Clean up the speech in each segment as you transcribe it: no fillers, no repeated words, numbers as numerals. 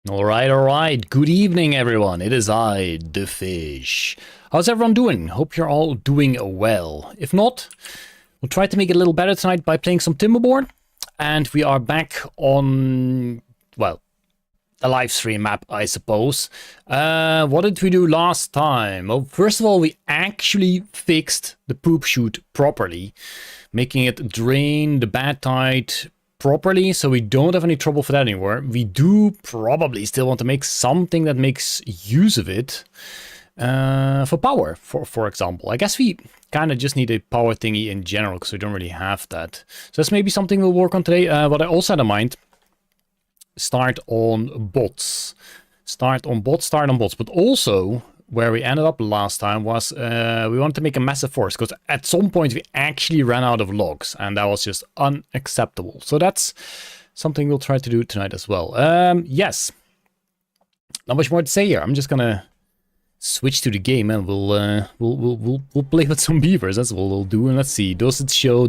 Alright. Good evening, everyone. It is I, the Fish. How's everyone doing? Hope you're all doing well. If not, we'll try to make it a little better tonight by playing some Timberborn. And we are back on, well, a live stream map, I suppose. What did we do last time? Well, first of all, we actually fixed the poop chute properly, making it drain the bad tide properly, so we don't have any trouble for that anymore. We do probably still want to make something that makes use of it for power, for example. I guess we kind of just need a power thingy in general because we don't really have that. So that's maybe something we'll work on today. What I also had in mind, start on bots. Start on bots, but also where we ended up last time was we wanted to make a massive forest because at some point we actually ran out of logs and that was just unacceptable. So that's something we'll try to do tonight as well. Yes, not much more to say here. I'm just gonna switch to the game and we'll play with some beavers. That's what we'll do. And let's see, does it show?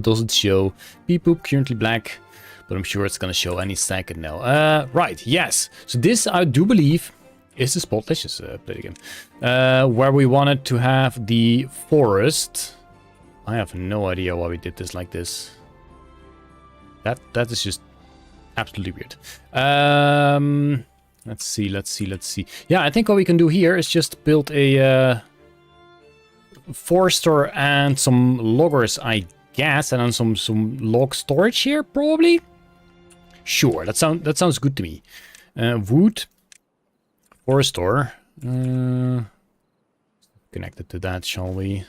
Beep boop, currently black, but I'm sure it's gonna show any second now. Right, yes. So this I do believe is the spot. Let's just play the game. Where we wanted to have the forest. I have no idea why we did this like this. That is just absolutely weird. Let's see. Yeah, I think what we can do here is just build a forester and some loggers, I guess, and then some log storage here, probably. Sure, that sounds good to me. Wood. Forester, connected to that, shall we?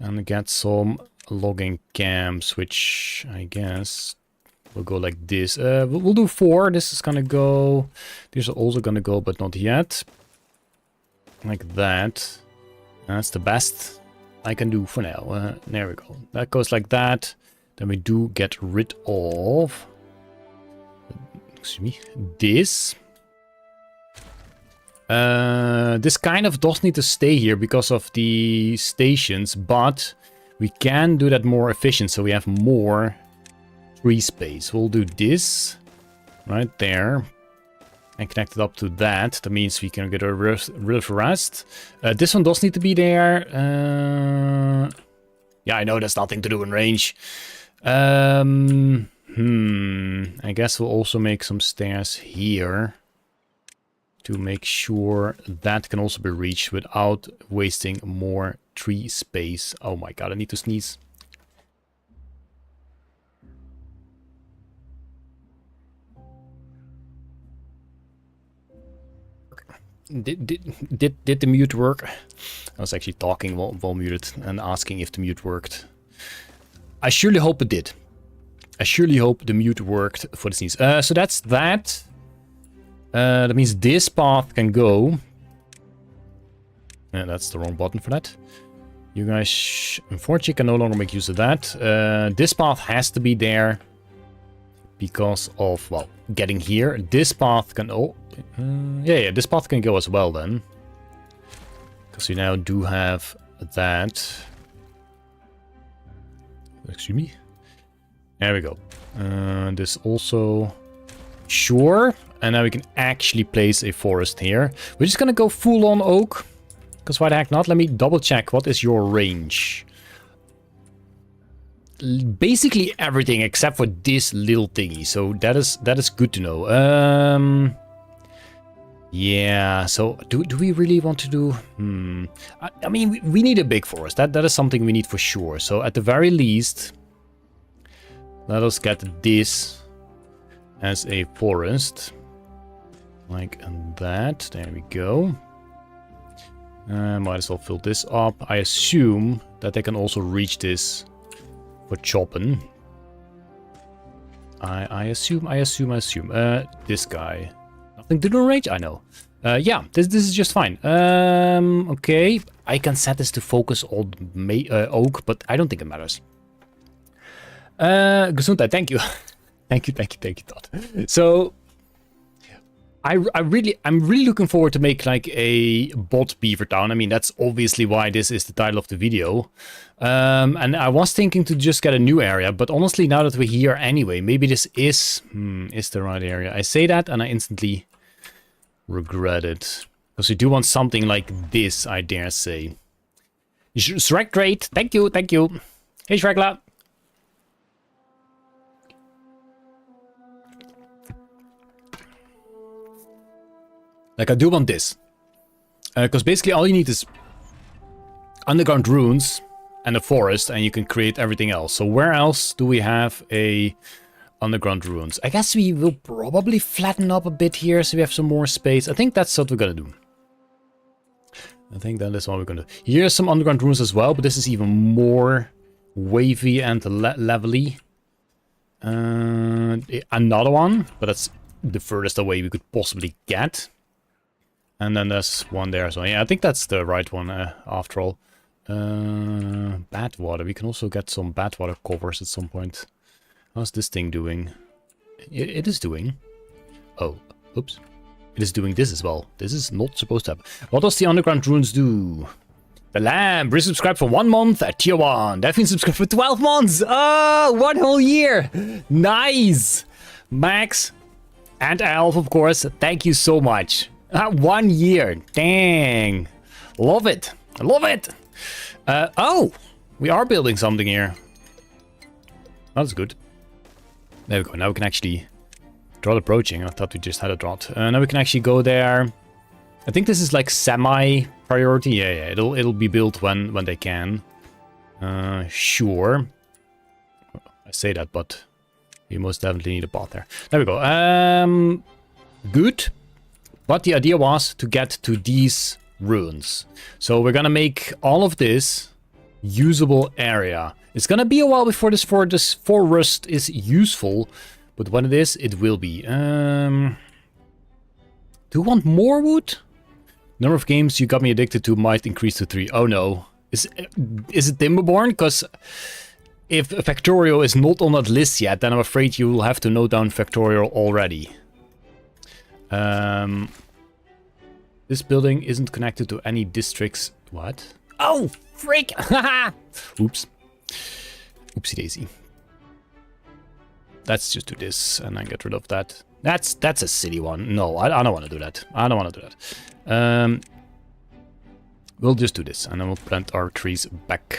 And get some logging camps, which I guess will go like this. We'll do 4. This is gonna go. These are also gonna go, but not yet. Like that. That's the best I can do for now. There we go. That goes like that. Then we do get rid of. Excuse me. This. This kind of does need to stay here because of the stations, but we can do that more efficient so we have more tree space. We'll do this right there and connect it up to that. That means we can get a real rest. This one does need to be there. Yeah, I know there's nothing to do in range. I guess we'll also make some stairs here to make sure that can also be reached without wasting more tree space. Oh my god, I need to sneeze. Did the mute work? I was actually talking while muted and asking if the mute worked. I surely hope it did. I surely hope the mute worked for the sneeze. So that's that. That means this path can go. Yeah, that's the wrong button for that. You guys, unfortunately, can no longer make use of that. This path has to be there because of, well, getting here. This path can... Oh, yeah, this path can go as well then. Because we now do have that. Excuse me. There we go. This also... Sure. And now we can actually place a forest here. We're just gonna go full on oak. Because why the heck not? Let me double check. What is your range? Basically everything except for this little thingy. So that is good to know. Yeah, so do we really want to do... I mean, we need a big forest. That is something we need for sure. So at the very least, let us get this as a forest. Like that. There we go. Might as well fill this up. I assume that they can also reach this for chopping. I assume. This guy. Nothing to do in range? I know. Yeah, this is just fine. Okay. I can set this to focus on oak, but I don't think it matters. Gesundheit, thank you. thank you, Todd. So... I'm really looking forward to make like a bot beaver town. I mean, that's obviously why this is the title of the video. And I was thinking to just get a new area, but honestly, now that we're here anyway, maybe this is the right area. I say that and I instantly regret it. Because we do want something like this, I dare say. Shrek, great. Thank you, thank you. Hey, Shrekla. Like, I do want this. Because basically all you need is underground ruins and a forest, and you can create everything else. So where else do we have a underground ruins? I guess we will probably flatten up a bit here so we have some more space. I think that's what we're gonna do. I think that is what we're gonna do. Here's some underground ruins as well, but this is even more wavy and levely. Another one, but that's the furthest away we could possibly get. And then there's one there, so yeah, I think that's the right one after all. Bad water. We can also get some bad water covers at some point. How's this thing doing? It is doing. Oh, oops. It is doing this as well. This is not supposed to happen. What does the underground ruins do? The Lamb resubscribed for 1 month at tier 1. They've been subscribed for 12 months. Oh, 1 whole year. Nice. Max and Alf, of course. Thank you so much. 1 year. Dang. Love it. I love it. Oh, we are building something here. That's good. There we go. Now we can actually... Drought approaching. I thought we just had a drought. Now we can actually go there. I think this is like semi-priority. Yeah. It'll be built when they can. Sure. I say that, but you most definitely need a path there. There we go. Good. But the idea was to get to these ruins. So we're gonna make all of this usable area. It's gonna be a while before this forest is useful, but when it is, it will be. Do you want more wood? Number of games you got me addicted to might increase to 3. Oh no. Is it Timberborn? Because if Factorial is not on that list yet, then I'm afraid you will have to note down Factorial already. This building isn't connected to any districts. What? Oh, freak! Oops. Oopsie daisy. Let's just do this and then get rid of that. That's a silly one. No, I don't want to do that. I don't want to do that. We'll just do this and then we'll plant our trees back.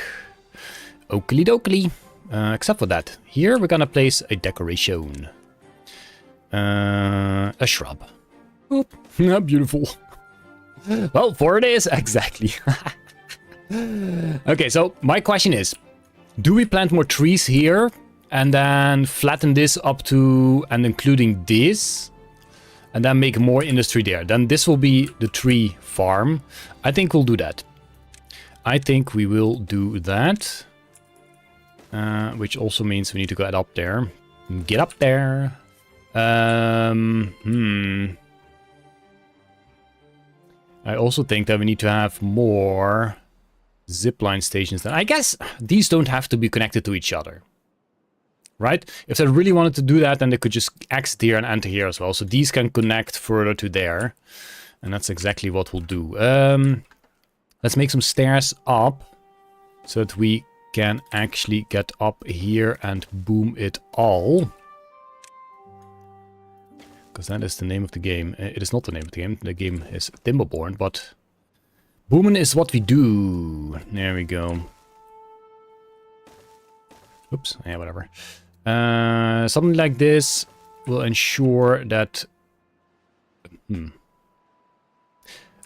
Oakley dokley. Except for that. Here we're gonna place a decoration. A shrub. Oop. Beautiful. Well, 4 it is. Exactly. Okay, so my question is, do we plant more trees here and then flatten this up to and including this and then make more industry there? Then this will be the tree farm. I think we'll do that. I think we will do that. Which also means we need to get up there. Get up there. I also think that we need to have more zipline stations. Then I guess these don't have to be connected to each other, right? If they really wanted to do that, then they could just exit here and enter here as well. So these can connect further to there, and that's exactly what we'll do. Let's make some stairs up so that we can actually get up here and boom it all. Because that is the name of the game. It is not the name of the game. The game is Timberborn, but booming is what we do. There we go. Oops. Yeah, whatever. Something like this will ensure that...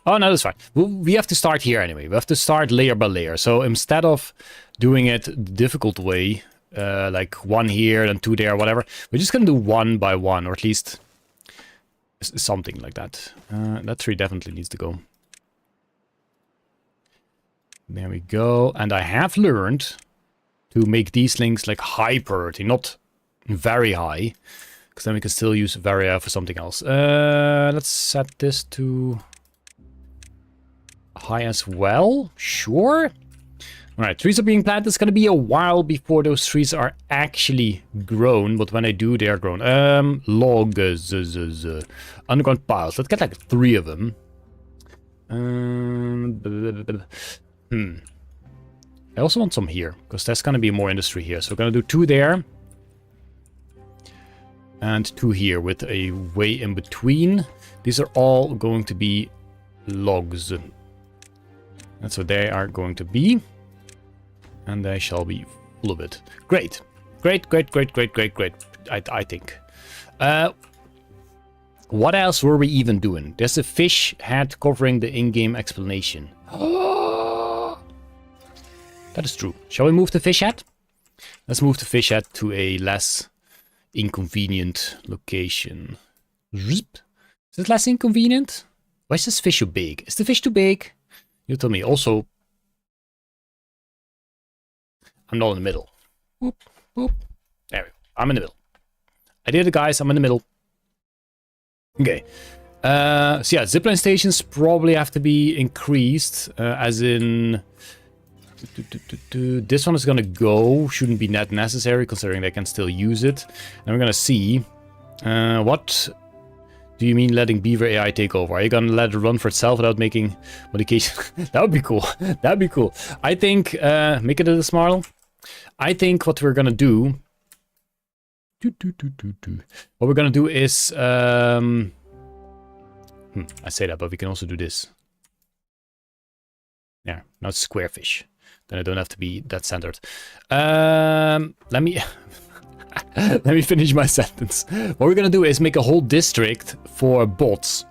Oh, no, that's fine. We have to start here anyway. We have to start layer by layer. So instead of doing it the difficult way, like 1 here and 2 there, whatever, we're just going to do 1 by 1, or at least... something like that. That tree definitely needs to go. There we go. And I have learned to make these things like high priority, not very high. Because then we can still use Varia for something else. Let's set this to high as well. Sure. Alright, trees are being planted. It's going to be a while before those trees are actually grown. But when they do, they are grown. Logs. Underground piles. Let's get like 3 of them. I also want some here. Because there's going to be more industry here. So we're going to do 2 there. And 2 here with a way in between. These are all going to be logs. That's what they are going to be. And they shall be full of it. Great. Great. I think. What else were we even doing? There's a fish head covering the in-game explanation. That is true. Shall we move the fish head? Let's move the fish head to a less inconvenient location. Is it less inconvenient? Why is this fish so big? Is the fish too big? You tell me. Also, I'm not in the middle. Boop, boop. There we go. I'm in the middle. I did it, guys. I'm in the middle. Okay. So yeah, zipline stations probably have to be increased, as in... This one is gonna go. Shouldn't be that necessary, considering they can still use it. And we're gonna see... what do you mean letting Beaver AI take over? Are you gonna let it run for itself without making modifications? That would be cool. That'd be cool. I think... make it a smart. I think what we're gonna do... What we're gonna do is... I say that, but we can also do this. Yeah, now it's square fish. Then I don't have to be that centered. Let me... Let me finish my sentence. What we're gonna do is make a whole district for bots.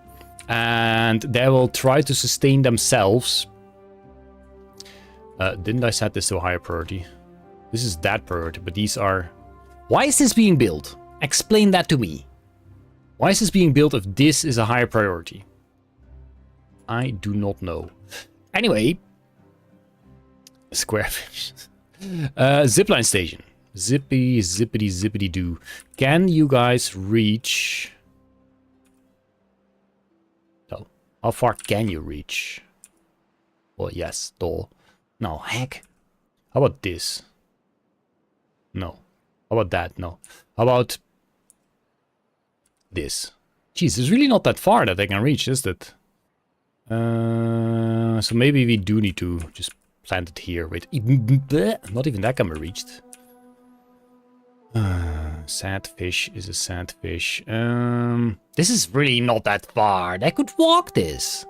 And they will try to sustain themselves. Didn't I set this to a higher priority? This is that priority, but these are... Why is this being built? Explain that to me. Why is this being built if this is a higher priority? I do not know. Anyway. Squarefish. Zipline station. Zippity doo. Can you guys reach... No. How far can you reach? Well, yes. Door. No, heck. How about this? No. How about that? No. How about... this? Jeez, it's really not that far that they can reach, is it? So maybe we do need to just plant it here. Wait, not even that can be reached. Sad fish is a sad fish. This is really not that far. They could walk this.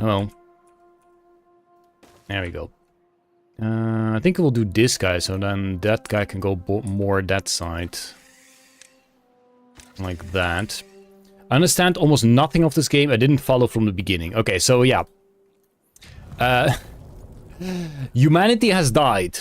Oh. There we go. I think we'll do this guy, so then that guy can go more that side. Like that. I understand almost nothing of this game. I didn't follow from the beginning. Okay, so yeah. Humanity has died.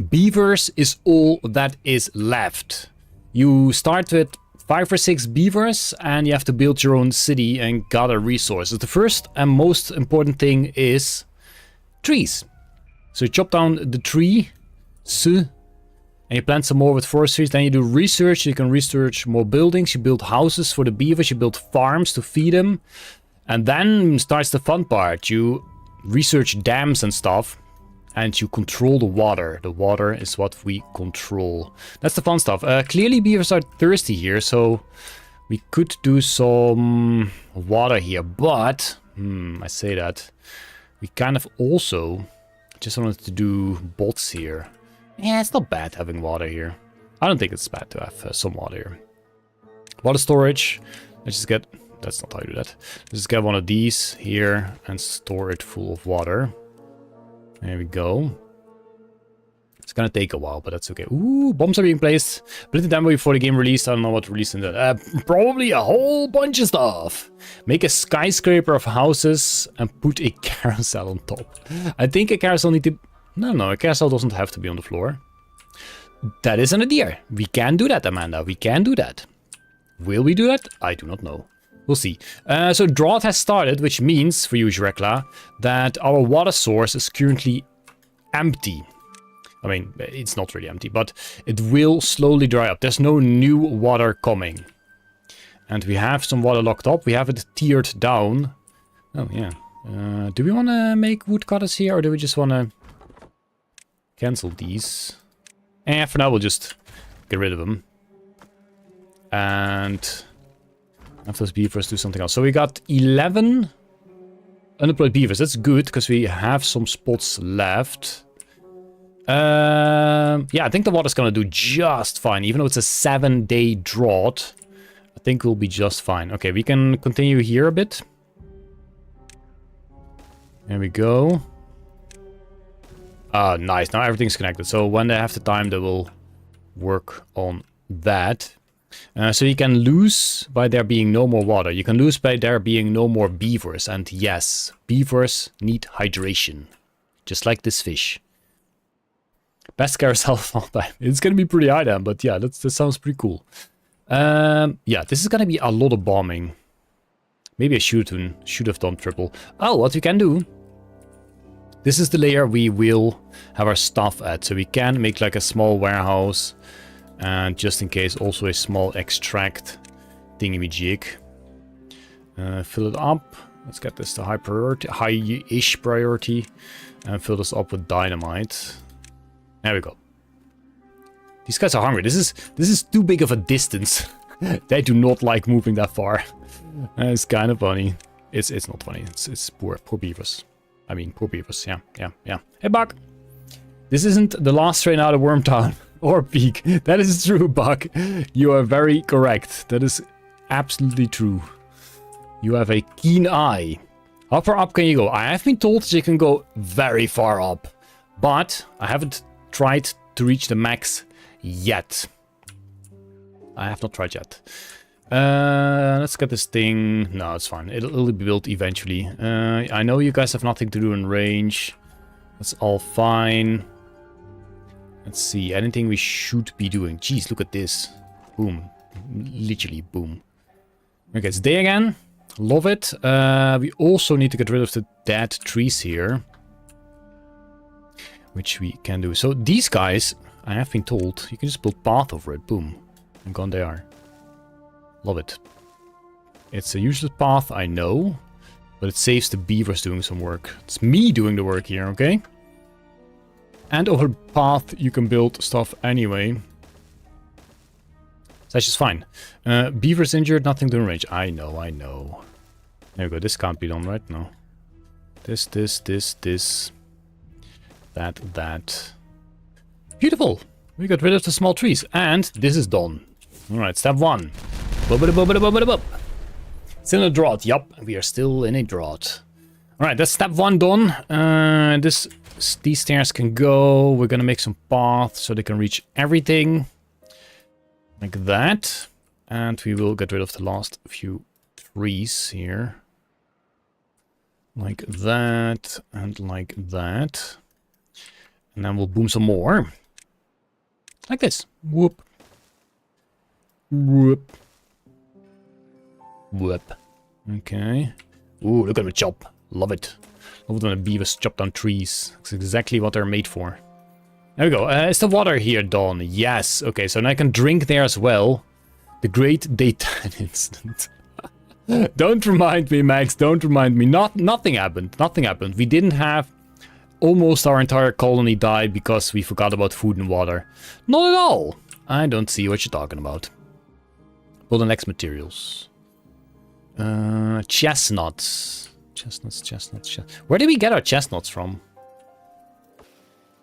Beavers is all that is left. You start with 5 or 6 beavers and you have to build your own city and gather resources. The first and most important thing is trees. So you chop down the tree. And you plant some more with forestry. Then you do research. You can research more buildings. You build houses for the beavers. You build farms to feed them. And then starts the fun part. You research dams and stuff. And you control the water. The water is what we control. That's the fun stuff. Clearly beavers are thirsty here. So we could do some water here. But, I say that. We kind of also just wanted to do bots here. Yeah, it's not bad having water here. I don't think it's bad to have some water here. Water storage. Let's just get... That's not how you do that. Let's just get one of these here and store it full of water. There we go. It's gonna take a while, but that's okay. Ooh, bombs are being placed. Plenty of time before the game released. I don't know what released in that. Probably a whole bunch of stuff. Make a skyscraper of houses and put a carousel on top. I think a carousel need to... No, a carousel doesn't have to be on the floor. That is an idea. We can do that, Amanda. We can do that. Will we do that? I do not know. We'll see. So drought has started, which means, for you, Jurekla, that our water source is currently empty. I mean, it's not really empty, but it will slowly dry up. There's no new water coming. And we have some water locked up. We have it tiered down. Oh, yeah. Do we want to make woodcutters here, or do we just want to cancel these? For now, we'll just get rid of them. And after those beavers, do something else. So we got 11 unemployed beavers. That's good, because we have some spots left. Yeah, I think the water's gonna do just fine. Even though it's a 7-day drought, I think we'll be just fine. Okay, we can continue here a bit. There we go. Ah, nice. Now everything's connected. So when they have the time, they will work on that. So you can lose by there being no more water. You can lose by there being no more beavers. And yes, beavers need hydration. Just like this fish. Best carousel of all time. It's going to be pretty high then, but yeah, that sounds pretty cool. Yeah, this is going to be a lot of bombing. Maybe I should have done triple. Oh, what we can do. This is the layer we will have our stuff at. So we can make like a small warehouse. And just in case, also a small extract thingamajig. Fill it up. Let's get this to high priority, high-ish priority. And fill this up with dynamite. There we go. These guys are hungry. This is too big of a distance. They do not like moving that far. It's kind of funny. It's not funny. It's poor beavers. I mean, poor beavers. Yeah. Hey, Buck. This isn't the last train out of Wormtown or Peak. That is true, Buck. You are very correct. That is absolutely true. You have a keen eye. How far up can you go? I have been told that you can go very far up, but I haven't tried to reach the max yet. I have not tried yet. Let's get this thing. No, it's fine. It'll be built eventually. I know you guys have nothing to do in range. That's all fine. Let's see. Anything we should be doing. Jeez, look at this. Boom. Literally, boom. Okay, it's day again. Love it. We also need to get rid of the dead trees here. Which we can do. So these guys, I have been told, you can just build path over it. Boom. And gone they are. Love it. It's a useless path, I know. But it saves the beavers doing some work. It's me doing the work here, okay? And over path, you can build stuff anyway. So that's just fine. Beavers injured, nothing to range. I know. There we go. This can't be done right now. This. That. Beautiful. We got rid of the small trees. And this is done. Alright, step 1. Still in a drought. Yup, we are still in a drought. Alright, that's step 1 done. These stairs can go. We're gonna make some paths so they can reach everything. Like that. And we will get rid of the last few trees here. Like that. And like that. And then we'll boom some more. Like this. Whoop. Whoop. Whoop. Okay. Ooh, look at the chop. Love it. Love it when the beavers chop down trees. That's exactly what they're made for. There we go. Is the water here done? Yes. Okay, so now I can drink there as well. The great daytime incident. Don't remind me, Max. Don't remind me. Nothing happened. Nothing happened. We didn't have... Almost our entire colony died because we forgot about food and water. Not at all. I don't see what you're talking about. Build the next materials. Chestnuts. Chestnuts. Where did we get our chestnuts from?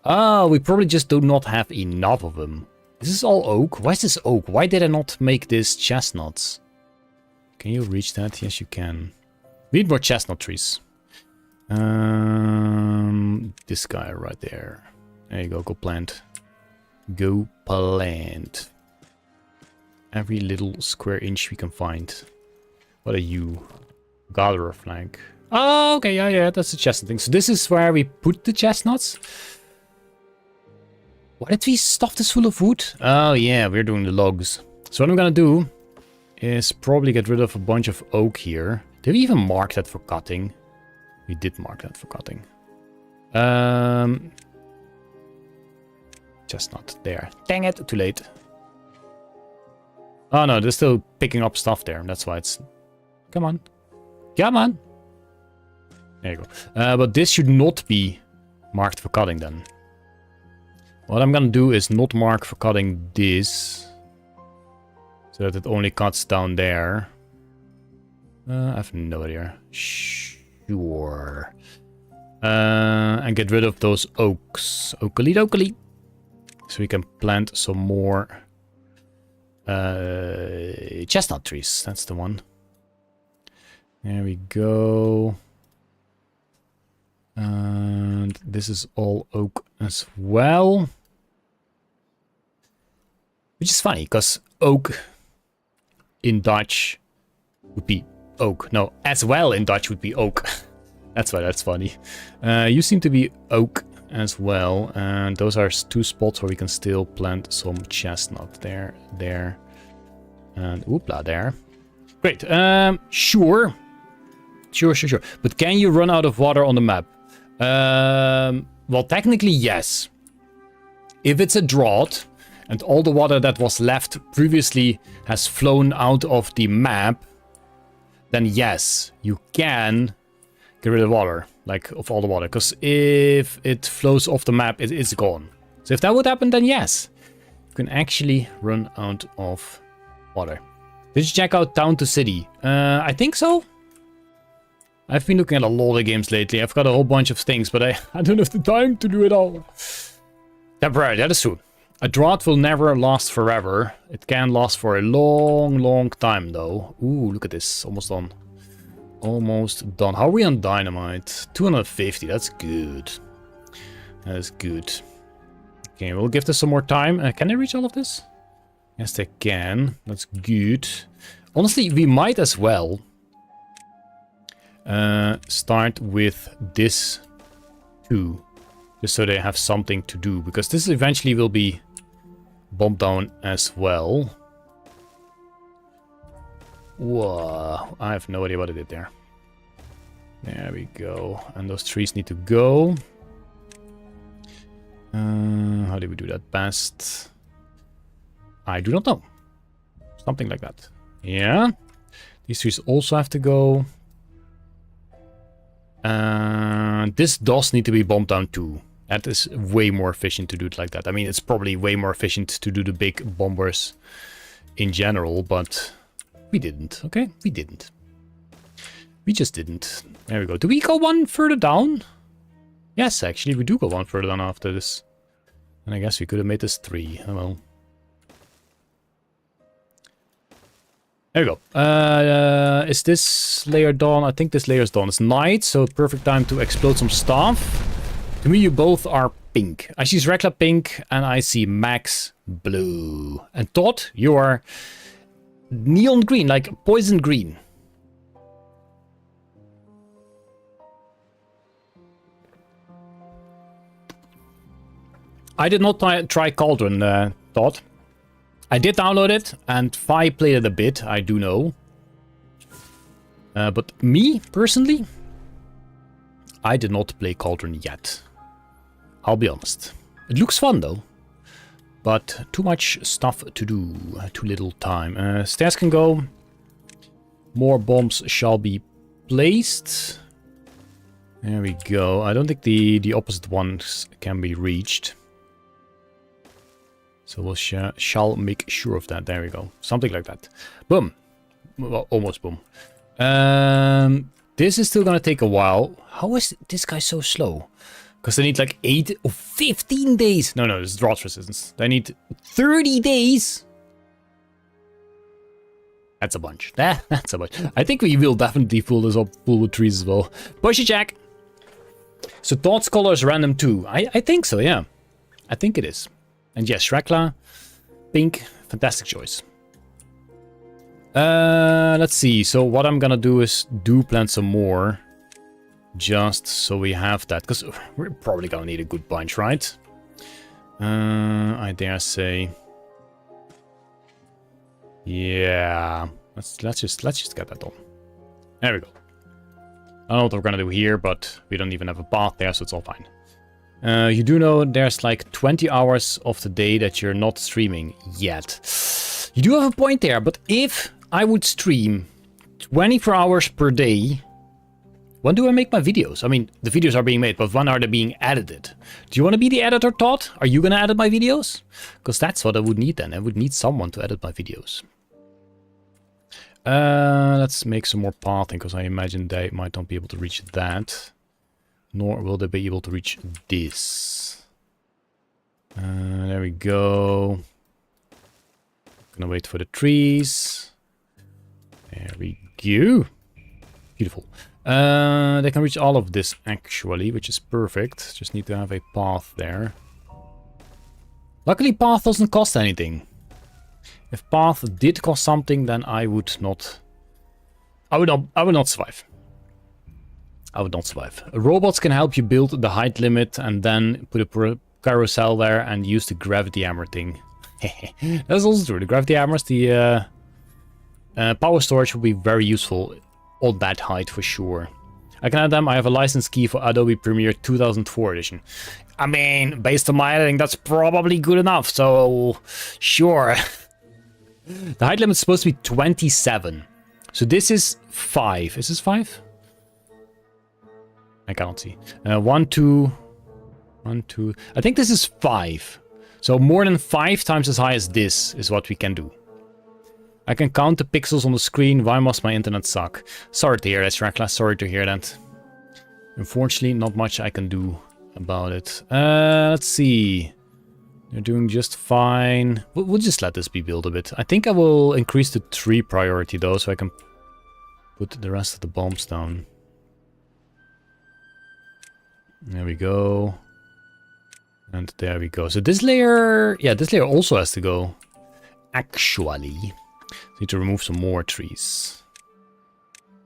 Oh, we probably just do not have enough of them. This is all oak. Why is this oak? Why did I not make this chestnuts? Can you reach that? Yes, you can. We need more chestnut trees. This guy right there. There you go. Go plant. Go plant. Every little square inch we can find. What are you? Gatherer flank. Oh, okay. Yeah. That's the chestnut thing. So this is where we put the chestnuts. Why did we stuff this full of wood? Oh, yeah. We're doing the logs. So what I'm gonna do is probably get rid of a bunch of oak here. Did we even mark that for cutting? We did mark that for cutting. Chestnut there. Dang it, too late. Oh no, they're still picking up stuff there. That's why it's... Come on. Come on. There you go. But this should not be marked for cutting then. What I'm gonna do is not mark for cutting this. So that it only cuts down there. I have no idea. Sure. And get rid of those oaks. Oakley dokley. So we can plant some more chestnut trees. That's the one. There we go. And this is all oak as well. Which is funny, because oak in Dutch would be oak. No, as well in Dutch would be oak. That's why that's funny. You seem to be oak as well. And those are 2 spots where we can still plant some chestnut. There, and oopla, there. Great. Sure. Sure. But can you run out of water on the map? Well, technically, yes. If it's a drought, and all the water that was left previously has flown out of the map, then yes, you can get rid of water, like of all the water. Because if it flows off the map, it's gone. So if that would happen, then yes, you can actually run out of water. Did you check out Town to City? I think so. I've been looking at a lot of games lately. I've got a whole bunch of things, but I don't have the time to do it all. Temporary, that is true. A drought will never last forever. It can last for a long time, though. Ooh, look at this. Almost done. Almost done. How are we on dynamite? 250. That's good. That is good. Okay, we'll give this some more time. Can they reach all of this? Yes, they can. That's good. Honestly, we might as well start with this too. Just so they have something to do. Because this eventually will be bombed down as well. Whoa. I have no idea what I did there. There we go. And those trees need to go. How do we do that best? I do not know. Something like that. Yeah. These trees also have to go. This does need to be bombed down too. That is way more efficient to do it like that. I mean, it's probably way more efficient to do the big bombers in general, but we didn't, okay? We didn't. We just didn't. There we go. Do we go one further down? Yes, actually, we do go one further down after this. And I guess we could have made this 3. Oh well. There we go. Is this layer done? I think this layer is done. It's night, so perfect time to explode some stuff. To me, you both are pink. I see Rekla pink, and I see Max blue. And Todd, you are neon green, like poison green. I did not try Cauldron, Todd. I did download it, and Fi played it a bit, I do know. But me, personally, I did not play Cauldron yet. I'll be honest. It looks fun, though. But too much stuff to do. Too little time. Stairs can go. More bombs shall be placed. There we go. I don't think the opposite ones can be reached. So we'll shall make sure of that. There we go. Something like that. Boom. Well, almost boom. This is still gonna take a while. How is this guy so slow? Because they need like 8 or 15 days. No, it's drought resistance. They need 30 days. That's a bunch. That's a bunch. I think we will definitely pull this up full with trees as well. Push it, Jack. So Todd's color is random too. I think so, yeah. I think it is. And yes, Rekla, pink, fantastic choice. Let's see. So what I'm gonna do is plant some more. Just so we have that. Because we're probably gonna need a good bunch, right? I dare say. Yeah. Let's just get that done. There we go. I don't know what we're gonna do here, but we don't even have a path there, so it's all fine. You do know there's like 20 hours of the day that you're not streaming yet. You do have a point there, but if I would stream 24 hours per day, when do I make my videos? I mean, the videos are being made, but when are they being edited? Do you want to be the editor, Todd? Are you going to edit my videos? Because that's what I would need then. I would need someone to edit my videos. Let's make some more pathing, because I imagine they might not be able to reach that. Nor will they be able to reach this. There we go. Gonna wait for the trees. There we go. Beautiful. They can reach all of this actually, which is perfect. Just need to have a path there. Luckily, path doesn't cost anything. If path did cost something, then I would not survive. I would not survive. Robots can help you build the height limit and then put a carousel there and use the gravity hammer thing. That's also true. The gravity hammers, the power storage will be very useful on that height for sure. I can add them. I have a license key for Adobe Premiere 2004 edition. I mean, based on my editing, that's probably good enough. So, sure. The height limit is supposed to be 27. So this is 5. Is this 5? I cannot see. 1, 2. 1, 2. I think this is 5. So more than 5 times as high as this is what we can do. I can count the pixels on the screen. Why must my internet suck? Sorry to hear that, Shrekla. Sorry to hear that. Unfortunately, not much I can do about it. Let's see. They're doing just fine. We'll just let this be built a bit. I think I will increase the tree priority though, so I can put the rest of the bombs down. There we go. And there we go. So this layer... Yeah, this layer also has to go. Actually. Need to remove some more trees.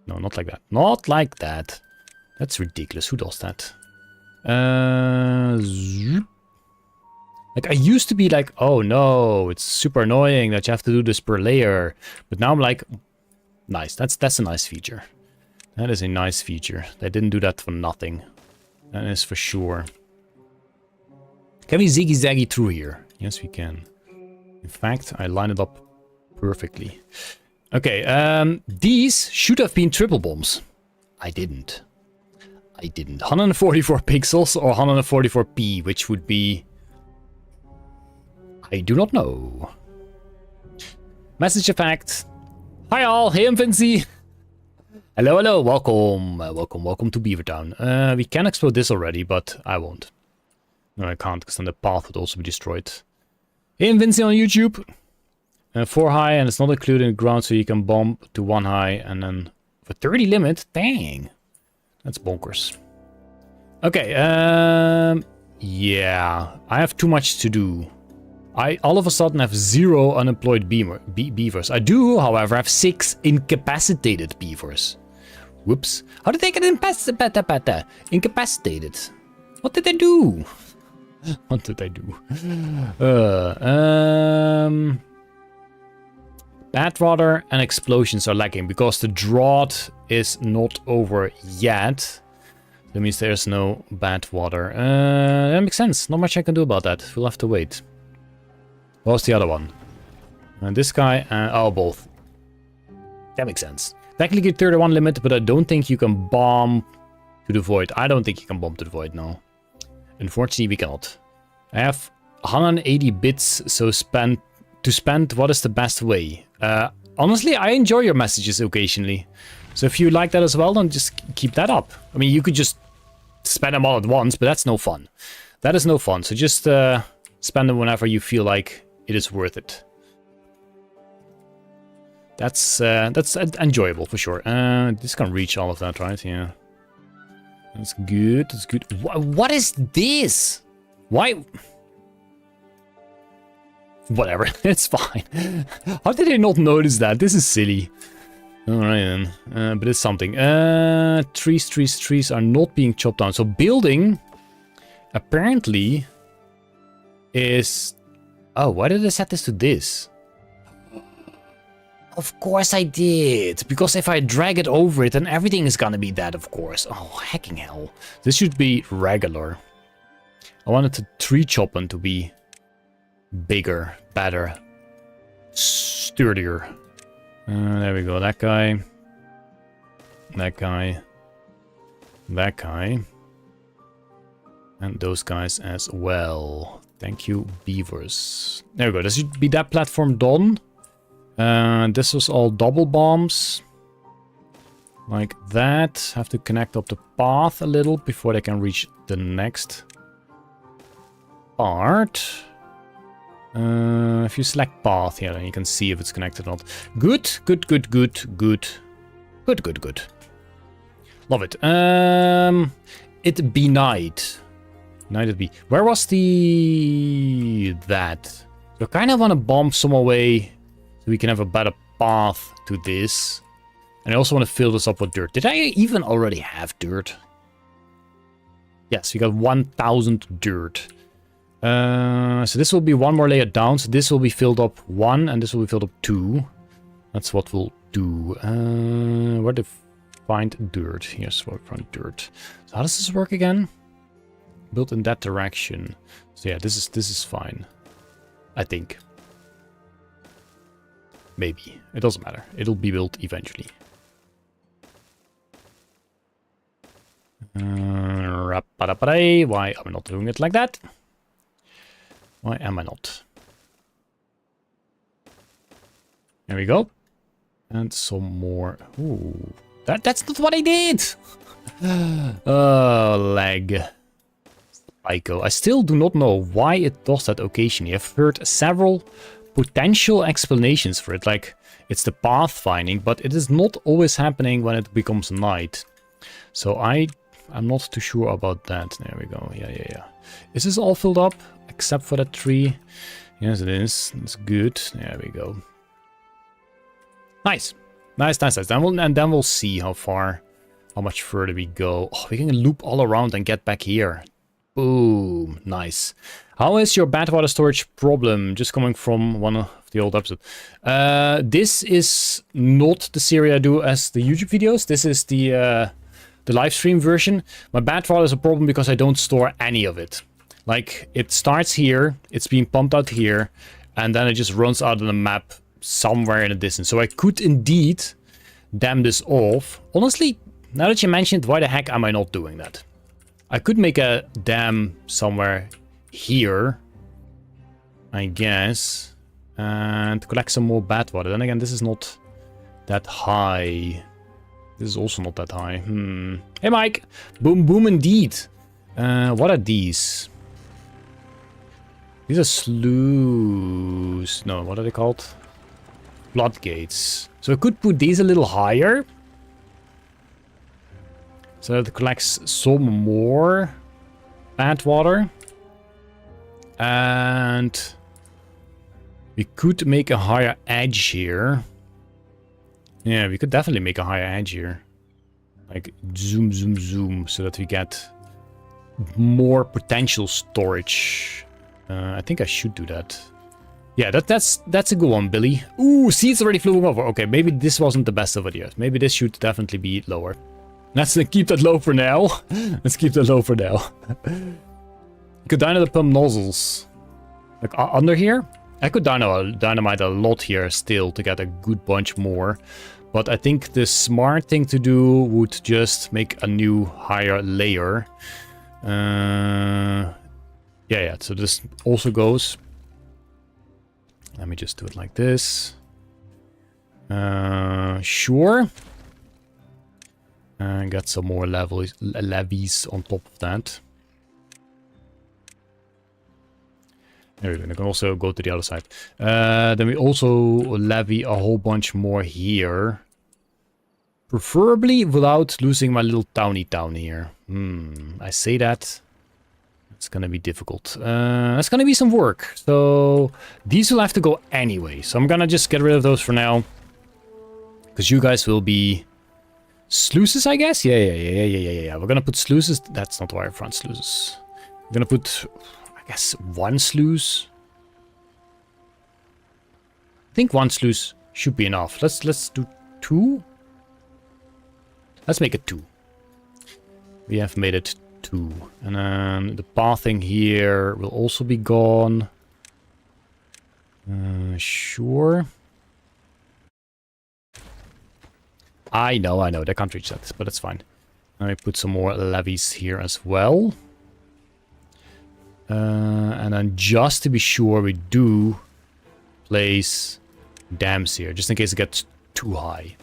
No, not like that. Not like that. That's ridiculous. Who does that? Like, I used to be like, oh no, it's super annoying that you have to do this per layer. But now I'm like, nice. That's a nice feature. That is a nice feature. They didn't do that for nothing. That is for sure. Can we ziggy-zaggy through here? Yes, we can. In fact, I line it up perfectly. Okay, these should have been triple bombs. I didn't. 144 pixels or 144p, which would be... I do not know. Message effect. Hi all, hey I'm Vinci. Hello, welcome to Beavertown. We can explode this already, but I won't. No, I can't, because then the path would also be destroyed. Hey I'm Vinci on YouTube. 4 high, and it's not included in the ground, so you can bomb to 1 high, and then for 30 limit, dang. That's bonkers. Okay, yeah, I have too much to do. I all of a sudden have 0 unemployed beavers. I do, however, have 6 incapacitated beavers. Whoops. How did they get incapacitated? What did they do? What did I do? Bad water and explosions are lacking because the drought is not over yet. That means there's no bad water. That makes sense. Not much I can do about that. We'll have to wait. What's the other one? And this guy, oh, both. That makes sense. Technically 31 limit, but I don't think you can bomb to the void. I don't think you can bomb to the void, no. Unfortunately, we cannot. I have 180 bits, so to spend, what is the best way? Honestly, I enjoy your messages occasionally. So if you like that as well, then just keep that up. I mean, you could just spend them all at once, but that's no fun. That is no fun. So just spend them whenever you feel like it is worth it. That's enjoyable for sure. This can reach all of that, right? Yeah. That's good. That's good. What is this? Why? Whatever. It's fine. How did I not notice that? This is silly. Alright then. But it's something. Trees are not being chopped down. So building apparently is... Oh, why did I set this to this? Of course I did. Because if I drag it over it, then everything is gonna be that, of course. Oh, hecking hell. This should be regular. I wanted the tree chopping to be bigger, better, sturdier. There we go. That guy. That guy. That guy. And those guys as well. Thank you, beavers. There we go. This should be that platform done. This was all double bombs. Like that. Have to connect up the path a little before they can reach the next part. If you select path here, then you can see if it's connected or not. Good, good, good, good, good. Good, good, good. Love it. It be night. Night it be. Where was that? So I kind of want to bomb some away so we can have a better path to this. And I also want to fill this up with dirt. Did I even already have dirt? Yes, we got 1000 dirt. So this will be one more layer down. So this will be filled up 1 and this will be filled up 2. That's what we'll do. Where to find dirt? Here's where to find dirt. So how does this work again? Built in that direction. So yeah, this is fine. I think. Maybe. It doesn't matter. It'll be built eventually. Why am I not doing it like that? Why am I not? There we go. And some more. Ooh. That's not what I did! Oh, lag. Psycho. I still do not know why it does that occasionally. I've heard several potential explanations for it. Like, it's the path finding, but it is not always happening when it becomes night. So I'm not too sure about that. There we go. Yeah. Is this all filled up? Except for that tree. Yes, it is. That's good. There we go. Nice. Nice. And then we'll see how much further we go. Oh, we can loop all around and get back here. Boom. Nice. How is your bad water storage problem? Just coming from one of the old episodes. This is not the series I do as the YouTube videos. This is the live stream version. My bad water is a problem because I don't store any of it. Like, it starts here, it's being pumped out here, and then it just runs out of the map somewhere in the distance. So I could indeed dam this off. Honestly, now that you mentioned, why the heck am I not doing that? I could make a dam somewhere here, I guess, and collect some more bad water. Then again, this is not that high. This is also not that high. Hey, Mike! Boom, boom, indeed. What are these? These are sluices. No, what are they called? Floodgates. So I could put these a little higher. So that it collects some more bad water. And we could make a higher edge here. Yeah, we could definitely make a higher edge here. Like zoom, zoom, zoom. So that we get more potential storage. I think I should do that. Yeah, that's a good one, Billy. Ooh, seeds already flew over. Okay, maybe this wasn't the best of ideas. Maybe this should definitely be lower. Let's keep that low for now. Let's keep that low for now. You could dynamite the pump nozzles. Like under here? I could dynamite a lot here still to get a good bunch more. But I think the smart thing to do would just make a new higher layer. Yeah, so this also goes. Let me just do it like this. Sure. And get some more levies on top of that. There we go. I can also go to the other side. Then we also levy a whole bunch more here. Preferably without losing my little towny town here. I say that. It's gonna be difficult. It's gonna be some work. So these will have to go anyway. So I'm gonna just get rid of those for now. Because you guys will be sluices, I guess? Yeah. We're gonna put sluices. That's not wirefront sluices. We're gonna put, I guess, one sluice. I think one sluice should be enough. Let's do 2. Let's make it 2. We have made it 2. And then the pathing here will also be gone. Sure. I know, they can't reach that, but it's fine. Let me put some more levies here as well. And then just to be sure, we do place dams here, just in case it gets too high.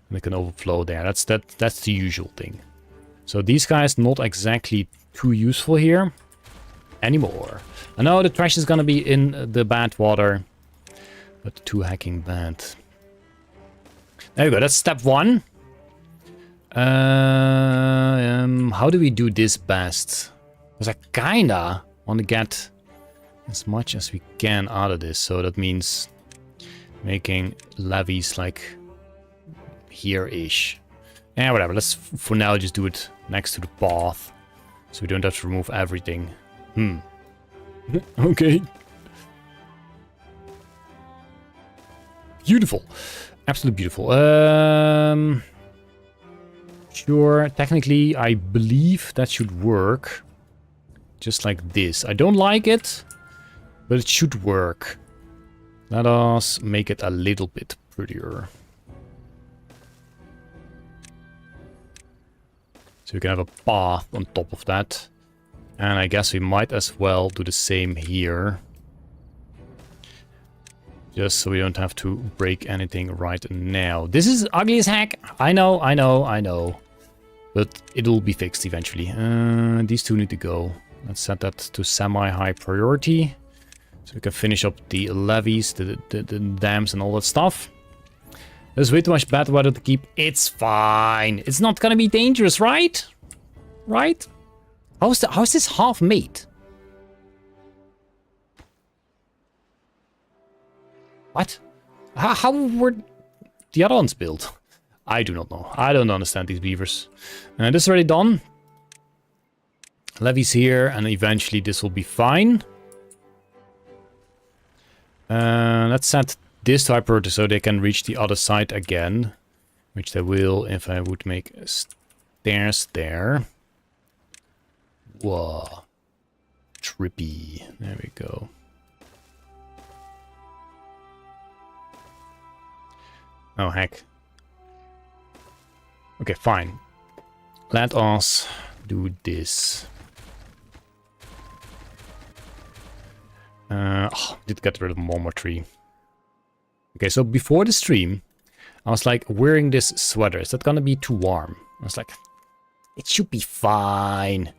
And it can overflow there. That's the usual thing. So these guys not exactly too useful here anymore. I know the trash is gonna be in the bad water, but too hacking bad. There we go. That's step 1. How do we do this best? Because I kinda want to get as much as we can out of this. So that means making levees like here-ish. Yeah, whatever. Let's for now just do it next to the path, so we don't have to remove everything. Okay. Beautiful. Absolutely beautiful. Sure, technically I believe that should work. Just like this. I don't like it, but it should work. Let us make it a little bit prettier. So we can have a path on top of that. And I guess we might as well do the same here. Just so we don't have to break anything right now. This is ugly as heck. I know. But it'll be fixed eventually. These two need to go. Let's set that to semi-high priority. So we can finish up the levees, the dams and all that stuff. There's way too much bad weather to keep. It's fine. It's not gonna be dangerous, right? Right? How's this half made? What? How were the other ones built? I do not know. I don't understand these beavers. This is already done. Levees here, and eventually this will be fine. Let's set this to high priority so they can reach the other side again. Which they will if I would make stairs there. Whoa. Trippy. There we go. Oh, heck. Okay, fine. Let us do this. Did get rid of one more tree. Okay, so before the stream, I was like wearing this sweater. Is that gonna be too warm? I was like, it should be fine.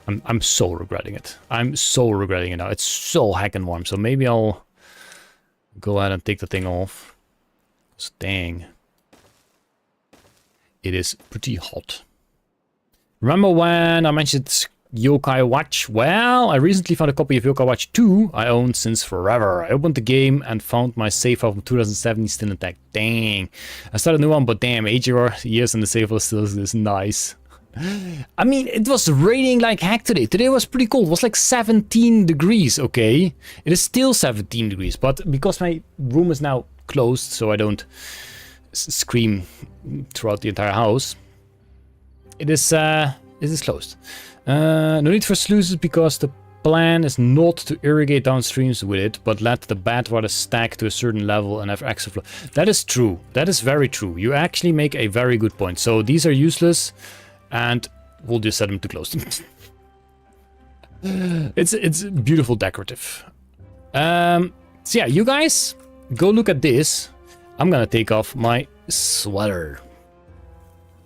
I'm so regretting it. I'm so regretting it now. It's so heckin' warm. So maybe I'll go ahead and take the thing off. Dang. It is pretty hot. Remember when I mentioned Yokai Watch? Well, I recently found a copy of Yokai Watch 2 I owned since forever. I opened the game and found my save file from 2017 still intact. Dang. I started a new one, but damn, 8 years and the save file still is nice. I mean, it was raining like heck today. Today was pretty cold. It was like 17 degrees, okay? It is still 17 degrees, but because my room is now closed, so I don't scream throughout the entire house, it is closed. No need for sluices because the plan is not to irrigate downstreams with it, but let the bad water stack to a certain level and have extra flow. That is true. That is very true. You actually make a very good point. So these are useless, and we'll just set them to close. It's beautiful decorative. So yeah, you guys go look at this. I'm gonna take off my sweater.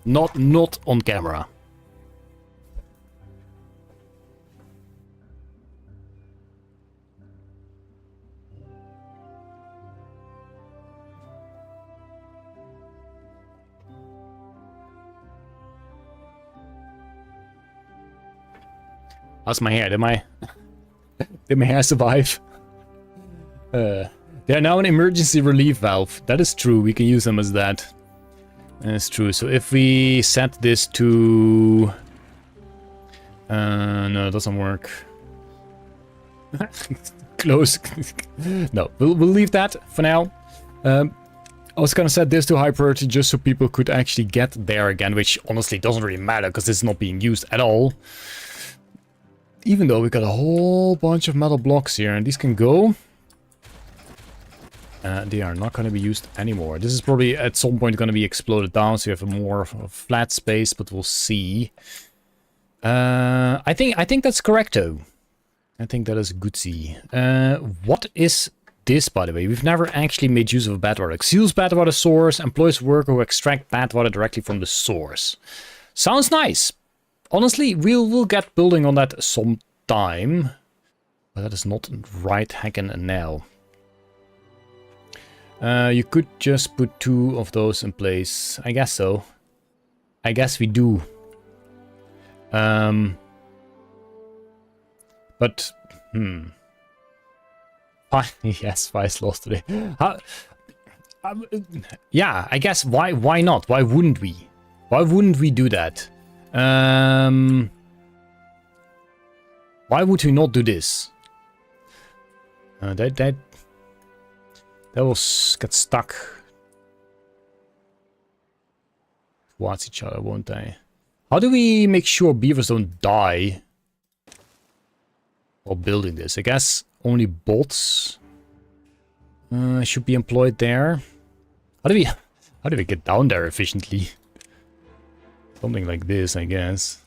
Not on camera. How's my hair? Did my hair survive? They are now an emergency relief valve. That is true. We can use them as that. That's true. So if we set this to... no, it doesn't work. Close. No, we'll leave that for now. I was gonna set this to high priority just so people could actually get there again, which honestly doesn't really matter because it's not being used at all. Even though we got a whole bunch of metal blocks here, and these can go. They are not going to be used anymore. This is probably at some point going to be exploded down, so you have a more flat space, but we'll see. I think that's correct, though. I think that is good. See, what is this, by the way. We've never actually made use of a bad water. Seals bad water source, employs worker who extract bad water directly from the source. Sounds nice. Honestly, we'll get building on that sometime. But that is not right hacking now. You could just put 2 of those in place. I guess so. I guess we do. But, yes, Vice lost today. Yeah, I guess why not? Why wouldn't we? Why wouldn't we do that? Why would we not do this? That will get stuck towards each other, won't they? How do we make sure beavers don't die while building this? I guess only bots should be employed there. How do we get down there efficiently? Something like this, I guess.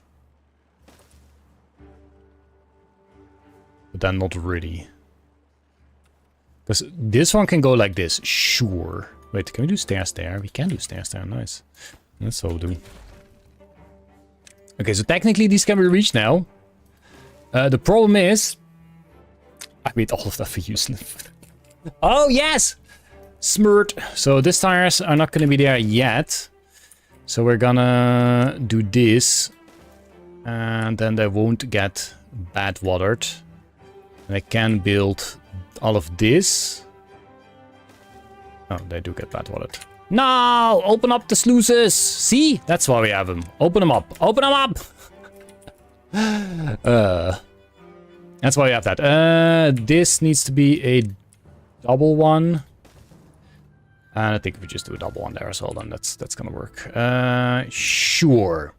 But then not really. Because this one can go like this, sure. Wait, can we do stairs there? We can do stairs there, nice. Let's so do. Okay, so technically these can be reached now. The problem is... I made all of that for useless. Oh, yes! Smirt. So these tires are not going to be there yet. So we're gonna do this. And then they won't get bad watered. And I can build all of this. Oh, they do get bad watered. No! Open up the sluices! See? That's why we have them. Open them up. Open them up! That's why we have that. This needs to be a double one. And I think if we just do a double one there as well, then that's gonna work. Sure.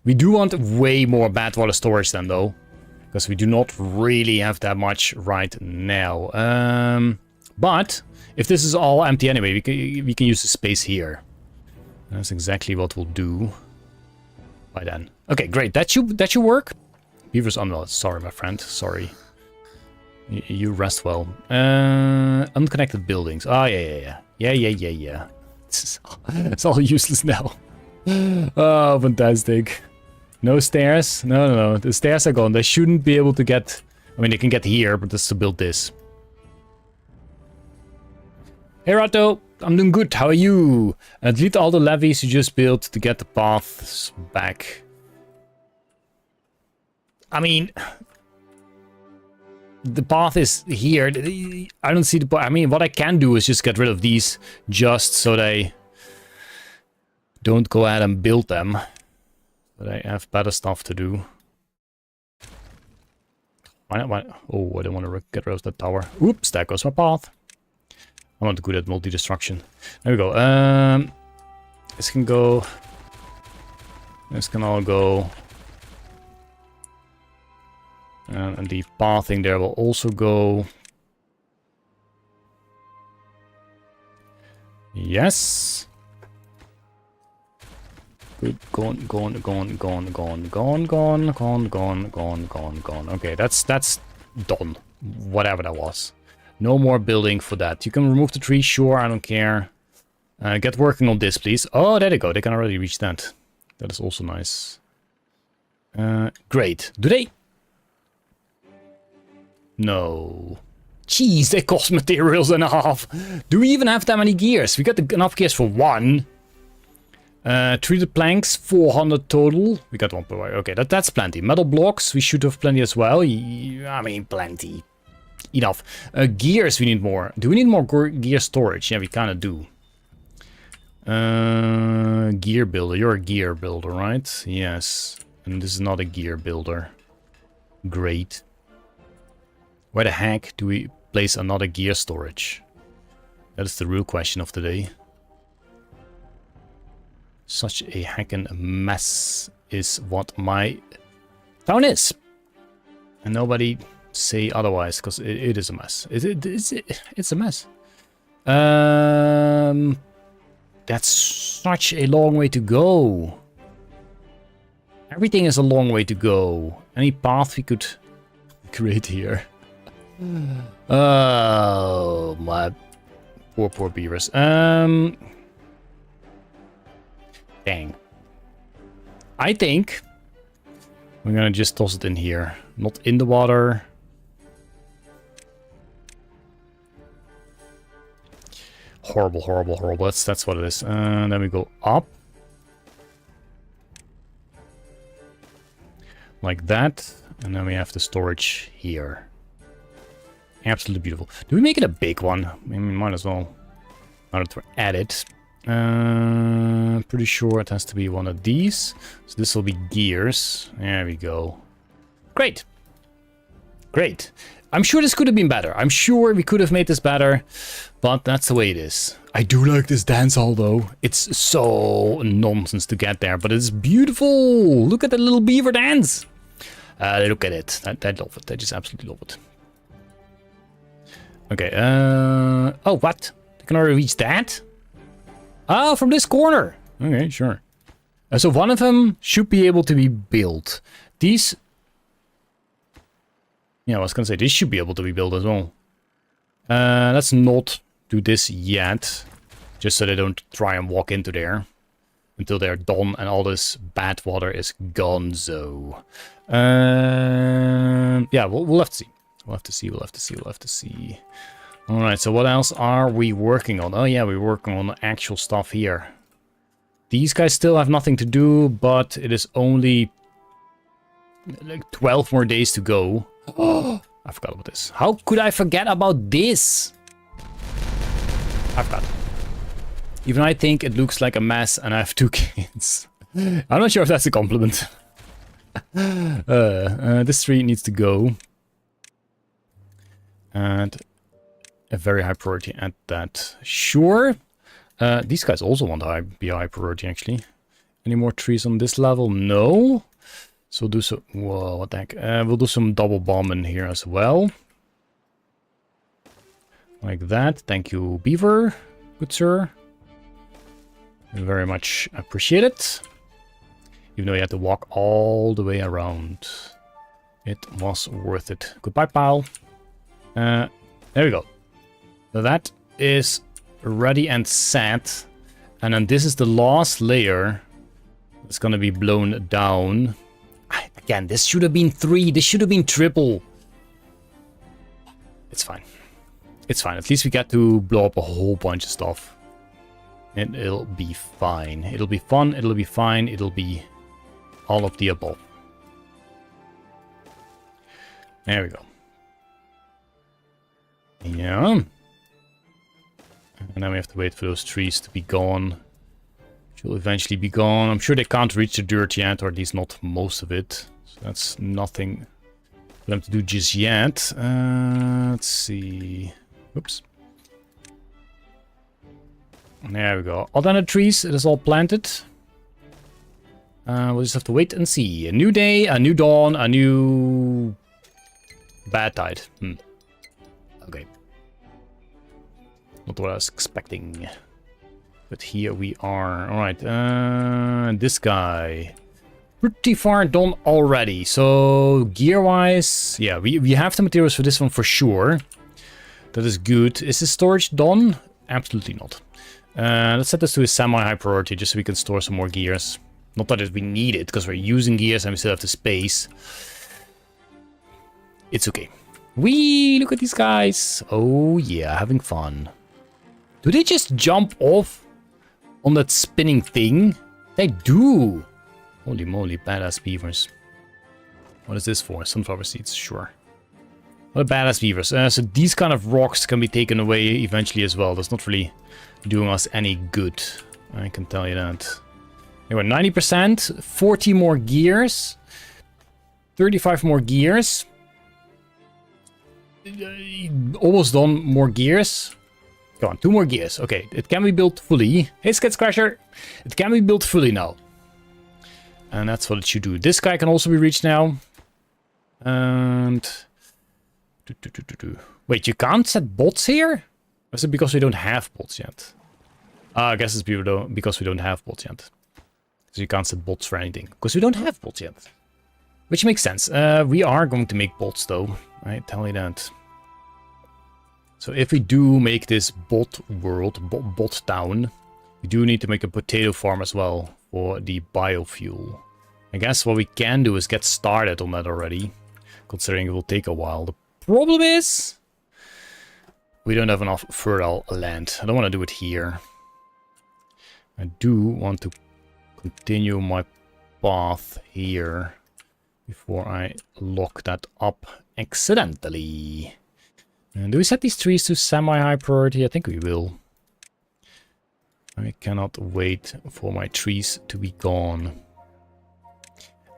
We do want way more bad water storage then, though. Because we do not really have that much right now. But if this is all empty anyway, we can use the space here. That's exactly what we'll do by then. Okay, great. That should work. Beavers unwell. Sorry, my friend. Sorry. You rest well. Unconnected buildings. Oh, yeah. It's all useless now. Oh, fantastic. No stairs? No. The stairs are gone. They shouldn't be able to get... I mean, they can get here, but that's to build this. Hey, Rato. I'm doing good. How are you? Delete all the levees you just built to get the paths back. I mean... The path is here. I don't see the point. I mean, what I can do is just get rid of these just so they don't go ahead and build them. But I have better stuff to do. Why not? Why? Oh, I don't want to get rid of that tower. Oops, there goes my path. I'm not good at multi-destruction. There we go. This can go. This can all go. And the pathing there will also go. Yes. Good. Gone. Okay, that's done. Whatever that was. No more building for that. You can remove the tree, sure, I don't care. Get working on this, please. Oh, there they go. They can already reach that. That is also nice. Great. Do they... No. Jeez, they cost materials and a half. Do we even have that many gears? We got enough gears for one. Treated planks, 400 total. We got one per way. Okay, that's plenty. Metal blocks, we should have plenty as well. I mean, plenty. Enough. Gears, we need more. Do we need more gear storage? Yeah, we kind of do. Gear builder. You're a gear builder, right? Yes. And this is not a gear builder. Great. Where the heck do we place another gear storage? That is the real question of the day. Such a heckin' mess is what my town is. And nobody say otherwise, because it is a mess. It's a mess. That's such a long way to go. Everything is a long way to go. Any path we could create here. Oh, my poor beavers. Dang. I think we're gonna just toss it in here. Not in the water. Horrible, horrible, horrible. That's what it is. Then we go up. Like that. And then we have the storage here. Absolutely beautiful. Do we make it a big one? I mean, we might as well. Now that we're at it. Pretty sure it has to be one of these. So this will be gears. There we go. Great. Great. I'm sure this could have been better. I'm sure we could have made this better. But that's the way it is. I do like this dance hall though. It's so nonsense to get there. But it's beautiful. Look at that little beaver dance. Look at it. I love it. I just absolutely love it. Okay. Oh, what? I can already reach that? Ah, from this corner. Okay, sure. So one of them should be able to be built. These... Yeah, I was gonna say, this should be able to be built as well. Let's not do this yet. Just so they don't try and walk into there. Until they're done and all this bad water is gonzo. Yeah, we'll have to see. We'll have to see. Alright, so what else are we working on? Oh yeah, we're working on actual stuff here. These guys still have nothing to do, but it is only like 12 more days to go. Oh, I forgot about this. How could I forget about this? I forgot. Even I think it looks like a mess and I have 2 kids. I'm not sure if that's a compliment. This tree needs to go. And a very high priority at that. Sure. These guys also want to be high priority, actually. Any more trees on this level? No. So we'll do some... Whoa, what the heck? We'll do some double bombing here as well. Like that. Thank you, Beaver. Good sir. Very much appreciate it. Even though you had to walk all the way around. It was worth it. Goodbye, pal. There we go. So that is ready and set. And then this is the last layer. It's gonna be blown down. Again, this should have been 3. This should have been triple. It's fine. It's fine. At least we get to blow up a whole bunch of stuff. And it'll be fine. It'll be fun. It'll be fine. It'll be all of the above. There we go. Yeah. And then we have to wait for those trees to be gone. Which will eventually be gone. I'm sure they can't reach the dirt yet, or at least not most of it. So that's nothing for them to do just yet. Let's see. Oops. There we go. All done the trees. It is all planted. We'll just have to wait and see. A new day, a new dawn, a new... bad tide. Okay. Not what I was expecting. But here we are. Alright, this guy. Pretty far done already. So, gear-wise... Yeah, we have the materials for this one for sure. That is good. Is the storage done? Absolutely not. Let's set this to a semi-high priority just so we can store some more gears. Not that we need it, because we're using gears and we still have the space. It's okay. Whee! Look at these guys. Oh yeah, having fun. Do they just jump off on that spinning thing? They do. Holy moly, badass beavers. What is this for? Sunflower seeds, sure. What a badass beavers. So these kind of rocks can be taken away eventually as well. That's not really doing us any good. I can tell you that. They were 90%, 40 more gears, 35 more gears. Almost done, more gears. Come on, 2 more gears. Okay, it can be built fully. Hey, Skid Scratcher! It can be built fully now. And that's what it should do. This guy can also be reached now. And... Wait, you can't set bots here? Or is it because we don't have bots yet? I guess it's because we don't have bots yet. So you can't set bots for anything. Because we don't have bots yet. Which makes sense. We are going to make bots though. I tell you that. So if we do make this bot town, we do need to make a potato farm as well for the biofuel. I guess what we can do is get started on that already, considering it will take a while. The problem is we don't have enough fertile land. I don't want to do it here. I do want to continue my path here before I lock that up accidentally. And do we set these trees to semi-high priority? I think we will. I cannot wait for my trees to be gone.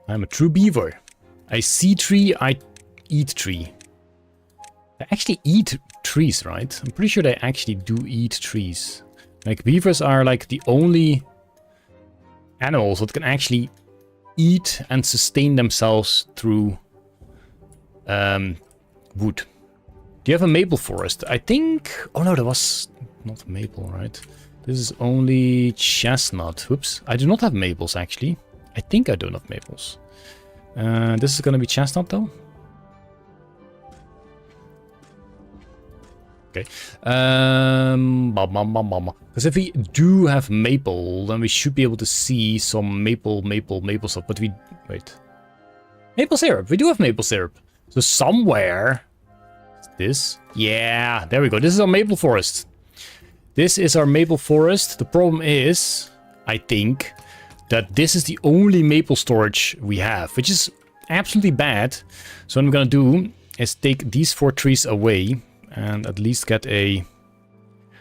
I'm a true beaver. I see tree, I eat tree. They actually eat trees, right? I'm pretty sure they actually do eat trees. Like, beavers are like the only animals that can actually eat and sustain themselves through wood. Do you have a maple forest? I think... Oh no, that was not maple, right? This is only chestnut. Oops. I do not have maples, actually. I think I don't have maples. This is going to be chestnut, though. Okay. Because if we do have maple, then we should be able to see some maple stuff. But we... Wait. Maple syrup. We do have maple syrup. So somewhere... This? Yeah, there we go. This is our maple forest. This is our maple forest. The problem is, I think, that this is the only maple storage we have, which is absolutely bad. So what I'm gonna do is take these 4 trees away and at least get a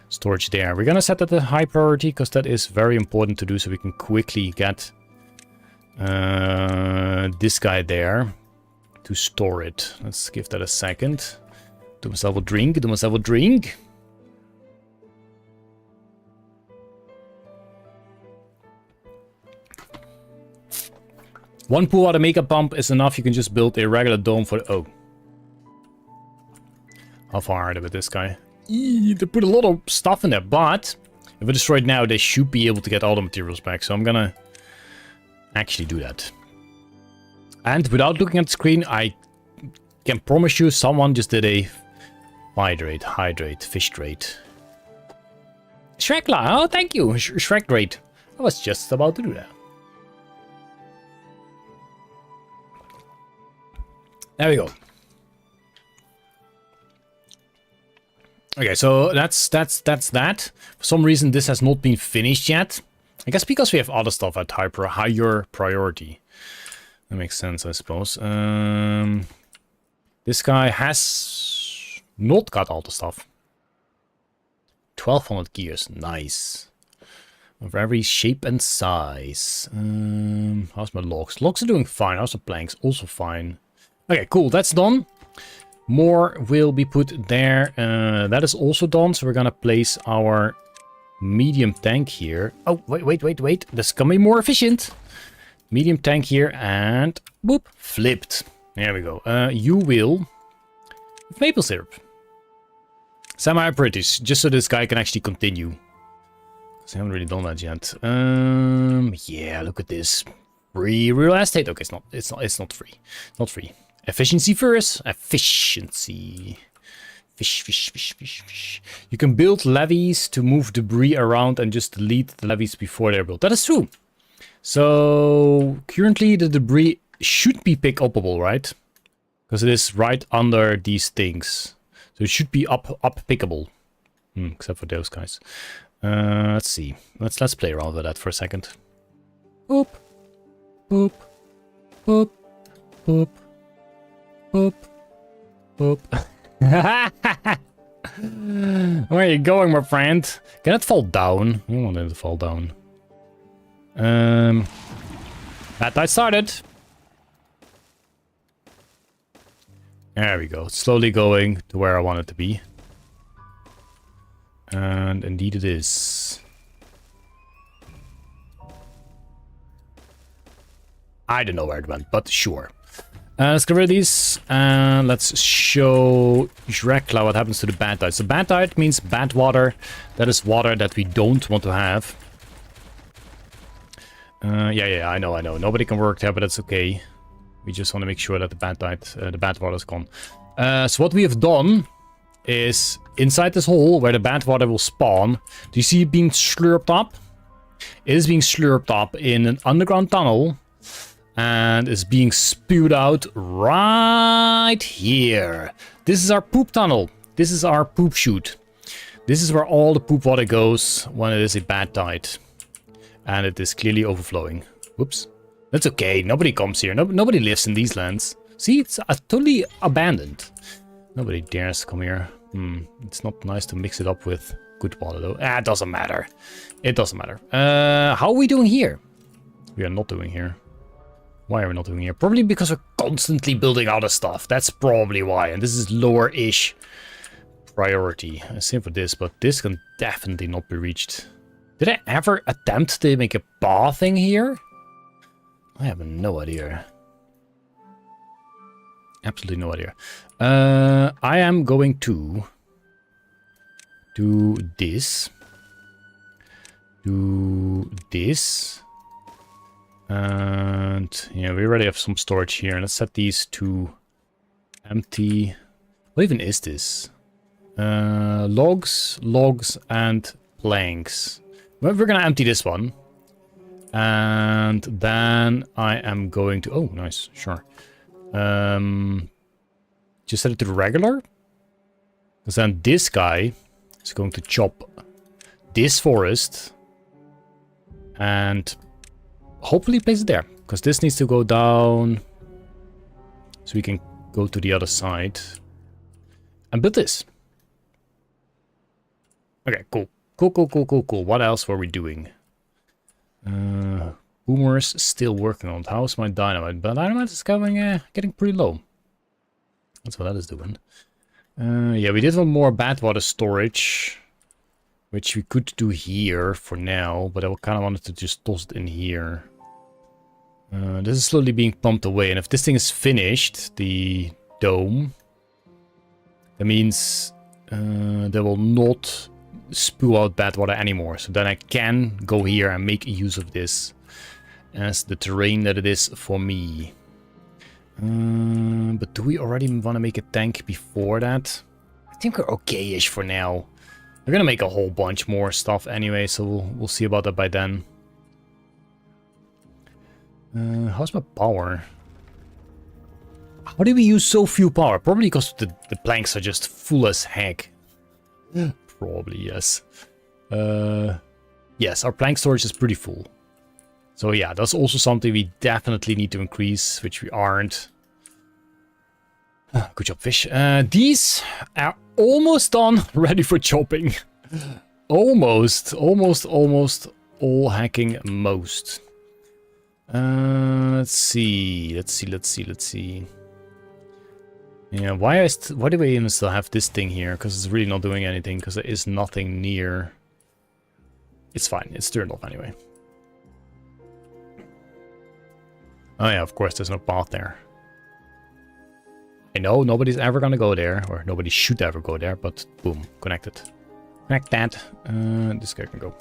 storage there. We're gonna set that at high priority because that is very important to do, so we can quickly get this guy there to store it. Let's give that a second. Do myself a drink, do myself a drink. One pool water makeup pump is enough. You can just build a regular dome for... Oh. How far are they with this guy? Eee, they put a lot of stuff in there, but if I destroy it now, they should be able to get all the materials back. So I'm gonna actually do that. And without looking at the screen, I can promise you someone just did a hydrate, fish drate. Shrekla, oh thank you, Shrek drate. I was just about to do that. There we go. Okay, so that's that. For some reason, this has not been finished yet. I guess because we have other stuff at higher priority. That makes sense, I suppose. This guy has not got all the stuff. 1200 gears, nice. Of every shape and size. How's my logs? Logs are doing fine. How's the planks? Also fine. Okay, cool. That's done. More will be put there. That is also done. So we're gonna place our medium tank here. Oh, wait. That's gonna be more efficient. Medium tank here and boop, flipped. There we go. You will with maple syrup. Semi-British, just so this guy can actually continue. So I haven't really done that yet. Yeah, look at this. Free real estate. Okay, it's not free. Not free. Efficiency first. Efficiency. Fish. You can build levees to move debris around and just delete the levees before they're built. That is true. So currently the debris should be pick upable, right? Because it is right under these things. So it should be up pickable. Except for those guys. Let's see. Let's play around with that for a second. Boop. Boop. Boop. Boop. Boop. Boop. Where are you going, my friend? Can it fall down? I don't want it to fall down. That I started. There we go. Slowly going to where I want it to be. And indeed it is. I don't know where it went, but sure. Let's get rid of these. And let's show Shrekla what happens to the bad tide. So bad tide means bad water. That is water that we don't want to have. Yeah, I know. Nobody can work there, but that's okay. We just want to make sure that the bad water is gone. So what we have done is inside this hole where the bad water will spawn. Do you see it being slurped up? It is being slurped up in an underground tunnel and is being spewed out right here. This is our poop tunnel. This is our poop chute. This is where all the poop water goes when it is a bad tide. And it is clearly overflowing. Whoops. That's okay. Nobody comes here. Nobody lives in these lands. See, it's totally abandoned. Nobody dares come here. It's not nice to mix it up with good water though. It doesn't matter. It doesn't matter. How are we doing here? We are not doing here. Why are we not doing here? Probably because we're constantly building other stuff. That's probably why. And this is lower-ish priority. Same for this, but this can definitely not be reached. Did I ever attempt to make a pathing here? I have no idea. Absolutely no idea. I am going to do this. Do this. And yeah, we already have some storage here. Let's set these to empty. What even is this? Logs, and planks. Well, we're gonna empty this one. And then I am going to... Oh, nice. Sure. Just set it to regular. Because then this guy is going to chop this forest. And hopefully place it there. Because this needs to go down. So we can go to the other side. And build this. Okay, cool. Cool. What else were we doing? Boomers still working on it. How's my dynamite? But dynamite is going, getting pretty low. That's what that is doing. Yeah, we did want more bad water storage. Which we could do here for now. But I kind of wanted to just toss it in here. This is slowly being pumped away. And if this thing is finished, the dome, that means there will not spew out bad water anymore. So then I can go here and make use of this as the terrain that it is for me. But do we already want to make a tank before that? I think we're okay-ish for now. We're gonna make a whole bunch more stuff anyway, so we'll see about that by then. How's my power? How do we use so few power? Probably because the planks are just full as heck. Probably, yes. Yes, our plank storage is pretty full. So yeah, that's also something we definitely need to increase, which we aren't. Good job, fish. These are almost done, ready for chopping. Almost all hacking most. Let's see. Yeah, why do we even still have this thing here? Because it's really not doing anything, because there is nothing near. It's fine, it's turned off anyway. Oh yeah, of course, there's no path there. I know nobody's ever gonna go there, or nobody should ever go there, but boom, connected. Connect that. This guy can go.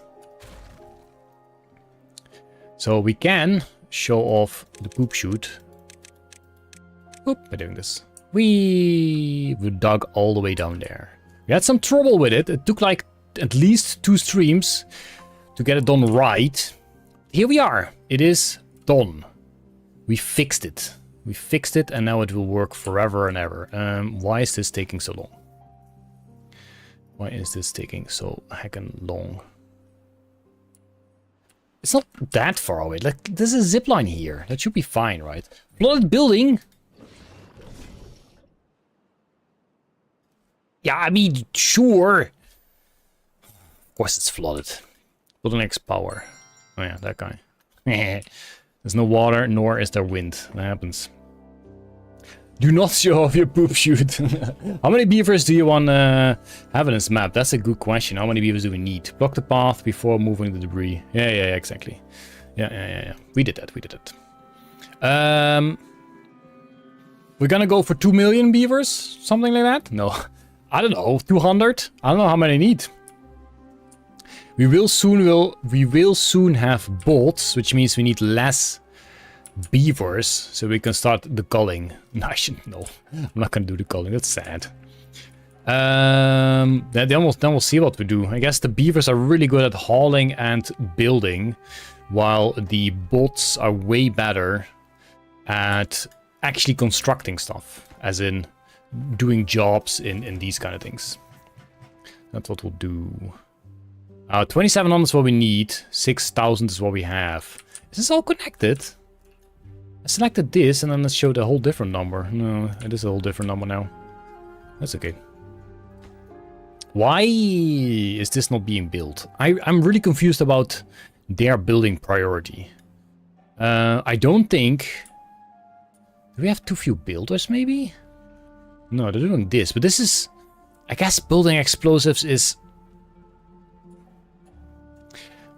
So we can show off the poop chute. Oop, by doing this. We dug all the way down there. We had some trouble with it. It took like at least 2 streams to get it done right. Here we are. It is done. We fixed it. We fixed it and now it will work forever and ever. Why is this taking so long? Why is this taking so heckin' long? It's not that far away. Like, there's a zipline here. That should be fine, right? Flooded building? Yeah, I mean, sure. Of course it's flooded. Building X power. Oh yeah, that guy. There's no water, nor is there wind. That happens. Do not show off your poop chute. How many beavers do you want to have in this map? That's a good question. How many beavers do we need? Block the path before moving the debris. Yeah, exactly. Yeah. We did that. We're gonna go for 2 million beavers? Something like that? No. I don't know. 200? I don't know how many I need. We will soon have bots, which means we need less beavers, so we can start the culling. No, I shouldn't. No, I'm not gonna do the culling. That's sad. Then we'll see what we do. I guess the beavers are really good at hauling and building, while the bots are way better at actually constructing stuff, as in doing jobs in these kind of things. That's what we'll do. 2,700 is what we need. 6,000 is what we have. Is this all connected? I selected this and then it showed a whole different number. No, it is a whole different number now. That's okay. Why is this not being built? I'm really confused about their building priority. I don't think... Do we have too few builders, maybe? No, they're doing this. But this is... I guess building explosives is...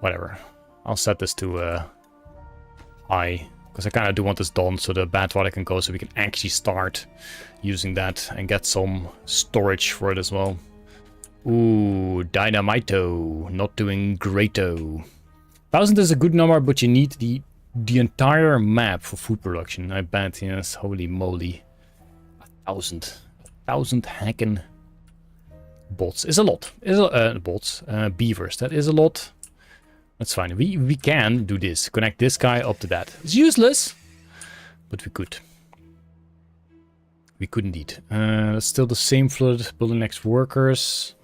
Whatever. I'll set this to high. Because I kind of do want this done so the bad water can go, so we can actually start using that and get some storage for it as well. Ooh, Dynamito. Not doing greato. 1,000 is a good number, but you need the entire map for food production. I bet, yes. Holy moly. 1,000. 1,000 heckin' bots is a lot. Beavers. That is a lot. That's fine. We can do this. Connect this guy up to that. It's useless, but we could. We could indeed. That's still the same flood. Building next workers.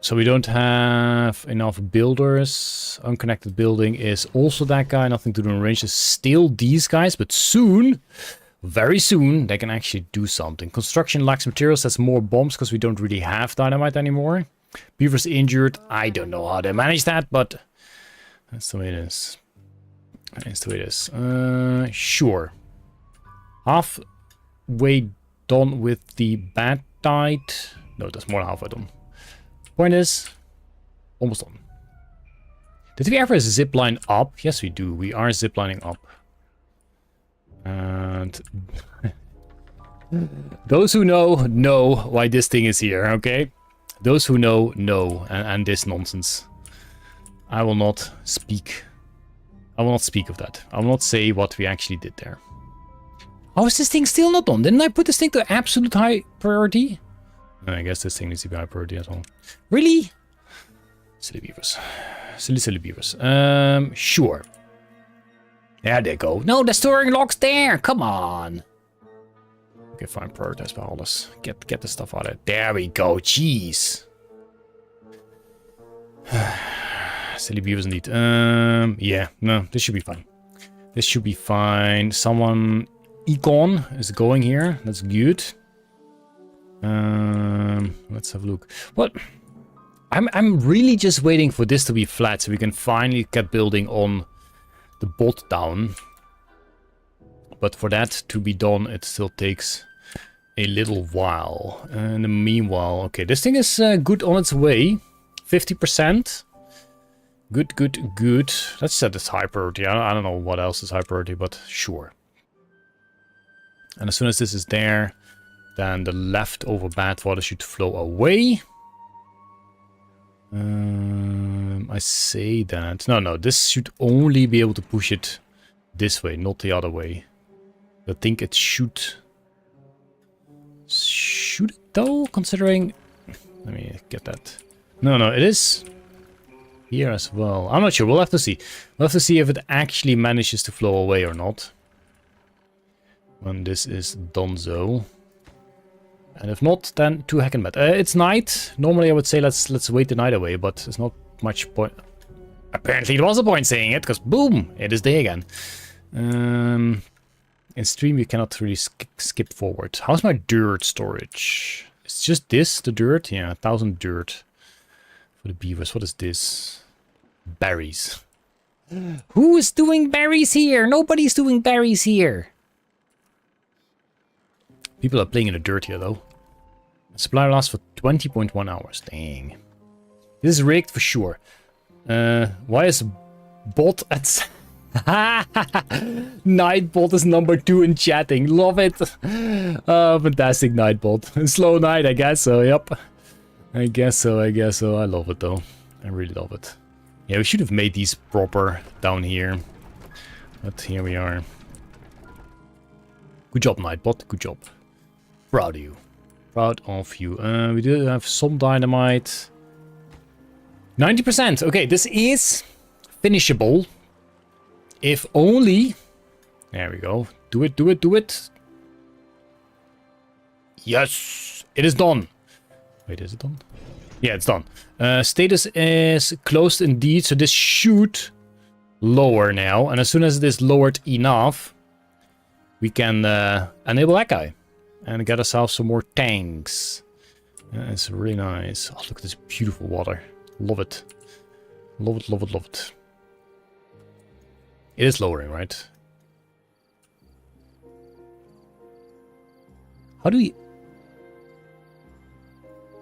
So we don't have enough builders. Unconnected building is also that guy. Nothing to do in range. It's still these guys, but soon, very soon, they can actually do something. Construction lacks materials. That's more bombs because we don't really have dynamite anymore. Beavers injured. I don't know how they manage that, but that's the way it is. That's the way it is. Sure. Halfway done with the bad tide. No, that's more than halfway done. Point is, almost done. Did we ever zip line up? Yes, we do. We are ziplining up. And those who know why this thing is here, okay? Those who know, and this nonsense. I will not speak. I will not speak of that. I will not say what we actually did there. How is this thing still not done? Didn't I put this thing to absolute high priority? I guess this thing needs to be high priority as well. Really? Silly beavers. Silly beavers. Sure. There they go. No, the storing lock's there. Come on. Okay, fine. Prioritize by all this. Get the stuff out of it. There we go. Jeez. Silly beavers indeed. Yeah. No, this should be fine. This should be fine. Someone... Econ is going here. That's good. Let's have a look. What? I'm really just waiting for this to be flat so we can finally get building on the bot down. But for that to be done, it still takes a little while. In the meanwhile, okay, this thing is good on its way. 50%. Good. Let's set this high priority. I don't know what else is high priority, but sure. And as soon as this is there, then the leftover bad water should flow away. I say that. No, this should only be able to push it this way, not the other way. I think it should... Should it though, considering... Let me get that. No, it is here as well. I'm not sure, we'll have to see. We'll have to see if it actually manages to flow away or not. When this is done so. And if not, then too heckin' bad. It's night. Normally I would say let's wait the night away, but there's not much point. Apparently there was a point saying it, because boom, it is day again. In stream you cannot really skip forward. How's my dirt storage? It's just this, the dirt? Yeah, 1,000 dirt. For the beavers, what is this? Berries. Who is doing berries here? Nobody's doing berries here. People are playing in the dirt here, though. Supply lasts for 20.1 hours. Dang. This is rigged for sure. Why is bot at... Nightbot is number 2 in chatting. Love it. Oh, fantastic Nightbot. Slow night, I guess so. Yep. I guess so. I love it, though. I really love it. Yeah, we should have made these proper down here. But here we are. Good job, Nightbot. Good job. Proud of you. Proud of you. We do have some dynamite. 90%. Okay, this is finishable. If only... There we go. Do it, do it, do it. Yes! It is done. Wait, is it done? Yeah, it's done. Status is closed indeed, so this should lower now. And as soon as it is lowered enough, we can enable that guy. And get ourselves some more tanks. It's really nice. Oh, look at this beautiful water. Love it. Love it, love it, love it. It is lowering, right? How do we...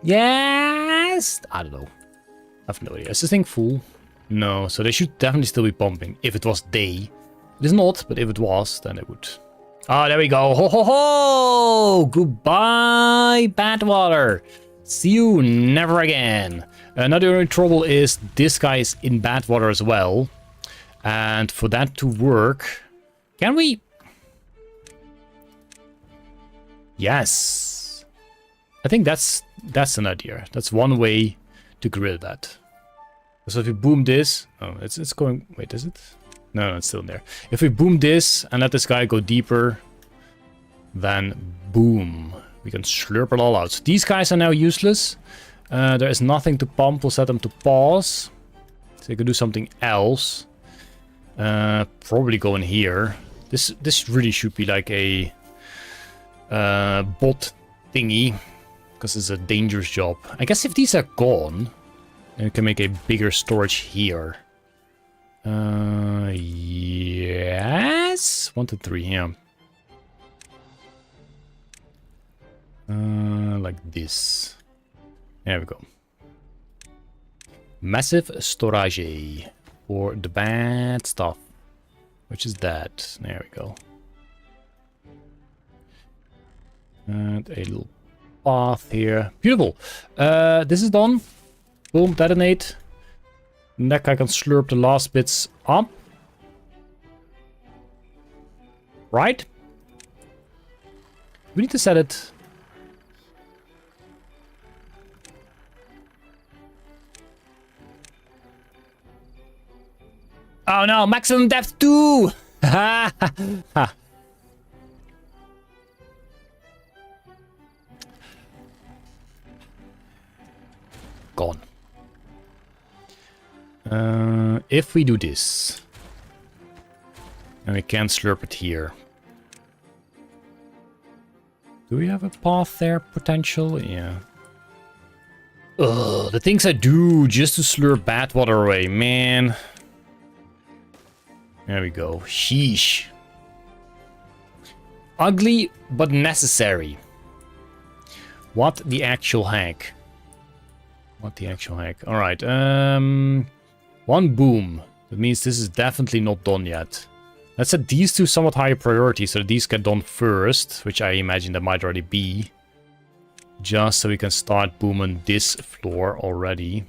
Yes! I don't know. I have no idea. Is this thing full? No, so they should definitely still be pumping. If it was day. It is not, but if it was, then it would... Ah, there we go. Ho, ho, ho! Goodbye, bad water. See you never again. Another trouble is this guy is in bad water as well. And for that to work... Can we... Yes. I think that's an idea. That's one way to get rid of that. So if we boom this... Oh, it's going... Wait, is it? No, it's still in there. If we boom this and let this guy go deeper, then boom. We can slurp it all out. So these guys are now useless. There is nothing to pump. We'll set them to pause. So you can do something else. Probably go in here. This really should be like a bot thingy. Because it's a dangerous job. I guess if these are gone, then we can make a bigger storage here. Yes. 1 to 3, yeah. Like this. There we go. Massive storage for the bad stuff. Which is that. There we go. And a little path here. Beautiful. This is done. Boom, detonate. And that guy can slurp the last bits up. Right? We need to set it. Oh no, maximum depth 2! Ha ha. Gone. If we do this, and we can slurp it here. Do we have a path there, potential? Yeah. Ugh, the things I do just to slurp bad water away, man. There we go. Sheesh. Ugly, but necessary. What the actual heck? What the actual heck? Alright, 1 boom. That means this is definitely not done yet. Let's set these two somewhat higher priority so that these get done first, which I imagine that might already be. Just so we can start booming this floor already.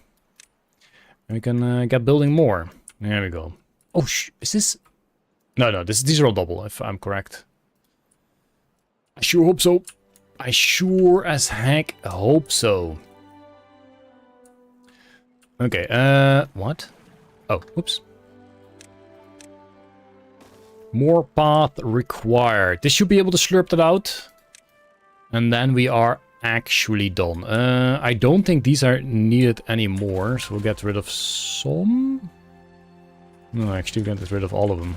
And we can get building more. There we go. Oh, is this... No, these are all double, if I'm correct. I sure hope so. I sure as heck hope so. Okay, what? Oh, whoops. More path required. This should be able to slurp that out. And then we are actually done. I don't think these are needed anymore, so we'll get rid of some. No, actually, we'll get rid of all of them.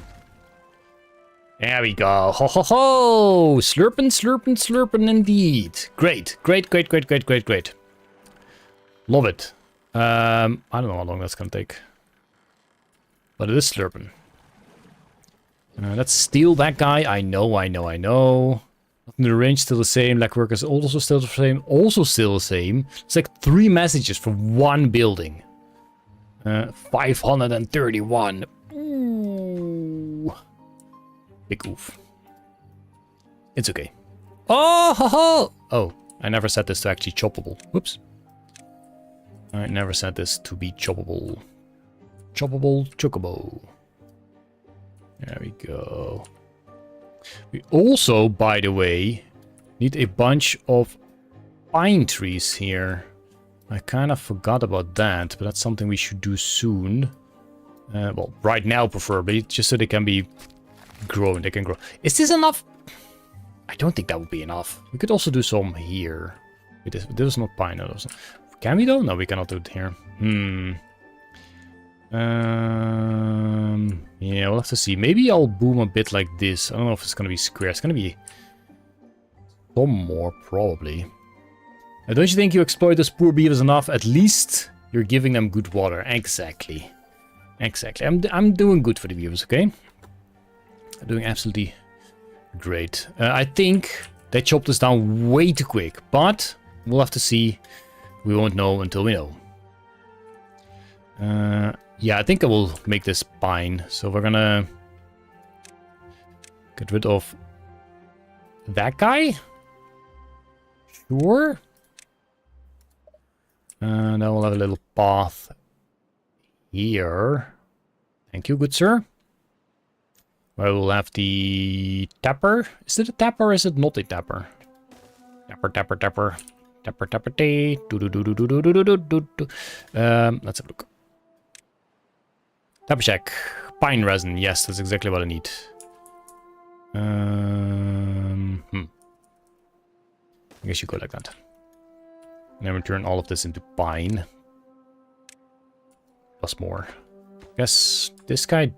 There we go. Ho ho ho! Slurping, slurping, slurping indeed. Great, great, great, great, great, great, great. Love it. I don't know how long that's gonna take. But it is slurping. Let's steal that guy. I know. The range still the same. Lag work is also still the same. Also still the same. It's like 3 messages for 1 building. 531. Ooh. Big oof. It's okay. Oh, ho, ho. Oh, I never set this to actually choppable. Whoops. I never set this to be choppable. Choppable chocobo. There we go. We also, by the way, need a bunch of pine trees here. I kind of forgot about that, but that's something we should do soon. Well, right now preferably, just so they can be grown. They can grow. Is this enough? I don't think that would be enough. We could also do some here. Wait, this is not pine. No, can we though? No, we cannot do it here. Yeah, we'll have to see. Maybe I'll boom a bit like this. I don't know if it's gonna be square. It's gonna be some more probably. Don't you think you exploit those poor beavers enough? At least you're giving them good water. Exactly. Exactly. I'm doing good for the beavers, okay? I'm doing absolutely great. I think they chopped us down way too quick, but we'll have to see. We won't know until we know. Yeah, I think I will make this pine. So we're gonna get rid of that guy. Sure. And then we'll have a little path here. Thank you, good sir. Where we'll have the tapper. Is it a tapper or is it not a tapper? Tapper, tapper, tapper. Tapper, tapper, day. Let's have a look. Tapper check. Pine resin. Yes, that's exactly what I need. I guess you go like that. And then we turn all of this into pine. Plus more. Guess this guy...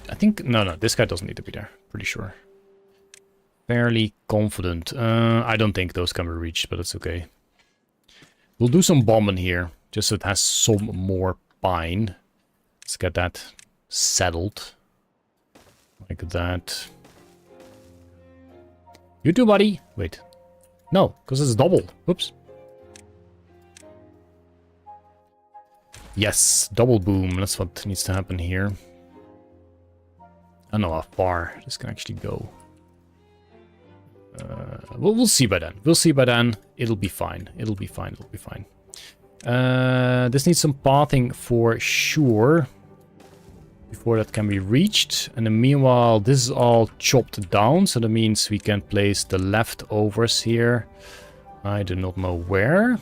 I think... No, this guy doesn't need to be there. Pretty sure. Fairly confident. I don't think those can be reached, but it's okay. We'll do some bombing here. Just so it has some more pine. Let's get that settled. Like that. You too, buddy. Wait. No, because it's double. Whoops. Yes, double boom. That's what needs to happen here. I don't know how far this can actually go. We'll see by then. We'll see by then. It'll be fine. It'll be fine. It'll be fine. This needs some pathing for sure. Before that can be reached. And then meanwhile, this is all chopped down. So that means we can place the leftovers here. I do not know where.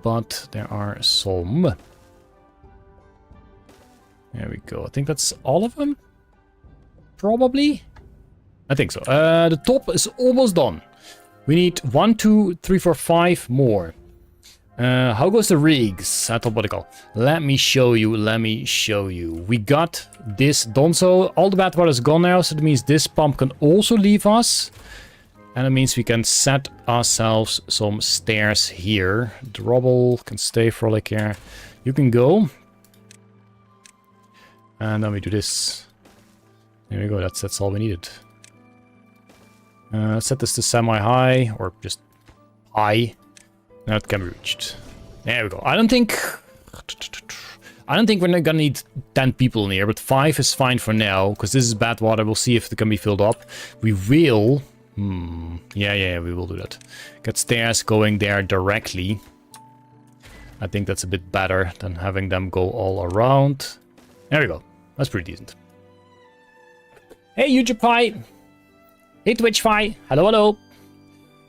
But there are some. There we go. I think that's all of them. Probably. I think so. The top is almost done. We need 1, 2, 3, 4, 5 more. How goes the rigs? I thought what I call. Let me show you. Let me show you. We got this done. So all the bad water is gone now. So that means this pump can also leave us. And it means we can set ourselves some stairs here. The rubble can stay for like here. You can go. And then we do this. There we go. That's all we needed. Set this to semi-high or just high. Now it can be reached. There we go. I don't think we're not gonna need 10 people in here, but 5 is fine for now because this is bad water. We'll see if it can be filled up. We will. Yeah, we will do that. Get stairs going there directly. I think that's a bit better than having them go all around. There we go. That's pretty decent. Hey, YouTube Pie. Hey, Twitch Pie. Hello, hello.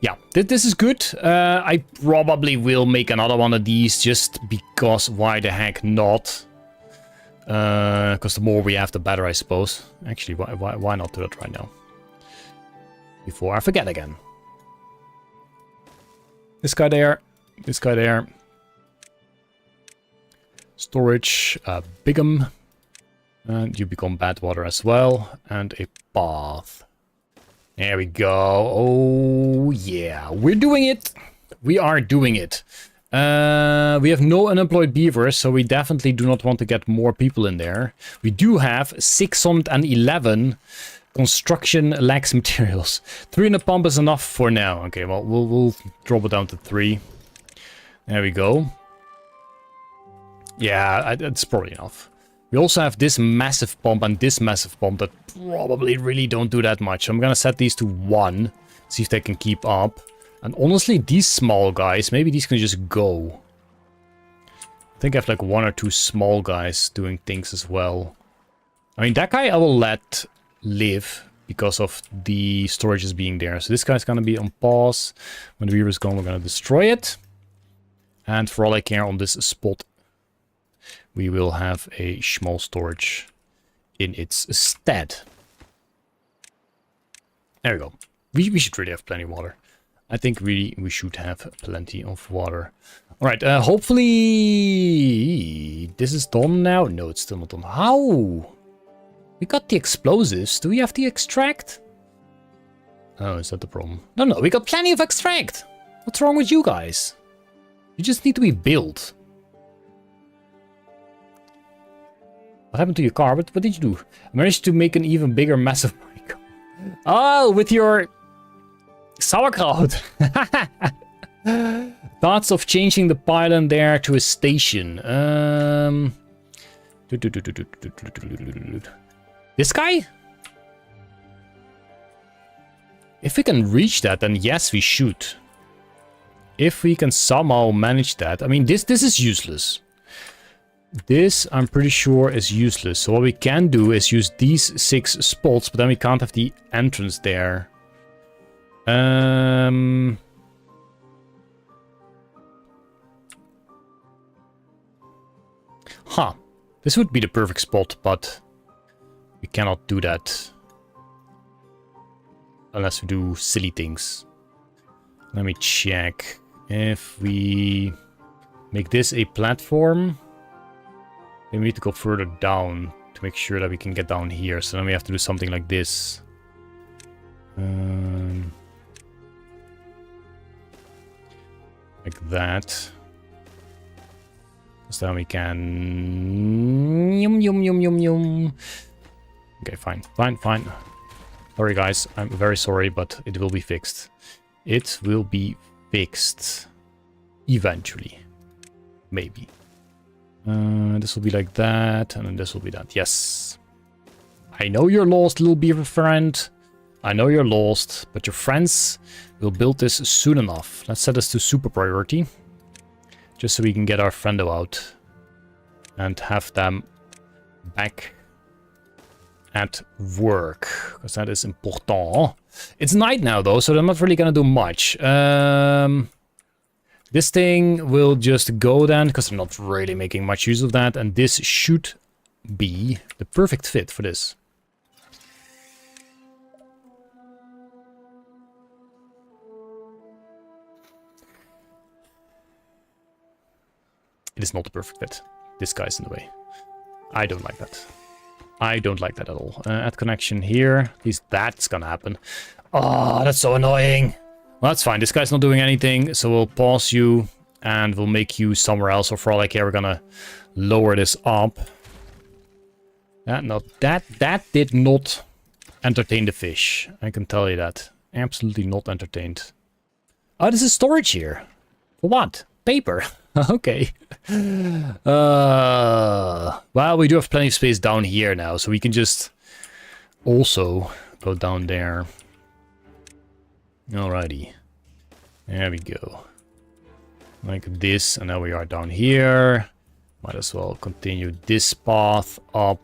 Yeah, this is good. I probably will make another one of these just because why the heck not? Because the more we have, the better, I suppose. Actually, why not do it right now? Before I forget again. This guy there. This guy there. Storage. Bigum. And you become bad water as well. And a path. There we go. Oh, yeah. We're doing it. We are doing it. We have no unemployed beavers, so we definitely do not want to get more people in there. We do have 611 construction lacks materials. 3 in the pump is enough for now. Okay, well, we'll drop it down to 3. There we go. Yeah, it's probably enough. We also have this massive pump and this massive pump that probably really don't do that much. So I'm gonna set these to 1. See if they can keep up. And honestly, these small guys, maybe these can just go. I think I have like 1 or 2 small guys doing things as well. I mean, that guy I will let live because of the storages being there. So this guy's gonna be on pause. When the beaver is gone, we're gonna destroy it. And for all I care, on this spot, we will have a small storage in its stead. There we go. We should really have plenty of water. I think we should have plenty of water. Alright, hopefully this is done now. No, it's still not done. How? We got the explosives. Do we have the extract? Oh, is that the problem? No, we got plenty of extract. What's wrong with you guys? You just need to be built. What happened to your car? What did you do? I managed to make an even bigger mess of my car. Oh, with your sauerkraut. Thoughts of changing the pylon there to a station. This guy? If we can reach that, then yes, we should. If we can somehow manage that. I mean, this is useless. This, I'm pretty sure, is useless. So what we can do is use these 6 spots, but then we can't have the entrance there. Huh. This would be the perfect spot, but we cannot do that. Unless we do silly things. Let me check. If we make this a platform, then we need to go further down to make sure that we can get down here. So then we have to do something like this. Like that. So then we can... Yum, yum, yum, yum, yum. Okay, fine. Sorry, guys. I'm very sorry, but it will be fixed. It will be fixed. Eventually. Maybe. This will be like that, and then this will be that. Yes. I know you're lost, little beaver friend. I know you're lost, but your friends will build this soon enough. Let's set this to super priority. Just so we can get our friendo out. And have them back at work. Because that is important. It's night now, though, so they're not really going to do much. This thing will just go then, because I'm not really making much use of that. And this should be the perfect fit for this. It is not the perfect fit. This guy's in the way. I don't like that. I don't like that at all. Add connection here. At least that's gonna happen. Oh, that's so annoying. Well, that's fine. This guy's not doing anything, so we'll pause you and we'll make you somewhere else. Or for all I care, we're gonna lower this up. That did not entertain the fish. I can tell you that. Absolutely not entertained. Oh, this is storage here. For what? Paper. Okay. Well, we do have plenty of space down here now, so we can just also go down there. Alrighty. There we go. Like this, and now we are down here. Might as well continue this path up.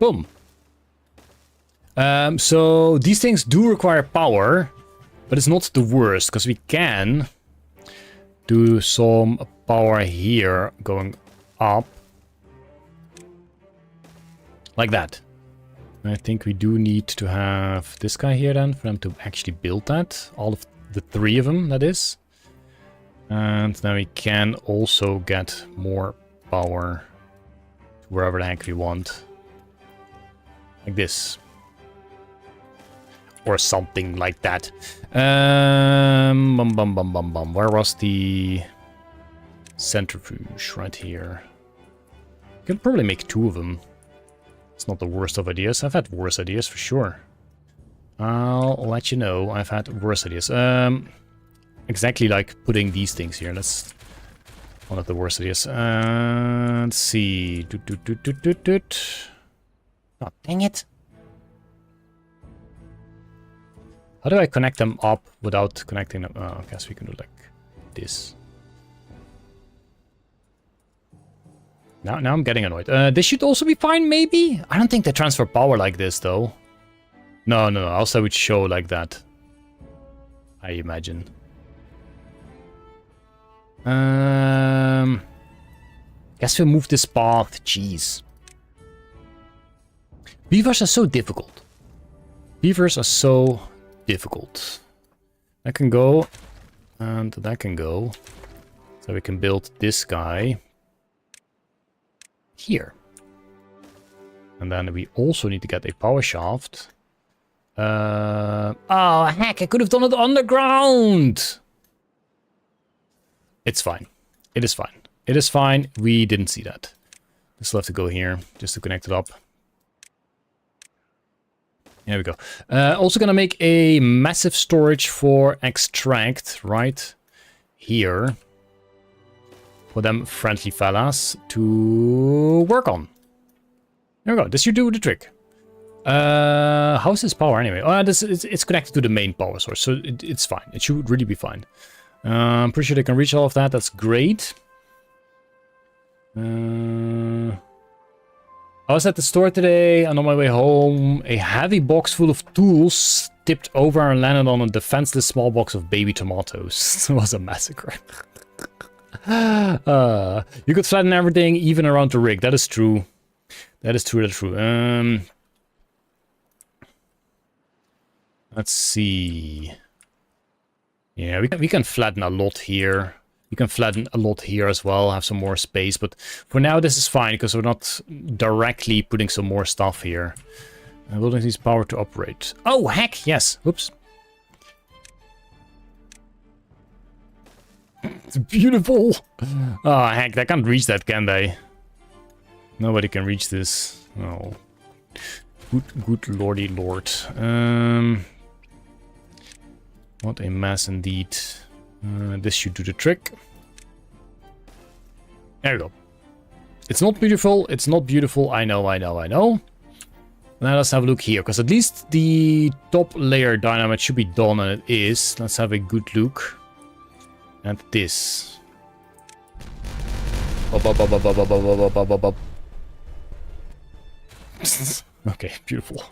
Boom. So these things do require power, but it's not the worst, because we can do some power here going up. Like that. I think we do need to have this guy here then for them to actually build that. All of the 3 of them, that is. And then we can also get more power to wherever the heck we want. Like this. Or something like that. Where was the centrifuge? Right here. You can probably make 2 of them. It's not the worst of ideas. I've had worse ideas for sure. I'll let you know I've had worse ideas. Exactly like putting these things here. That's one of the worst ideas. Let's see. Oh, dang it. How do I connect them up without connecting them? Oh, I guess we can do like this. Now I'm getting annoyed. This should also be fine, maybe? I don't think they transfer power like this, though. No, no, no. Else I would show like that. I imagine. Guess we'll move this path. Jeez. Beavers are so difficult. Beavers are so difficult. That can go. And that can go. So we can build this guy. Here. And then we also need to get a power shaft. Oh, heck, I could have done it underground. It's fine. It is fine. It is fine. We didn't see that. We still have to go here just to connect it up. There we go. Also gonna make a massive storage for extract right here. For them friendly fellas to work on. There we go. This should do the trick. How's this power anyway? Oh, it's connected to the main power source, so it's fine. It should really be fine. I'm pretty sure they can reach all of that. That's great. I was at the store today, and on my way home, a heavy box full of tools tipped over and landed on a defenseless small box of baby tomatoes. It was a massacre. You could flatten everything, even around the rig. That is true. That is true. That's true. Let's see. Yeah, we can flatten a lot here. We can flatten a lot here as well, have some more space. But for now, this is fine, because we're not directly putting some more stuff here. Building needs power to operate. Oh, heck, yes. Oops. It's beautiful. Oh, heck, they can't reach that, can they? Nobody can reach this. Oh. Good lordy lord. What a mess indeed. This should do the trick. There we go. It's not beautiful. It's not beautiful. I know. Now let's have a look here, because at least the top layer dynamite should be done, and it is. Let's have a good look at this. Okay, beautiful.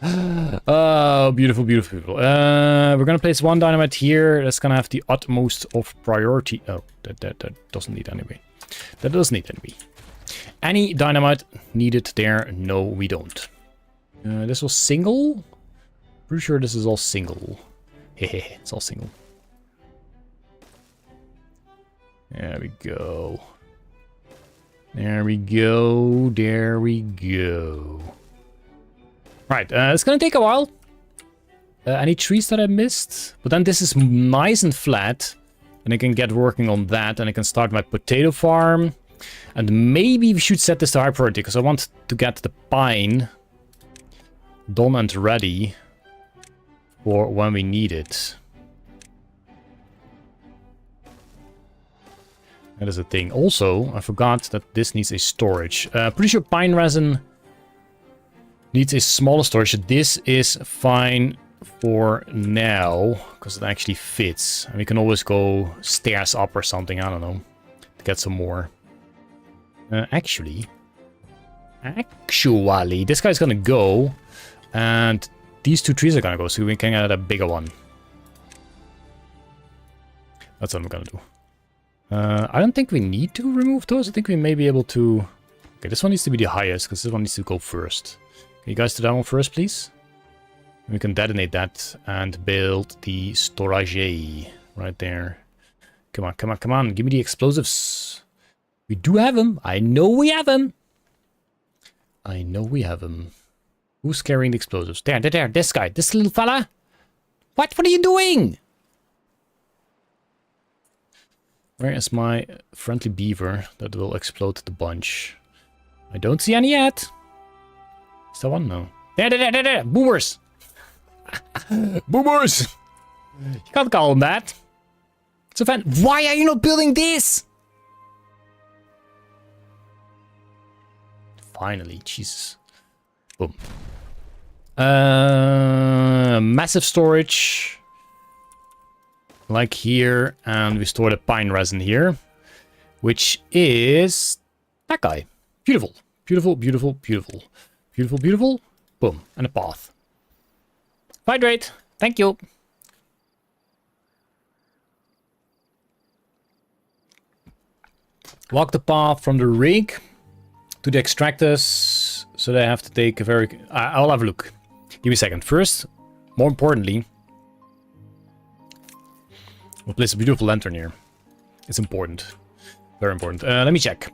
Oh, beautiful. We're gonna place one dynamite here. That's gonna have the utmost of priority. Oh, that doesn't need anyway. That doesn't need anyway. Any dynamite needed there? No, we don't. This was single. Pretty sure this is all single. Hehe, it's all single. There we go. There we go. Right, it's gonna take a while. Any trees that I missed? But then this is nice and flat. And I can get working on that. And I can start my potato farm. And maybe we should set this to high priority, because I want to get the pine done and ready for when we need it. That is a thing. Also, I forgot that this needs a storage. Pretty sure pine resin needs a smaller storage. This is fine for now, because it actually fits. And we can always go stairs up or something, I don't know, to get some more. Actually, this guy's gonna go, and these two trees are gonna go, so we can get a bigger one. That's what I'm gonna do. I don't think we need to remove those. I think we may be able to... Okay, this one needs to be the highest, because this one needs to go first. Can you guys do that one first, please? We can detonate that and build the storage right there. Come on. Give me the explosives. We do have them. I know we have them. Who's carrying the explosives? There. This guy. This little fella. What are you doing? Where is my friendly beaver that will explode the bunch? I don't see any yet. Is that one? No. There. Boomers. Boomers. You can't call them that. It's a fan. Why are you not building this? Finally, Jesus. Boom. Massive storage. Like here. And we store the pine resin here. Which is that guy. Beautiful. Beautiful. Boom. And a path. Hydrate. Thank you. Walk the path from the rig to the extractors. So they have to take a very... I'll have a look. Give me a second. First, more importantly, we'll place a beautiful lantern here. It's important. Very important. Let me check.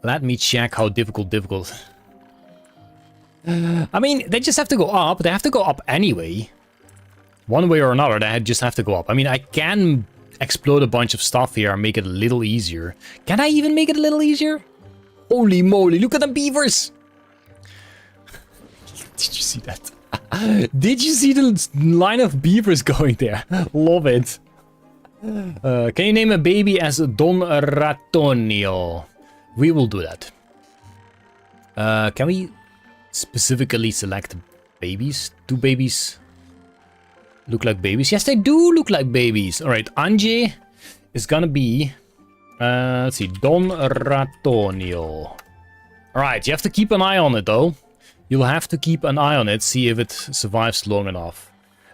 Let me check how difficult. I mean, they just have to go up. They have to go up anyway. One way or another, they just have to go up. I mean, I can explode a bunch of stuff here and make it a little easier. Can I even make it a little easier? Holy moly, look at the beavers! Did you see that? Did you see the line of beavers going there? Love it. Can you name a baby as Don Ratonio? We will do that. Can we specifically select babies? Do babies look like babies? Yes, they do look like babies. Alright, Angie is gonna be... let's see, Don Ratonio. Alright, you have to keep an eye on it though. You'll have to keep an eye on it, see if it survives long enough.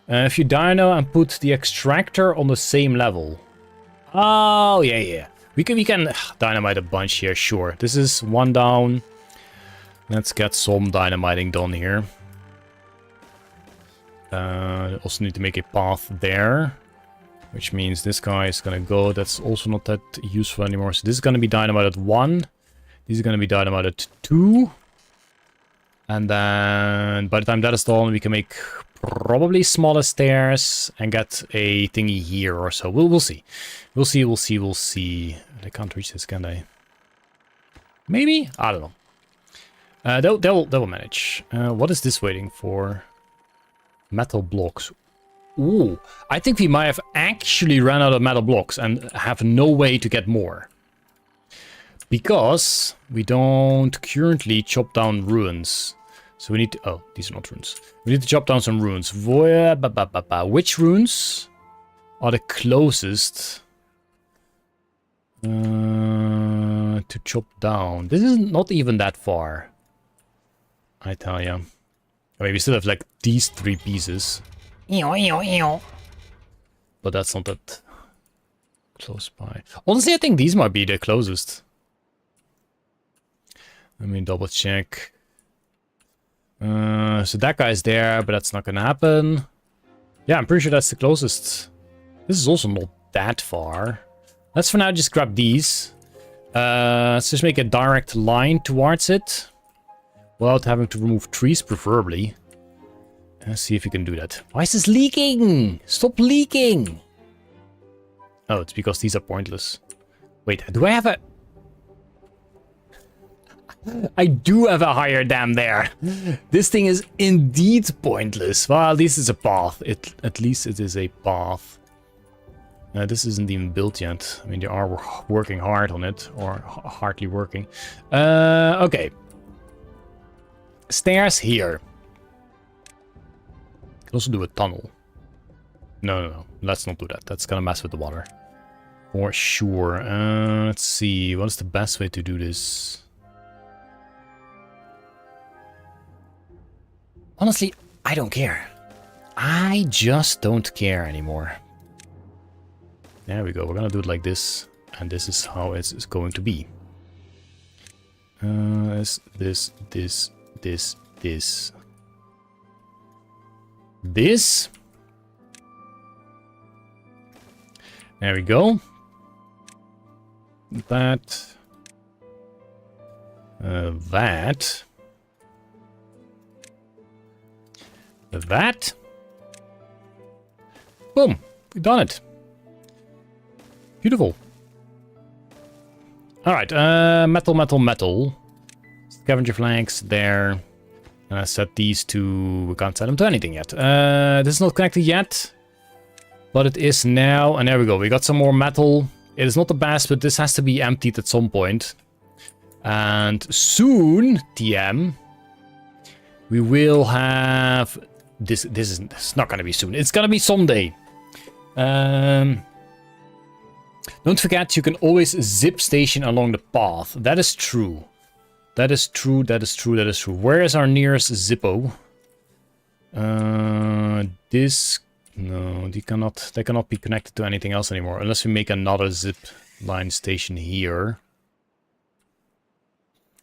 If you dino and put the extractor on the same level. Oh, yeah. We can dynamite a bunch here, sure. This is one down. Let's get some dynamiting done here. Also need to make a path there. Which means this guy is gonna go. That's also not that useful anymore. So this is gonna be dynamite at 1. This is gonna be dynamite at 2. And then by the time that is done, we can make probably smaller stairs and get a thingy here or so. We'll see. We'll see. They can't reach this, can they? Maybe? I don't know. They'll manage. What is this waiting for? Metal blocks. Ooh, I think we might have actually run out of metal blocks and have no way to get more. Because we don't currently chop down ruins. So we need to... Oh, these are not ruins. We need to chop down some ruins. Which ruins are the closest to chop down? This is not even that far, I tell you. I mean, we still have like these 3 pieces. But that's not that close by. Honestly, I think these might be the closest. Let me double check. So that guy's there, but that's not gonna happen. Yeah, I'm pretty sure that's the closest. This is also not that far. Let's for now just grab these. Let's just make a direct line towards it. Without having to remove trees, preferably. Let's see if we can do that. Why is this leaking? Stop leaking! Oh, it's because these are pointless. Wait, do I have a... I do have a higher dam there. This thing is indeed pointless. Well, at least it's a path. At least it is a path. This isn't even built yet. I mean, they are working hard on it. Or hardly working. Okay. Stairs here. Can also do a tunnel. No. Let's not do that. That's gonna mess with the water. For sure. Let's see. What is the best way to do this? Honestly, I don't care. I just don't care anymore. There we go. We're gonna do it like this. And this is how it's going to be. This. There we go. That. That. Boom. We've done it. Beautiful. Alright, metal. Scavenger flags there. And I set these to... We can't set them to anything yet. This is not connected yet. But it is now. And there we go. We got some more metal. It is not the best, but this has to be emptied at some point. And soon, TM, we will have... This is not going to be soon. It's going to be someday. Don't forget, you can always zip station along the path. That is true. That is true. Where is our nearest Zippo? This... No, they cannot be connected to anything else anymore. Unless we make another zip line station here.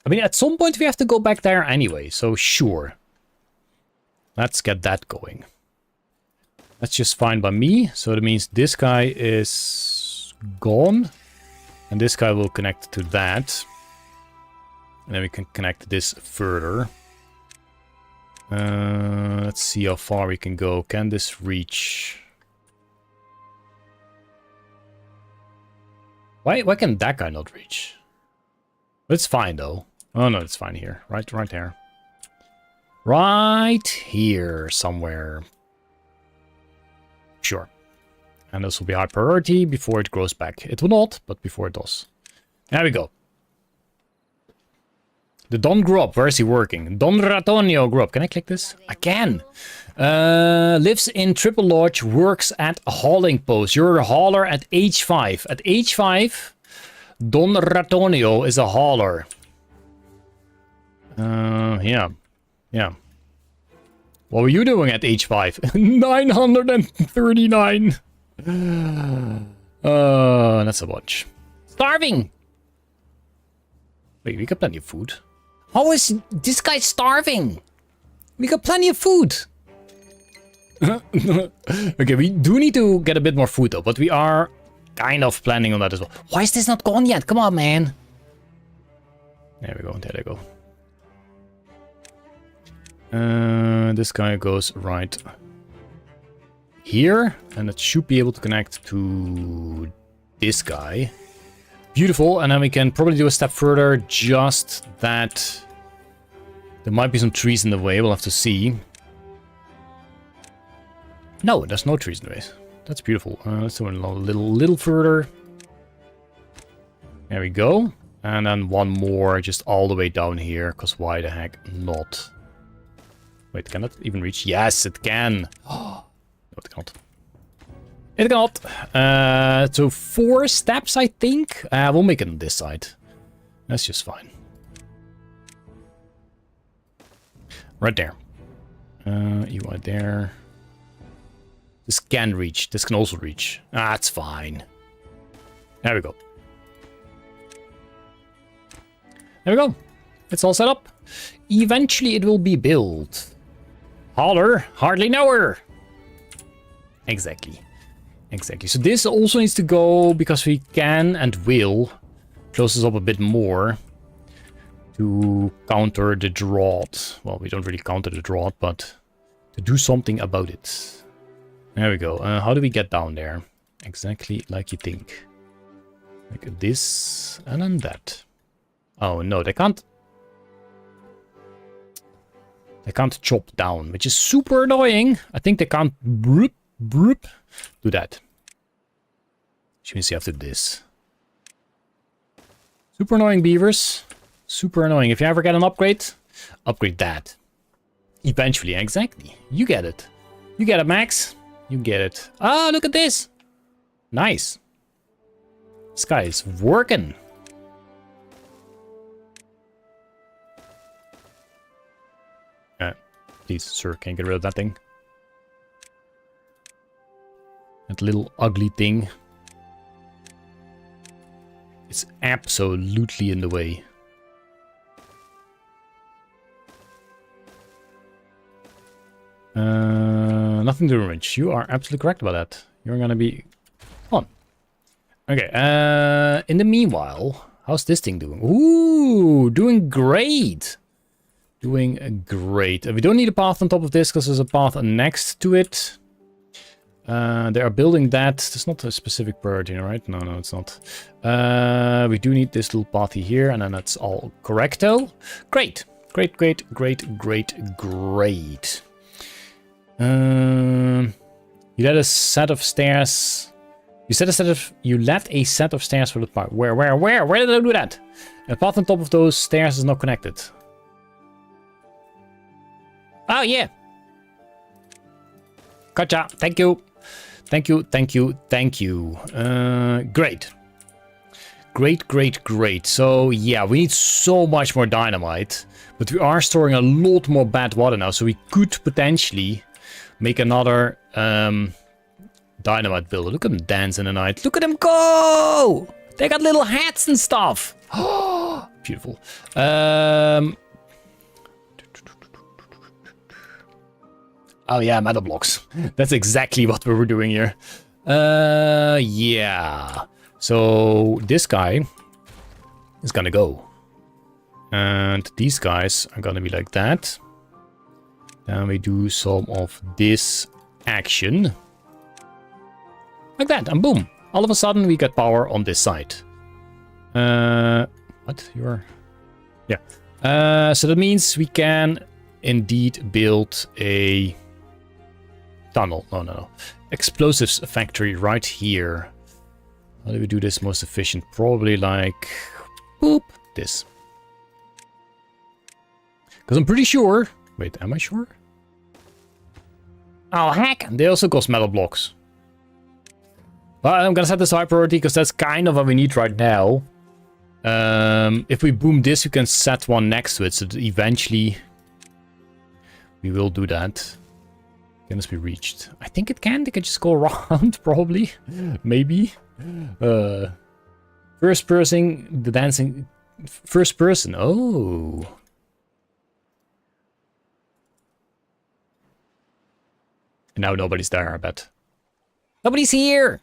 I mean, at some point we have to go back there anyway, so sure. Let's get that going. That's just fine by me. So that means this guy is gone. And this guy will connect to that. And then we can connect this further. Let's see how far we can go. Can this reach? Why can that guy not reach? It's fine though. Oh no, it's fine here. Right there. Right here somewhere. Sure. And this will be high priority before it grows back. It will not, but before it does. There we go. The Don grew up. Where is he working? Don Ratonio grew up. Can I click this? I can. Lives in Triple Lodge. Works at a hauling post. You're a hauler at age 5. At age 5, Don Ratonio is a hauler. Yeah. What were you doing at age 5? 939. That's a bunch. Starving. Wait, we got plenty of food. How is this guy starving? We got plenty of food. Okay, we do need to get a bit more food though, but we are kind of planning on that as well. Why is this not gone yet? Come on, man. There we go. There they go. This guy goes right here, and it should be able to connect to this guy. Beautiful, and then we can probably do a step further, just that there might be some trees in the way, we'll have to see. No, there's no trees in the way. That's beautiful. Let's do a little further. There we go. And then one more just all the way down here, because why the heck not? Wait, can it even reach? Yes, it can. No, it can't. It cannot. So 4 steps, I think. We'll make it on this side. That's just fine. Right there. You are there. This can reach. This can also reach. That's fine. There we go. There we go. It's all set up. Eventually it will be built. Holler, hardly know her. Exactly. So this also needs to go because we can and will close this up a bit more to counter the drought. Well, we don't really counter the drought, but to do something about it. There we go. How do we get down there? Exactly like you think. Like this and then that. Oh no, they can't. They can't chop down, which is super annoying. I think they can't do that. Which means you have to do this. Super annoying, beavers. Super annoying. If you ever get an upgrade, upgrade that. Eventually, exactly. You get it. You get it, Max. You get it. Ah, look at this. Nice. This guy is working. Please, sir, can you get rid of that thing? That little ugly thing. It's absolutely in the way. Nothing to arrange. You are absolutely correct about that. You're gonna be on. Okay, in the meanwhile, how's this thing doing? Ooh, doing great. Doing great. We don't need a path on top of this because there's a path next to it. They are building that. There's not a specific priority, right? No, it's not. We do need this little pathy here, and then that's all correcto. Great. Great. You let a set of stairs. You let a set of stairs for the part. Where did I do that? A path on top of those stairs is not connected. Oh, yeah. Gotcha. Thank you. Great. Great, great, great. So, yeah, we need so much more dynamite. But we are storing a lot more bad water now. So we could potentially make another dynamite builder. Look at them dance in the night. Look at them go! They got little hats and stuff. Beautiful. Oh yeah, metal blocks. That's exactly what we were doing here. Yeah. So this guy is gonna go. And these guys are gonna be like that. Then we do some of this action. Like that, and boom. All of a sudden we get power on this side. What? You're... Yeah. So that means we can indeed build a tunnel. No. Explosives factory right here. How do we do this most efficient? Probably like... boop. This. Because I'm pretty sure... Wait, am I sure? Oh, heck! They also cost metal blocks. But I'm gonna set this high priority because that's kind of what we need right now. If we boom this, we can set one next to it, so that eventually we will do that. Can this be reached? I think it can. They can just go around, probably. Maybe. First person, the dancing... First person. Oh. And now nobody's there, I bet. Nobody's here!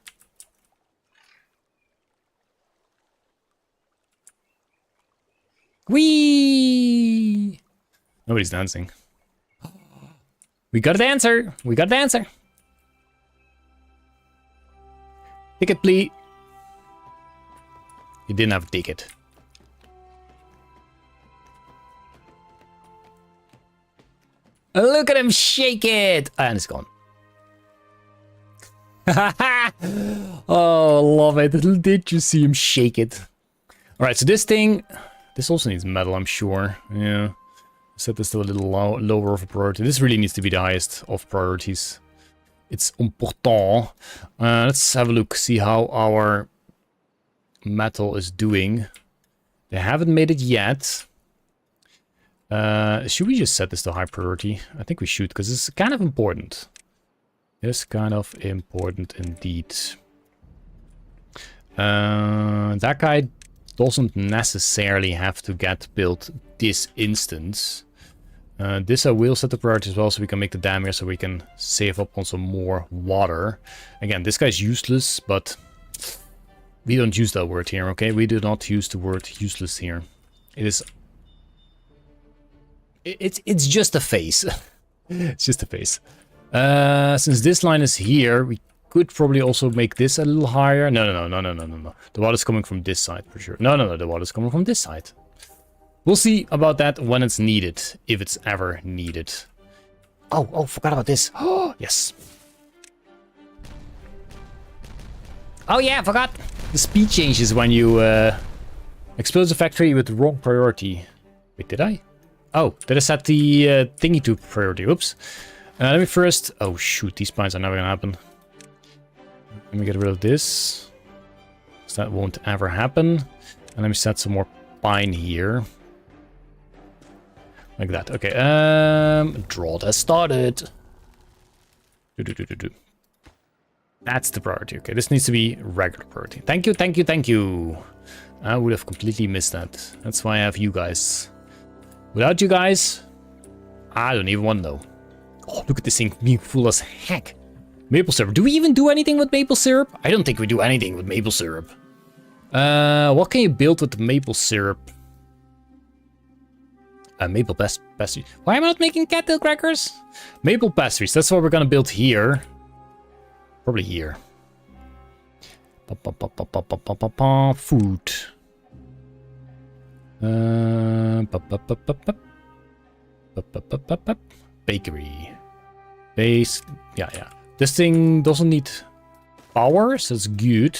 Whee! Nobody's dancing. We got a dancer! We got a dancer! Ticket, please. You didn't have a ticket. Look at him shake it! And it's gone. Oh, love it. Did you see him shake it? Alright, so this thing... This also needs metal, I'm sure. Yeah. Set this to a little lower of a priority. This really needs to be the highest of priorities. It's important. Let's have a look, see how our metal is doing. They haven't made it yet. Should we just set this to high priority? I think we should, because it's kind of important. It's kind of important indeed. That guy doesn't necessarily have to get built this instance. This I will set the priority as well, so we can make the dam here, so we can save up on some more water. Again, this guy's useless, but we don't use that word here, okay? We do not use the word useless here. It is... It's just a face. It's just a face. Since this line is here, we could probably also make this a little higher. No. The water's coming from this side for sure. No. The water's coming from this side. We'll see about that when it's needed, if it's ever needed. Oh, forgot about this. Oh, yes. Oh yeah, forgot. The speed changes when you explode the factory with the wrong priority. Wait, did I? Oh, did I set the thingy to priority? Oops. Let me first... Oh shoot, these spines are never gonna happen. Let me get rid of this. So that won't ever happen. And let me set some more pine here. Like that. Okay, drought has started. That's the priority. Okay, this needs to be regular priority. Thank you. I would have completely missed that. That's why I have you guys. Without you guys, I don't even want to know. Oh, look at this thing being full as heck. Maple syrup. Do we even do anything with maple syrup? I don't think we do anything with maple syrup. What can you build with maple syrup? Maple pastry. Why am I not making cattail crackers? Maple pastries. That's what we're gonna build here. Probably here. Food. Bakery. Base. Yeah. This thing doesn't need power, so it's good.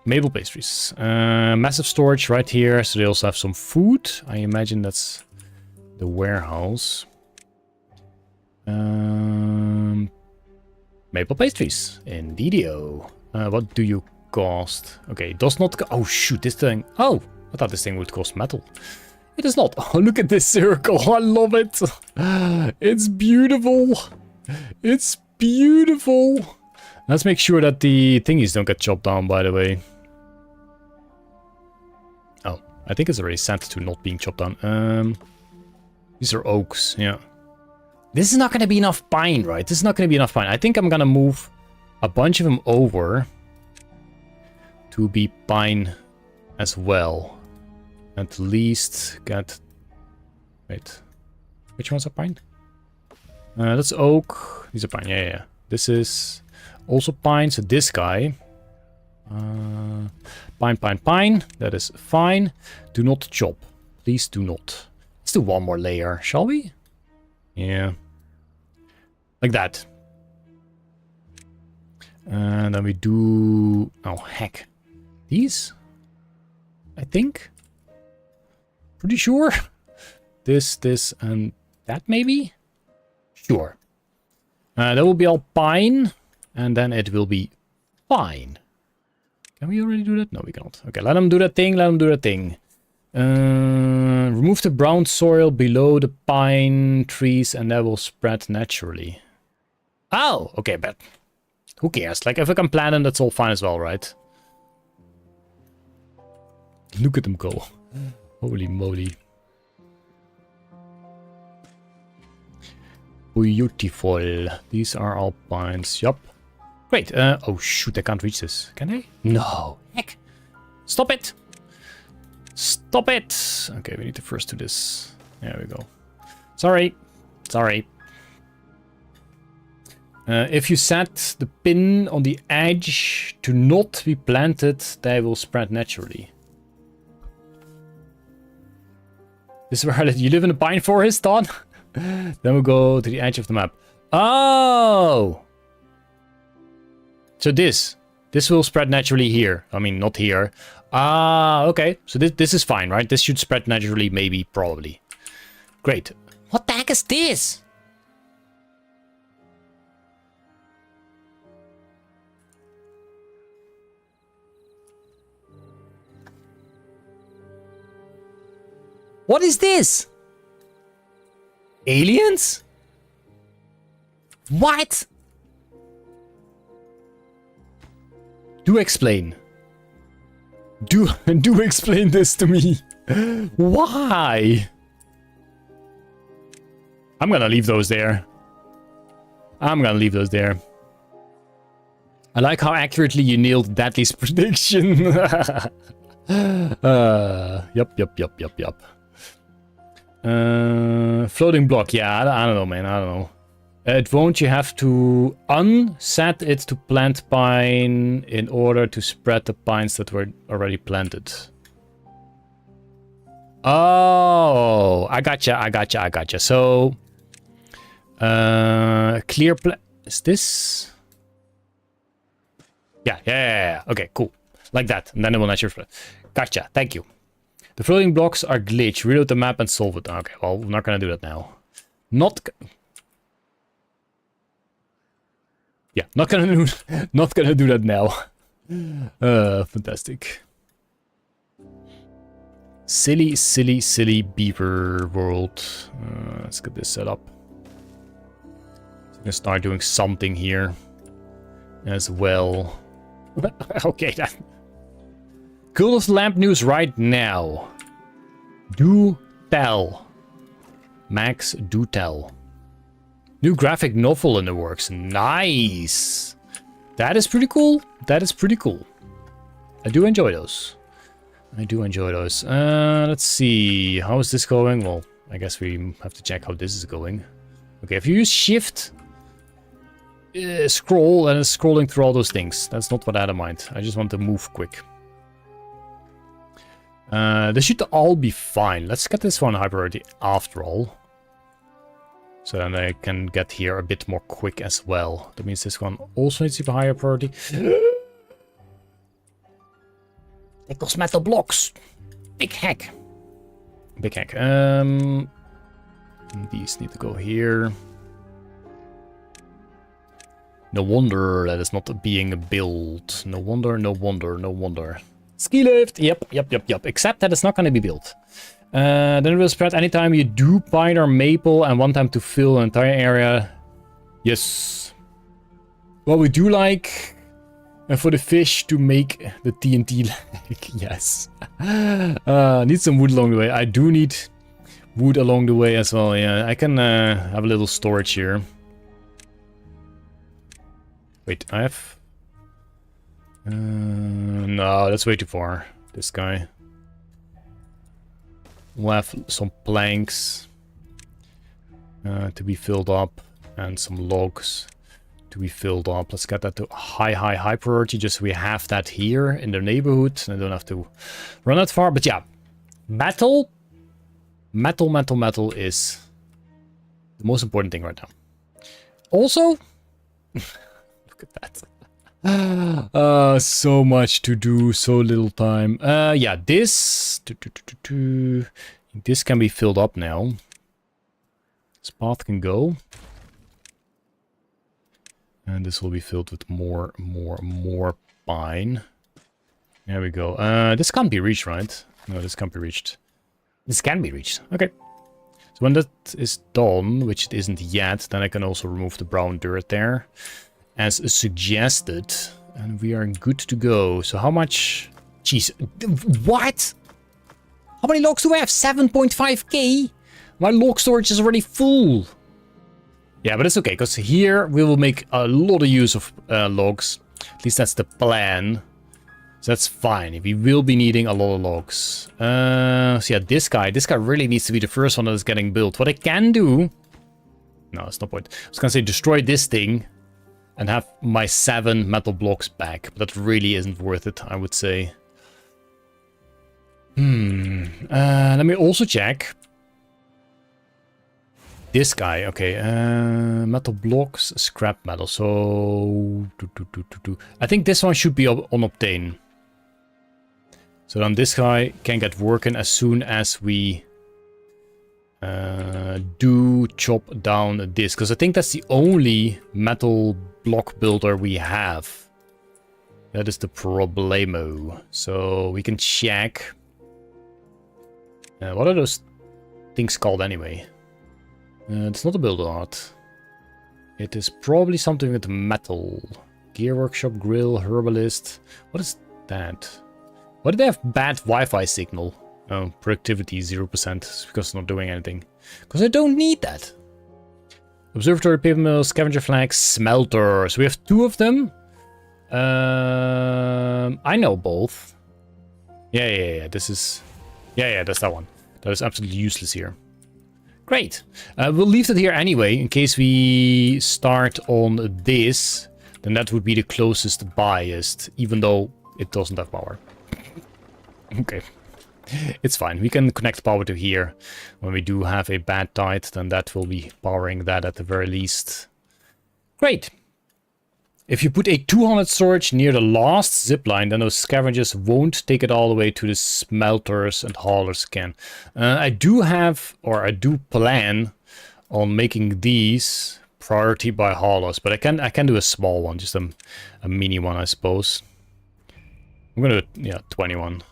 Maple pastries. Massive storage right here, so they also have some food. I imagine that's the warehouse. Maple pastries. Indeedio. What do you cost? Okay, it does not... Oh, shoot, this thing... Oh, I thought this thing would cost metal. It is not. Oh, look at this circle. I love it. It's beautiful. It's beautiful. Let's make sure that the thingies don't get chopped down, by the way. Oh, I think it's already set to not being chopped down. These are oaks, yeah. This is not going to be enough pine, right? This is not going to be enough pine. I think I'm going to move a bunch of them over to be pine as well. At least get... Wait. Which ones are pine? That's oak. These are pine. Yeah, yeah. This is also pine. So this guy. Pine, pine, pine. That is fine. Do not chop. Please do not. Let's do one more layer, shall we? Yeah. Like that. And then we do... Oh, heck. These? I think. Pretty sure. This, and that maybe? Sure. That will be all pine. And then it will be fine. Can we already do that? No, we cannot. Okay, let them do that thing. Let them do that thing. Remove the brown soil below the pine trees and that will spread naturally. Oh, okay, but who cares? Like, if I can plant them, that's all fine as well, right? Look at them go. Holy moly. Beautiful. These are all pines. Yup. Great. Oh, shoot, I can't reach this. Can I? No. Heck. Stop it. Stop it. Okay, we need to first do this. There we go. Sorry. Sorry. If you set the pin on the edge to not be planted, they will spread naturally. This is where you live in a pine forest, Don? Then we'll go to the edge of the map. Oh! So this will spread naturally here. I mean, not here. Ah, okay. So this is fine, right? This should spread naturally, maybe, probably. Great. What the heck is this? What is this? Aliens? What? Do explain. Do explain this to me. Why? I'm gonna leave those there. I'm gonna leave those there. I like how accurately you nailed Dadley's prediction. Yup. Floating block. Yeah, I don't know, man. I don't know. It won't. You have to unset it to plant pine in order to spread the pines that were already planted. Oh, I gotcha. So, clear is this? Yeah. Okay, cool. Like that, and then it will naturally spread. Gotcha. Thank you. The floating blocks are glitched. Reload the map and solve it. Okay, well, we're not gonna do that now. Not gonna do that now. Fantastic. Silly beaver world. Let's get this set up. So I'm gonna start doing something here as well. Okay, that. Coolest lamp news right now. Do tell. Max, do tell. New graphic novel in the works. Nice. That is pretty cool. I do enjoy those. Let's see. How is this going? Well, I guess we have to check how this is going. Okay, if you use shift, scroll, and it's scrolling through all those things. That's not what I had in mind. I just want to move quick. They should all be fine. Let's get this one high priority after all. So then I can get here a bit more quick as well. That means this one also needs to be higher priority. Take those metal blocks. Big heck. These need to go here. No wonder that it's not being built. No wonder, no wonder, no wonder. Ski lift. Yep. Except that it's not going to be built. Then it will spread anytime you do pine or maple and one time to fill an entire area. Yes. Well, we do like... And for the fish to make the TNT leg. Yes. Need some wood along the way. I do need wood along the way as well. Yeah, I can have a little storage here. Wait, I have... no, that's way too far. This guy. We'll have some planks to be filled up. And some logs to be filled up. Let's get that to high priority, just so we have that here in the neighborhood. And I don't have to run that far. But yeah, metal is the most important thing right now. Also, look at that. So much to do, so little time. Yeah, this can be filled up now. This path can go. And this will be filled with more pine. There we go. This can't be reached, right? No, this can't be reached. This can be reached. Okay. So when that is done, which it isn't yet, then I can also remove the brown dirt there. As suggested. And we are good to go. So how much... Jeez. What? How many logs do I have? 7.5k? My log storage is already full. Yeah, but it's okay, because here we will make a lot of use of logs. At least that's the plan. So that's fine. We will be needing a lot of logs. So yeah, this guy really needs to be the first one that is getting built. What I can do... No, it's no point. I was going to say destroy this thing and have my 7 metal blocks back. But that really isn't worth it, I would say. Let me also check. This guy, okay, metal blocks, scrap metal, so... I think this one should be on obtain. So then this guy can get working as soon as we do chop down this. Because I think that's the only metal block builder we have. That is the problemo. So we can check. What are those things called anyway? It's not a builder art. It is probably something with metal. Gear workshop, grill, herbalist. What is that? Why do they have bad Wi-Fi signal? Oh, productivity 0% because it's not doing anything. Because I don't need that. Observatory, paper mill, scavenger flags, smelter. So we have 2 of them. I know both. Yeah. This is... Yeah, that's that one. That is absolutely useless here. Great. We'll leave that here anyway, in case we start on this. Then that would be the closest biased, even though it doesn't have power. Okay. It's fine. We can connect power to here. When we do have a bad tide, then that will be powering that at the very least. Great. If you put a 200 storage near the last zipline, then those scavengers won't take it all the way to the smelters and haulers again. I do plan on making these priority by haulers, but I can do a small one, just a mini one, I suppose. I'm gonna do, yeah, 21.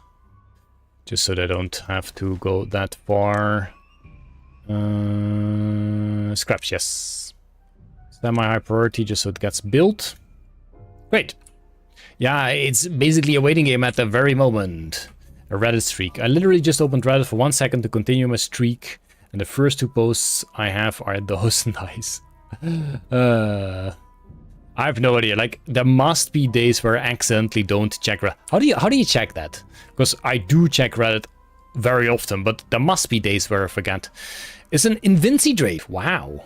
Just so they don't have to go that far. Scraps, yes. Semi-high priority, just so it gets built. Great. Yeah, it's basically a waiting game at the very moment. A Reddit streak. I literally just opened Reddit for 1 second to continue my streak. And the first 2 posts I have are those. Nice. I have no idea. Like, there must be days where I accidentally don't check Reddit. How do you check that? Because I do check Reddit very often, but there must be days where I forget. It's an Invinci Drave. Wow.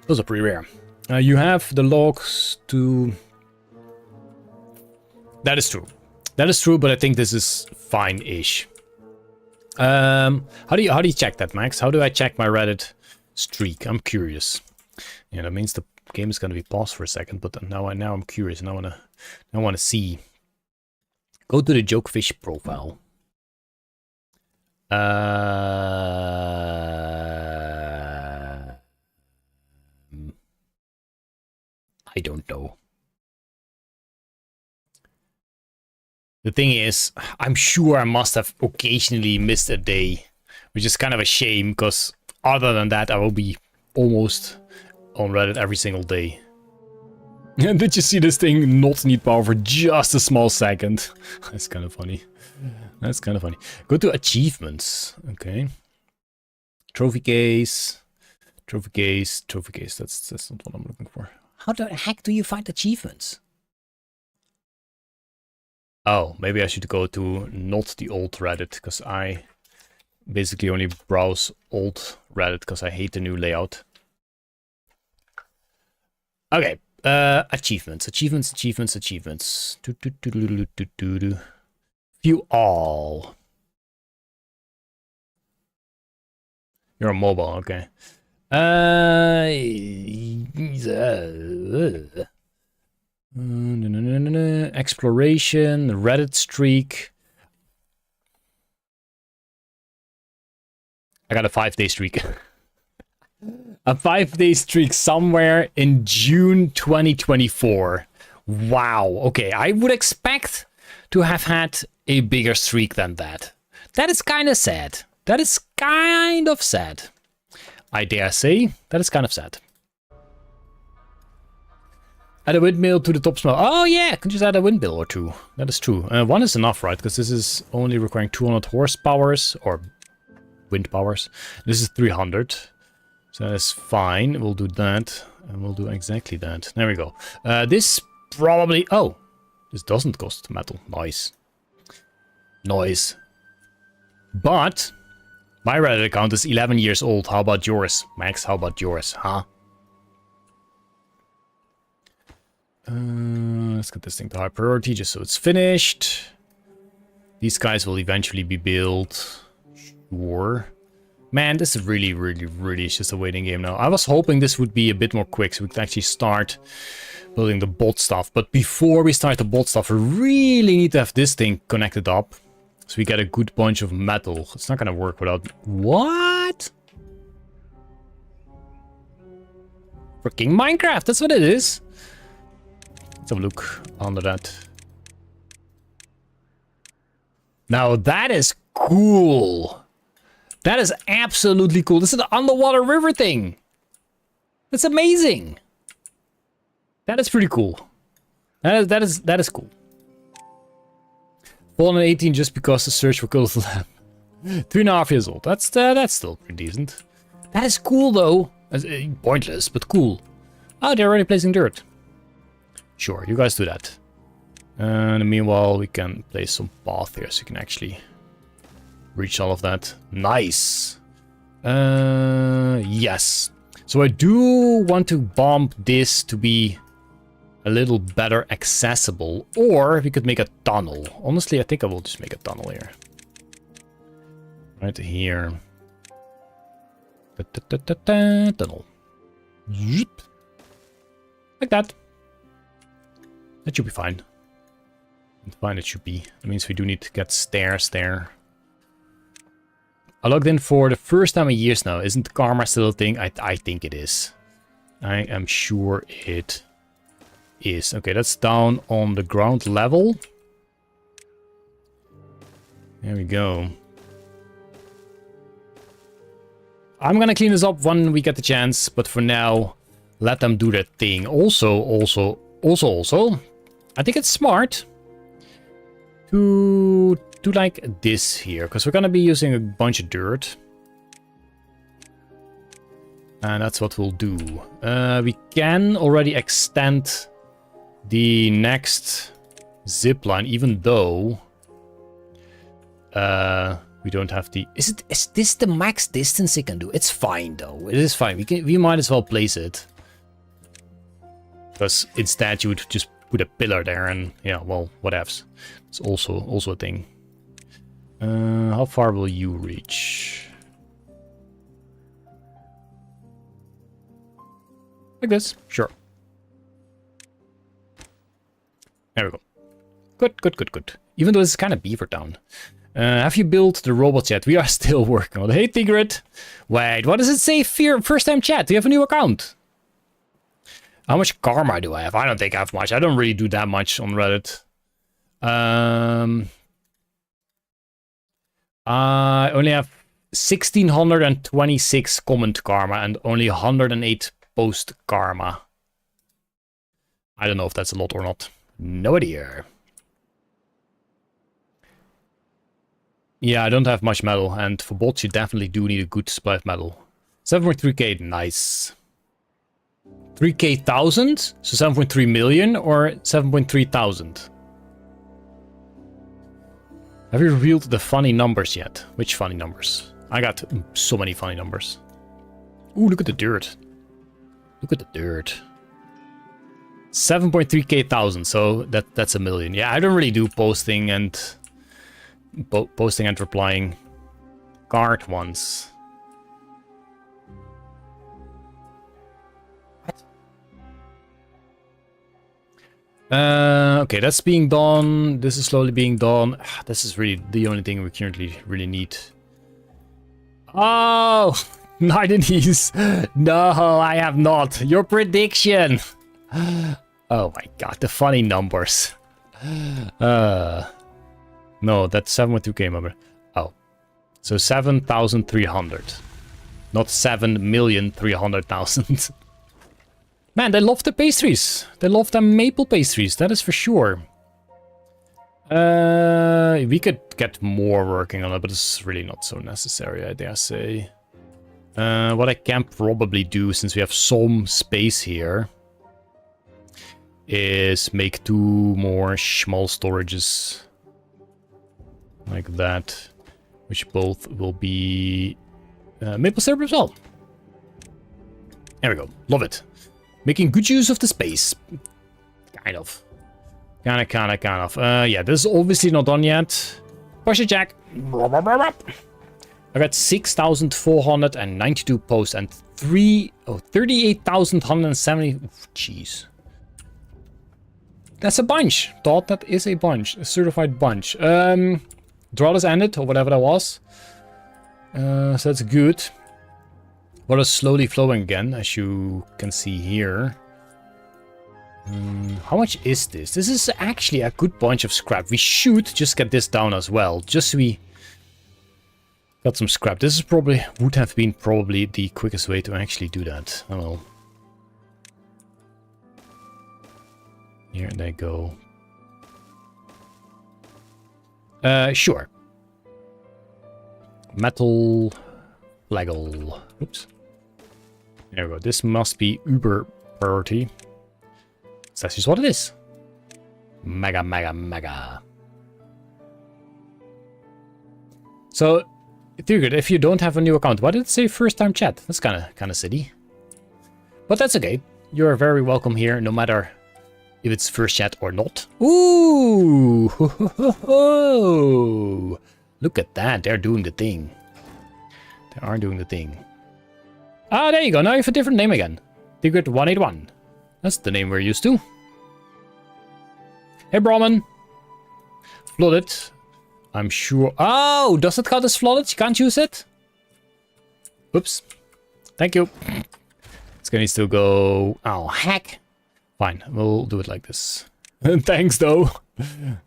Those are pretty rare. You have the logs to... That is true. That is true, but I think this is fine-ish. How do you check that, Max? How do I check my Reddit streak? I'm curious. Yeah, that means the game is gonna be paused for a second, but now I'm curious and I wanna see. Go to the Jokefish profile. I don't know. The thing is, I'm sure I must have occasionally missed a day, which is kind of a shame, because other than that, I will be almost on Reddit every single day. And did you see this thing not need power for just a small second? That's kind of funny. That's kind of funny. Go to achievements. Okay. Trophy case. Trophy case. Trophy case. That's not what I'm looking for. How the heck do you find achievements? Oh, maybe I should go to not the old Reddit, because I basically only browse old Reddit because I hate the new layout. Okay, achievements. View all. You're a mobile, okay. Exploration, Reddit streak. I got a 5-day streak. A 5-day streak somewhere in June 2024. Wow. Okay, I would expect to have had a bigger streak than that. That is kind of sad. That is kind of sad. I dare say, that is kind of sad. Add a windmill to the top smell. Oh yeah, I can just add a windmill or two. That is true. One is enough, right? Because this is only requiring 200 horsepowers or wind powers. This is 300. So that's fine. We'll do that. And we'll do exactly that. There we go. This probably... Oh, this doesn't cost metal. Nice. Nice. But my Reddit account is 11 years old. How about yours? Max, how about yours? Huh? Let's get this thing to high priority just so it's finished. These guys will eventually be built. Sure. Man, this is really is just a waiting game now. I was hoping this would be a bit more quick so we could actually start building the bot stuff. But before we start the bot stuff, we really need to have this thing connected up. So we get a good bunch of metal. It's not gonna work without... What? Freaking Minecraft, that's what it is. Let's have a look under that. Now that is cool. That is absolutely cool. This is an underwater river thing. That's amazing. That is pretty cool. That is cool. Fallen 18 just because the search for Cult of the Lamb. 3.5 years old. That's still pretty decent. That is cool though. Pointless, but cool. Oh, they're already placing dirt. Sure, you guys do that. And meanwhile, we can place some path here so you can actually reach all of that. Nice. Yes. So I do want to bump this to be a little better accessible. Or we could make a tunnel. Honestly, I think I will just make a tunnel here. Right here. Tunnel. Zip. Like that. That should be fine. Fine, it should be. That means we do need to get stairs there. I logged in for the first time in years now. Isn't karma still a thing? I think it is. I am sure it is. Okay, that's down on the ground level. There we go. I'm gonna clean this up when we get the chance, but for now, let them do their thing. Also, I think it's smart to do like this here, because we're gonna be using a bunch of dirt. And that's what we'll do. We can already extend the next zip line, even though we don't have the... Is this the max distance it can do? It's fine though. It is fine. We might as well place it. Because instead you would just put a pillar there and yeah, well, whatevs. It's also a thing. How far will you reach? Like this? Sure. There we go. Good. Even though this is kind of beaver town. Have you built the robots yet? We are still working on it. Hey, Tigrid. Wait, what does it say? First time chat. Do you have a new account? How much karma do I have? I don't think I have much. I don't really do that much on Reddit. I only have 1626 comment karma and only 108 post karma. I don't know if that's a lot or not. No idea. Yeah, I don't have much metal, and for bots you definitely do need a good supply of metal. 7.3k, nice. 3k thousand? So 7.3 million or 7.3 thousand? Have you revealed the funny numbers yet? Which funny numbers? I got so many funny numbers. Ooh, look at the dirt. Look at the dirt. 7.3k thousand, so that's a million. Yeah, I don't really do posting and replying card ones. Okay, that's being done. This is slowly being done. This is really the only thing we currently really need. Oh, Nightingales. No, I have not. Your prediction. Oh my god, the funny numbers. No, that's 7.2k member. Oh, so 7,300, not 7,300,000. Man, they love the pastries. They love the maple pastries, that is for sure. We could get more working on it, but it's really not so necessary, I dare say. What I can probably do, since we have some space here, is make 2 more small storages. Like that. Which both will be maple syrup as well. There we go. Love it. Making good use of the space. Kind of. Kind of. Yeah, this is obviously not done yet. Push it, Jack. I got 6,492 posts and 38,170. Jeez. That's a bunch. Thought that is a bunch. A certified bunch. Drought has ended, or whatever that was. So that's good. Water is slowly flowing again, as you can see here. How much is this? This is actually a good bunch of scrap. We should just get this down as well, just so we got some scrap. This is would have been probably the quickest way to actually do that. Oh well. Here they go. Sure. Metal flagel. Oops. There we go. This must be uber priority. So that's just what it is. Mega. So, good. If you don't have a new account, why did it say first time chat? That's kind of silly. But that's okay. You're very welcome here, no matter if it's first chat or not. Ooh! Ho, ho, ho, ho. Look at that. They're doing the thing. They are doing the thing. Ah, there you go. Now you have a different name again. Secret 181. That's the name we're used to. Hey, Brahman. Flooded. I'm sure. Oh, does it count as flooded? You can't use it? Oops. Thank you. It's gonna still go. Oh, heck. Fine. We'll do it like this. Thanks, though.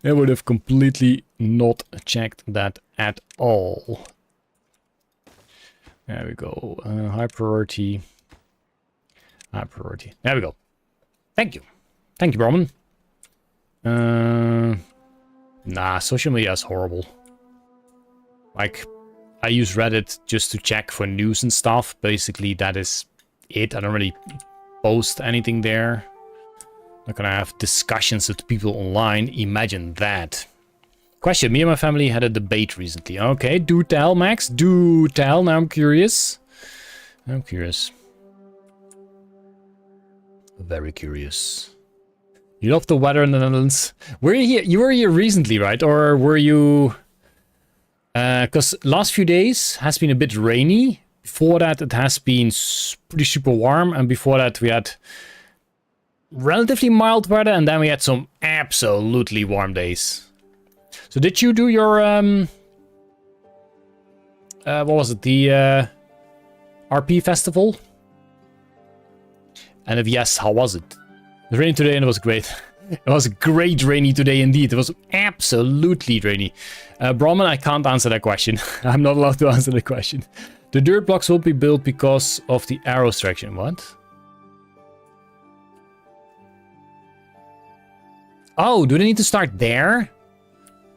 I would have completely not checked that at all. There we go. High priority. High priority. There we go. Thank you. Thank you, Brahman. Nah, social media is horrible. Like, I use Reddit just to check for news and stuff. Basically, that is it. I don't really post anything there. Not gonna have discussions with people online. Imagine that. Question, me and my family had a debate recently. Okay, do tell, Max. Do tell. Now I'm curious. I'm curious. Very curious. You love the weather in the Netherlands. Were you here? You were here recently, right? Or were you... Because last few days has been a bit rainy. Before that, it has been pretty super warm. And before that, we had relatively mild weather. And then we had some absolutely warm days. So did you do your... what was it? The RP festival? And if yes, how was it? It was raining today and it was great. It was great rainy today indeed. It was absolutely rainy. Brahman, I can't answer that question. I'm not allowed to answer the question. The dirt blocks will be built because of the arrow traction. What? Oh, do they need to start there?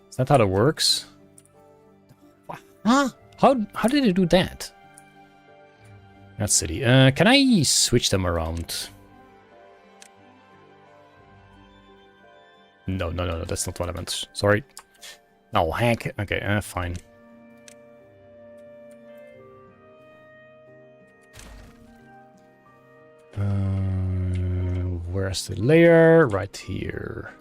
Is that how that works? Huh? How did they do that? That's silly. Can I switch them around? No, that's not what I meant. Sorry. No, heck. Okay, fine. Where's the layer? Right here.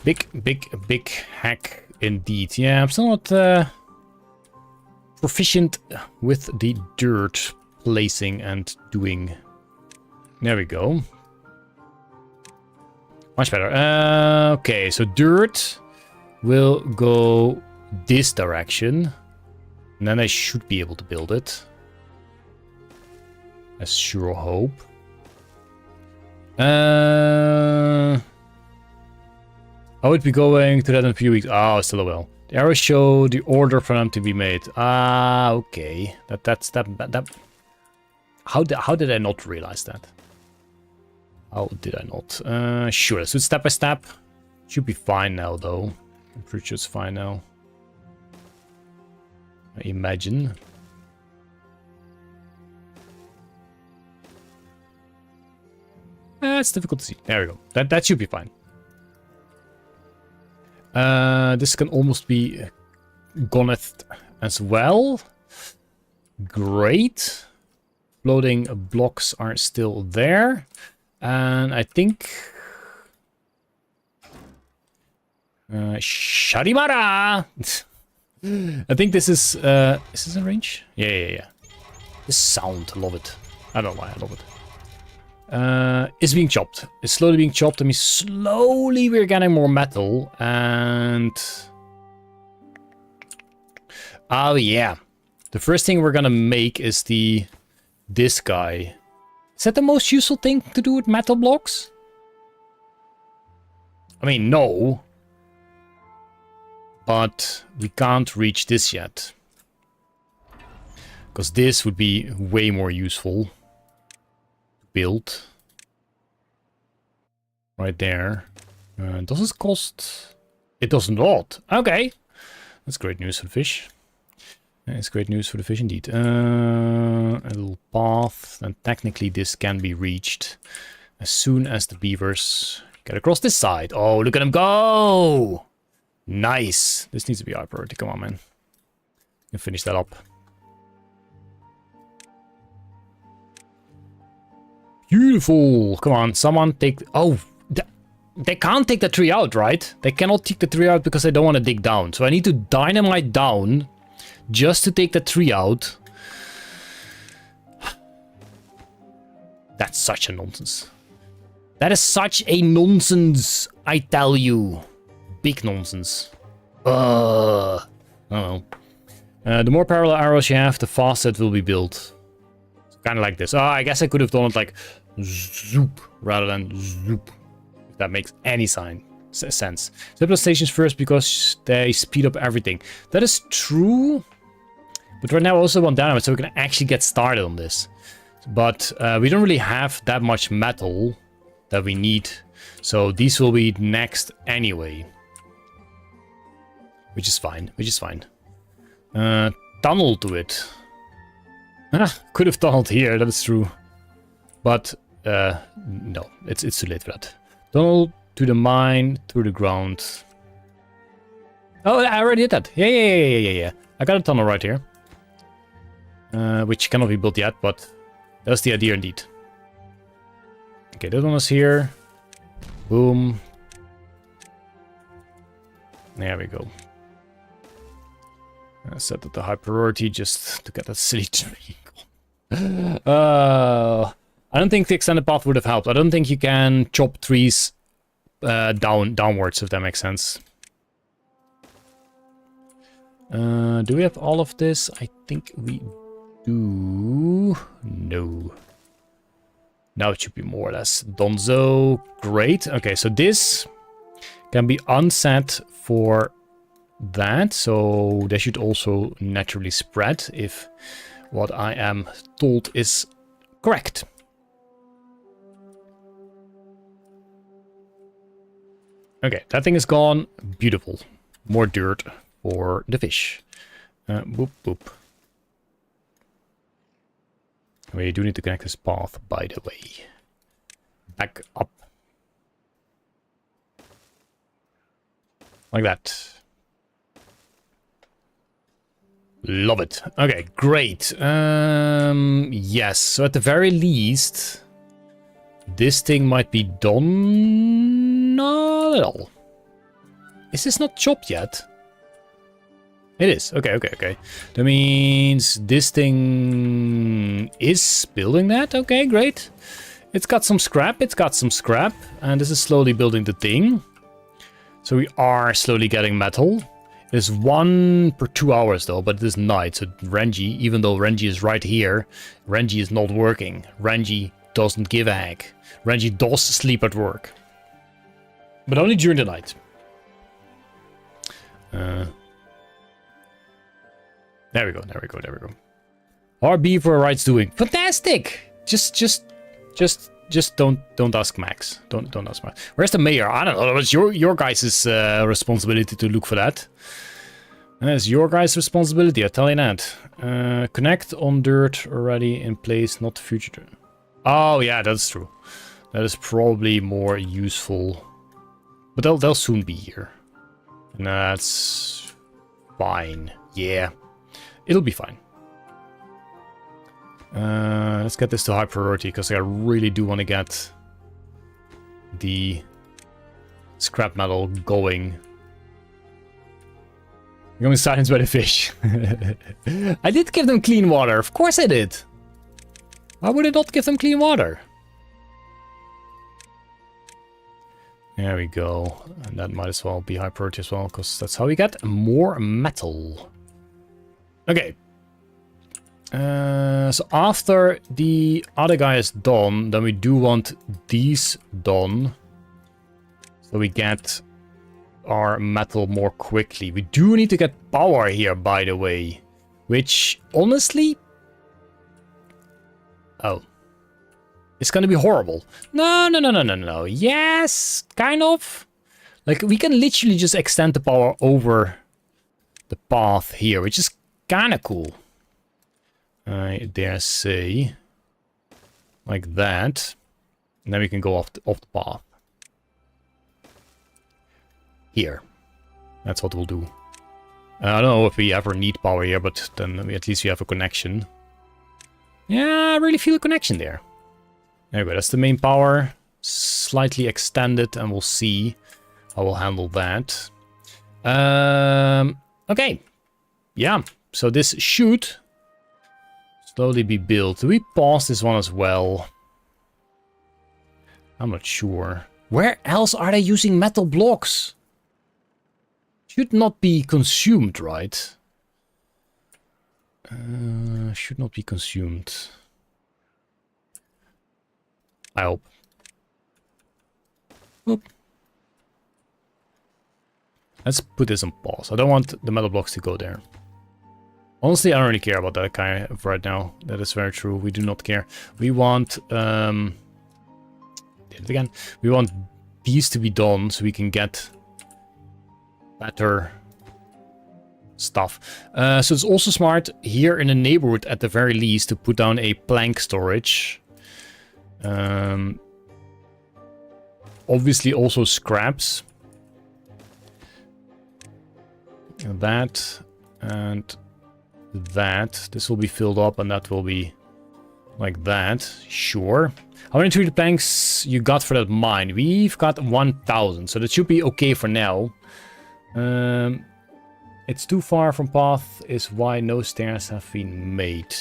Big hack indeed. Yeah, I'm still not proficient with the dirt placing and doing. There we go. Much better. Okay, so dirt will go this direction. And then I should be able to build it. I sure hope. I would be going to that in a few weeks. Oh, still a while. The arrows show the order for them to be made. Ah, okay. That. How did I not realize that? How did I not? Sure. So step by step. Should be fine now, though. I'm pretty sure it's fine now. I imagine. It's difficult to see. There we go. That should be fine. This can almost be goneth as well. Great. Floating blocks are still there. And I think... Sharimara! I think this is this in range? Yeah. This sound, love it. I don't know why, I love it. It's being chopped. It's slowly being chopped. I mean, slowly we're getting more metal. And... oh, yeah. The first thing we're gonna make is this guy. Is that the most useful thing to do with metal blocks? I mean, no. But we can't reach this yet. Because this would be way more useful to build. Right there. Does this cost... it does not. Okay. That's great news for the fish. It's great news for the fish indeed. A little path. And technically this can be reached as soon as the beavers get across this side. Oh, look at them go! Nice. This needs to be high priority. Come on, man. You can finish that up. Beautiful. Come on, someone take... oh, they can't take the tree out, right? They cannot take the tree out because they don't want to dig down. So I need to dynamite down just to take the tree out. That's such a nonsense. That is such a nonsense, I tell you. Big nonsense. I don't know. The more parallel arrows you have, the faster it will be built. Kind of like this. Oh, I guess I could have done it like zoop rather than zoop. If that makes any sense. Simpler stations first because they speed up everything. That is true. But right now I also want dynamite so we can actually get started on this. But we don't really have that much metal that we need. So these will be next anyway. Which is fine. Tunnel to it. Could have tunneled here, that is true. But, no, it's too late for that. Tunnel to the mine, through the ground. Oh, I already did that. Yeah. I got a tunnel right here. Which cannot be built yet, but that's the idea indeed. Okay, this one is here. Boom. There we go. I set that the high priority just to get that silly tree. I don't think the extended path would have helped. I don't think you can chop trees downwards, if that makes sense. Do we have all of this? I think we do... No. Now it should be more or less donezo. Great. Okay, so this can be unset for that. So they should also naturally spread if what I am told is correct. Okay, that thing is gone. Beautiful. More dirt for the fish. Boop, boop. We do need to connect this path, by the way. Back up. Like that. Love it. Okay, great. Yes, so at the very least, this thing might be done. Not at all. Is this not chopped yet? It is. Okay, okay, okay. That means this thing is building that. Okay, great. It's got some scrap. It's got some scrap. And this is slowly building the thing. So we are slowly getting metal. It's 1 per 2 hours though, but it is night. So Renji, even though Renji is right here, Renji is not working. Renji doesn't give a heck. Renji does sleep at work. But only during the night. There we go, there we go, there we go. Our beaver rights doing fantastic. Just don't ask Max. Don't ask Max. Where's the mayor? I don't know. It's your guys' responsibility to look for that. And it's your guys' responsibility. I tell you that. Connect on dirt already in place, not future. Oh yeah, that's true. That is probably more useful. But they'll soon be here. And that's fine. Yeah. It'll be fine. Let's get this to high priority, because I really do want to get the scrap metal going. I'm going silenced by the fish. I did give them clean water. Of course I did. Why would I not give them clean water? There we go. And that might as well be high priority as well, because that's how we get more metal. Okay. So after the other guy is done, then we do want these done. So we get our metal more quickly. We do need to get power here, by the way. Which, honestly... Oh. It's gonna be horrible. No. Yes, kind of. Like, we can literally just extend the power over the path here, which is kind of cool. I dare say. Like that. And then we can go off the path. Here. That's what we'll do. I don't know if we ever need power here, but then at least we have a connection. Yeah, I really feel a connection there. There we go, that's the main power. Slightly extended, and we'll see how we'll handle that. Okay. Yeah, so this should slowly be built. Do we pause this one as well? I'm not sure. Where else are they using metal blocks? Should not be consumed, right? Should not be consumed. I hope. Oop. Let's put this on pause. I don't want the metal blocks to go there. Honestly, I don't really care about that kind of right now. That is very true. We do not care. We want... did it again. We want these to be done so we can get better stuff. So it's also smart here in the neighborhood, at the very least, to put down a plank storage. Obviously also scraps. That and that. This will be filled up, and that will be like that. Sure. How many 3D planks you got for that mine? We've got 1,000, so that should be okay for now. It's too far from path is why no stairs have been made.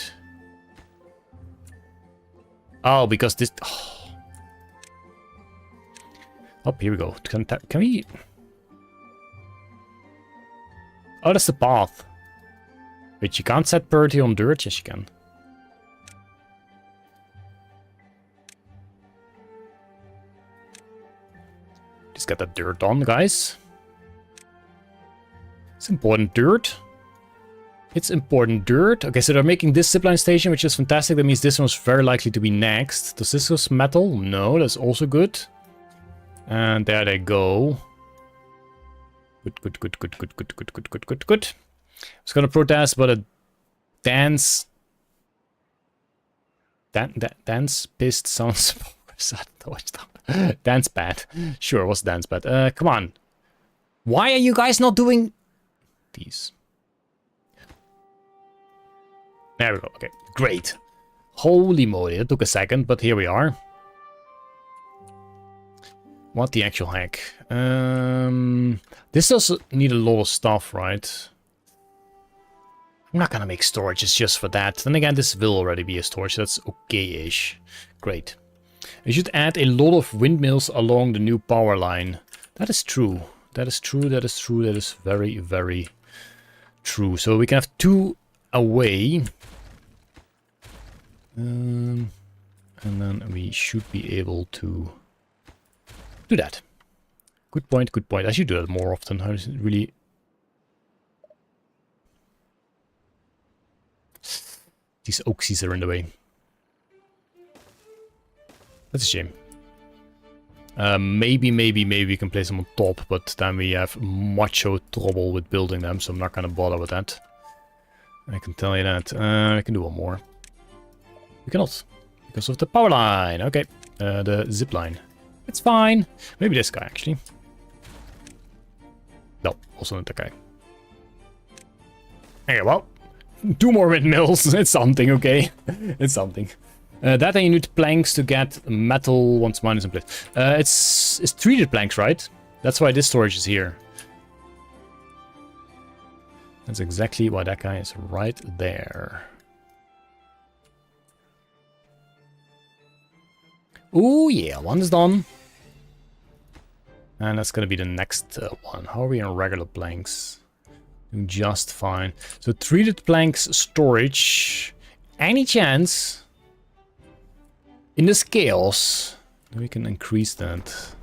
Oh, because this... Oh, here we go. Can we... Oh, that's the path. Wait, you can't set priority on dirt? Yes, you can. Let's get that dirt on, guys. It's important dirt. It's important dirt. Okay, so they're making this zipline station, which is fantastic. That means this one's very likely to be next. Does this use metal? No, that's also good. And there they go. Good, good, good, good, good, good, good, good, good, good, good. I was gonna protest, but a dance... Dance pissed sounds... Dance bad. Sure, what's dance bad? Come on. Why are you guys not doing these? There we go. Okay, great. Holy moly, that took a second, but here we are. What the actual heck? This does need a lot of stuff, right? I'm not gonna make storages just for that. Then again, this will already be a storage, so that's okay-ish. Great. We should add a lot of windmills along the new power line. That is true. That is true, that is true, that is very, very true. So we can have 2 away. And then we should be able to do that. Good point, good point. I should do that more often. How is it really... These oaksies are in the way. That's a shame. Maybe we can place them on top, but then we have macho trouble with building them, so I'm not gonna bother with that. I can tell you that. I can do one more. We cannot, because of the power line. Okay, the zip line. It's fine. Maybe this guy, actually. No, also not that guy. Okay, well, 2 more windmills. It's something, okay? It's something. That and you need planks to get metal once mine is in place. It's treated planks, right? That's why this storage is here. That's exactly why that guy is right there. Oh yeah, one is done. And that's gonna be the next one. How are we on regular planks? Doing just fine. So treated planks storage. Any chance in the scales we can increase that?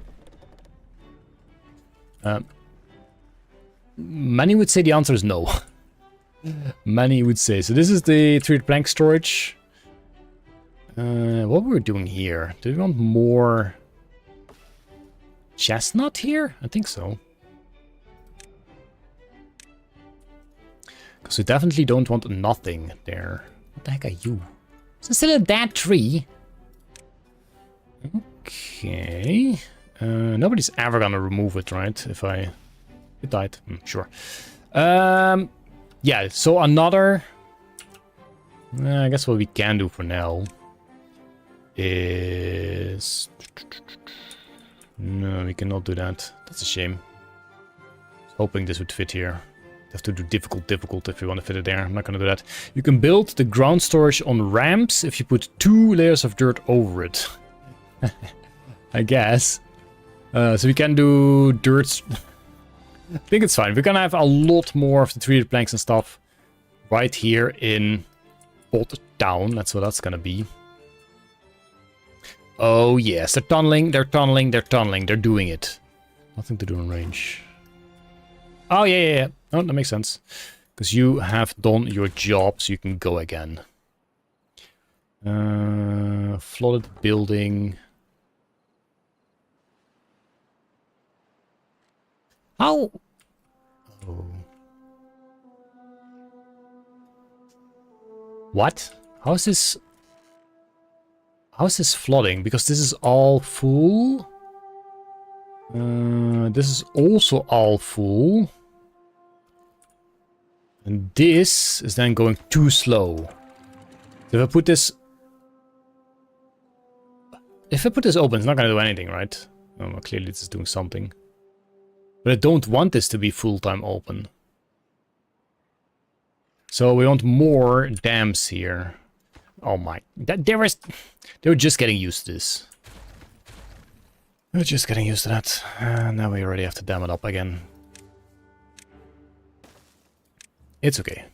Many would say the answer is no. Many would say. So this is the treated plank storage. What were we doing here? Do we want more chestnut here? I think so. Because we definitely don't want nothing there. What the heck are you? Is it still a dead tree? Okay. Nobody's ever gonna remove it, right? If I... It died. Sure. Yeah, so another... I guess what we can do for now is... No, we cannot do that. That's a shame. I was hoping this would fit here. Have to do difficult if we want to fit it there. I'm not going to do that. You can build the ground storage on ramps if you put 2 layers of dirt over it. I guess. So we can do dirt... I think it's fine. We're going to have a lot more of the treated planks and stuff right here in Pot Town. That's what that's going to be. Oh yes, they're tunneling, they're tunneling, they're tunneling, they're doing it. Nothing to do in range. Oh yeah. Oh, that makes sense. Because you have done your job, so you can go again. Flooded building. How? Oh. What? How is this? How is this flooding? Because this is all full. This is also all full. And this is then going too slow. So if I put this... If I put this open, it's not going to do anything, right? Oh, well, clearly this is doing something. But I don't want this to be full-time open. So we want more dams here. Oh my... They were just getting used to this. We're just getting used to that. Now we already have to dam it up again. It's okay.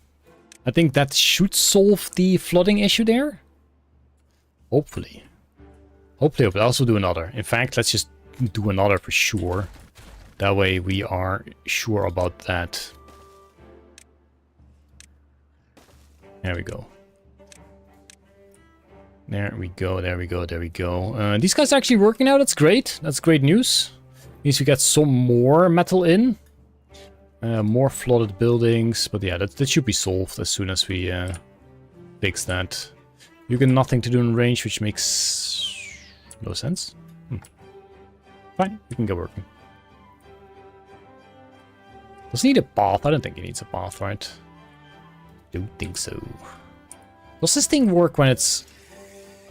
I think that should solve the flooding issue there. Hopefully. Hopefully. I'll also do another. In fact, let's just do another for sure. That way we are sure about that. There we go. There we go, there we go, there we go. These guys are actually working now, that's great. That's great news. Means we get some more metal in. More flooded buildings, but yeah, that should be solved as soon as we fix that. You get nothing to do in range, which makes no sense. Fine, we can get working. Does it need a path? I don't think it needs a path, right? Don't think so. Does this thing work when it's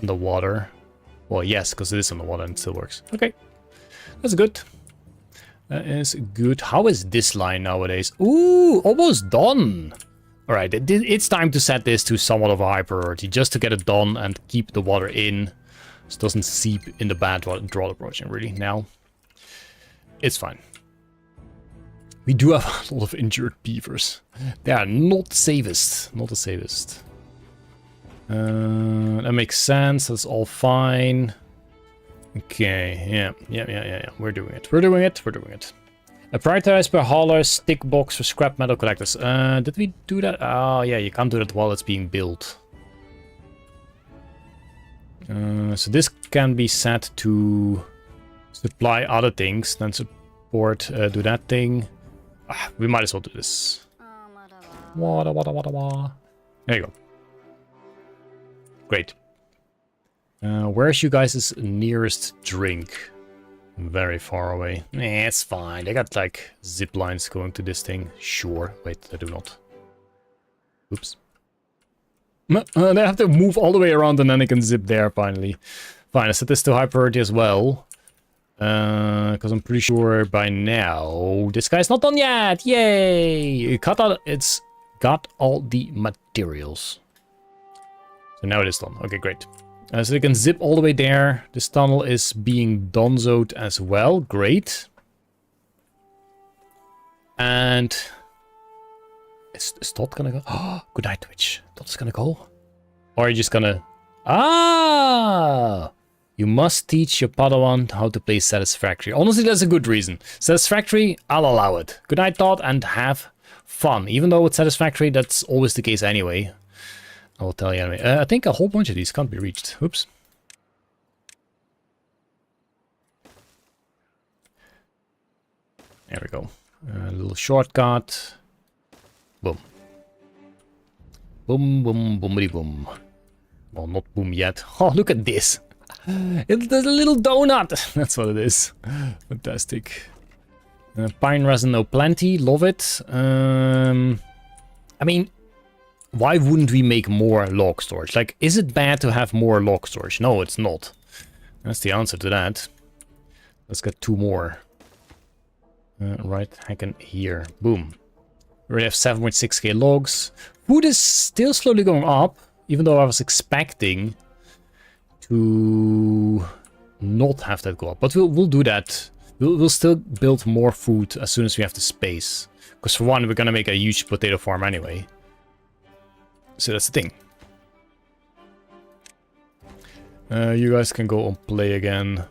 in the water? Well, yes, because it is on the water and it still works. Okay, that's good. That is good. How is this line nowadays? Ooh, almost done. All right, it's time to set this to somewhat of a high priority, just to get it done and keep the water in, so it doesn't seep in the bad drought approaching. Really, now it's fine. We do have a lot of injured beavers. They are not the safest. Not the safest. That makes sense. That's all fine. Okay, yeah. We're doing it. We're doing it. Prioritize per hauler, stick box for scrap metal collectors. Did we do that? Oh, yeah, you can't do that while it's being built. So this can be set to supply other things, then support, do that thing. We might as well do this. Water. There you go. Great. Where's you guys' nearest drink? Very far away. It's fine. They got like zip lines going to this thing. Sure. Wait, they do not. Oops. They have to move all the way around and then they can zip there finally. Fine, I set this to high priority as well. Because I'm pretty sure by now this guy's not done yet. Yay! It's got all the materials. So now it is done. Okay, great. So you can zip all the way there. This tunnel is being donezoed as well. Great. And is Todd gonna go? Oh, good night, Twitch. Todd's gonna go? Or are you just gonna... Ah! You must teach your Padawan how to play Satisfactory. Honestly, that's a good reason. Satisfactory, I'll allow it. Good night, Todd, and have fun. Even though with Satisfactory, that's always the case anyway. I will tell you anyway. I think a whole bunch of these can't be reached. Oops. There we go. A little shortcut. Boom. Boom, boom, boomity boom. Well, not boom yet. Oh, look at this. It's a little donut. That's what it is. Fantastic. Pine resin, no plenty. Love it. I mean, why wouldn't we make more log storage? Like, is it bad to have more log storage? No, it's not. That's the answer to that. Let's get 2 more. Right, I can here. Boom. We already have 7.6k logs. Food is still slowly going up, even though I was expecting to not have that go up. But we'll do that. We'll still build more food as soon as we have the space. Because for one, we're gonna make a huge potato farm anyway. So that's the thing. You guys can go on play again.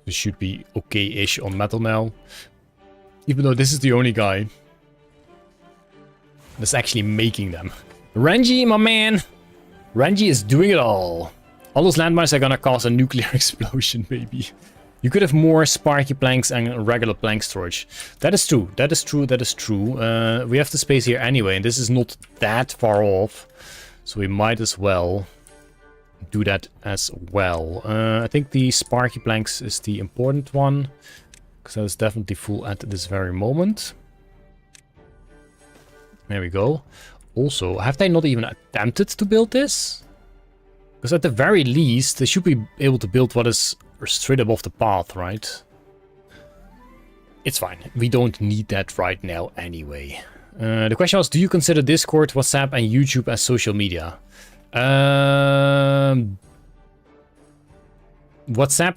This should be okay-ish on metal now. Even though this is the only guy that's actually making them. Renji, my man! Renji is doing it all. All those landmines are gonna cause a nuclear explosion, baby. You could have more sparky planks and regular plank storage. That is true. That is true. That is true. We have the space here anyway, and this is not that far off. So we might as well do that as well. I think the sparky planks is the important one, because that is definitely full at this very moment. There we go. Also, have they not even attempted to build this? Because at the very least, they should be able to build what is straight above the path, right? It's fine. We don't need that right now anyway. The question was, do you consider Discord, WhatsApp, and YouTube as social media? WhatsApp,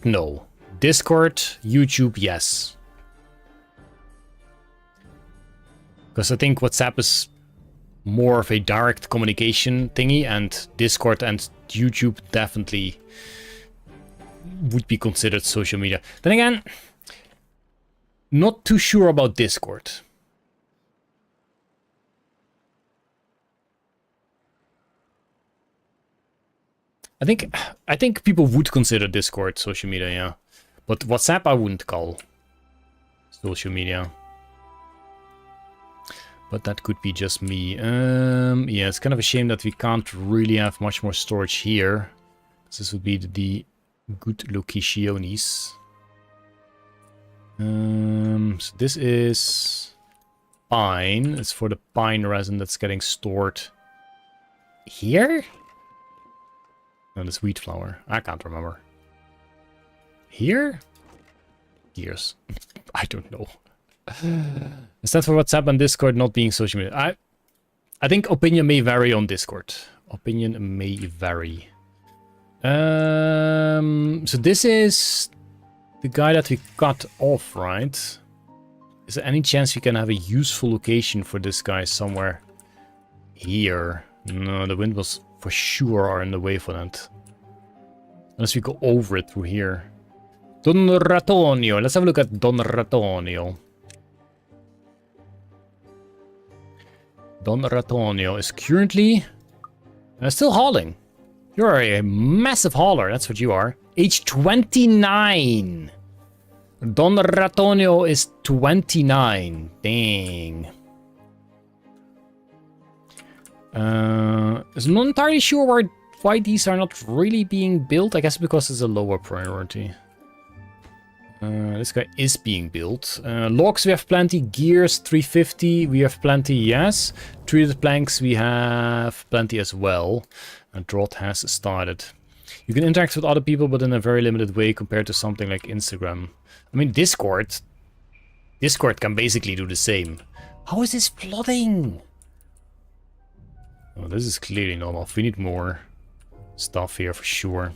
no. Discord, YouTube, yes. Because I think WhatsApp is more of a direct communication thingy, and Discord and YouTube definitely would be considered social media. Then again, not too sure about Discord. I think people would consider Discord social media, yeah. But WhatsApp I wouldn't call social media. But that could be just me. Yeah, it's kind of a shame that we can't really have much more storage here. This would be the good locationis. So this is pine. It's for the pine resin that's getting stored here? No, this wheat flour. I can't remember. Here? Years. I don't know. Is that for WhatsApp and Discord not being social media? I think opinion may vary on Discord. Opinion may vary. So this is the guy that we cut off, right? Is there any chance we can have a useful location for this guy somewhere here? No, the windmills for sure are in the way for that. Unless we go over it through here. Don Ratonio. Let's have a look at Don Ratonio. Don Ratonio is currently still hauling. You're a massive hauler, that's what you are. Age 29. Don Ratonio is 29. Dang. I'm not entirely sure why these are not really being built. I guess because it's a lower priority. This guy is being built. Logs we have plenty. Gears 350 we have plenty, yes. Treated planks we have plenty as well. And drought has started. You can interact with other people, but in a very limited way compared to something like Instagram. I mean, Discord can basically do the same. How is this flooding? Oh, this is clearly not enough. We need more stuff here for sure.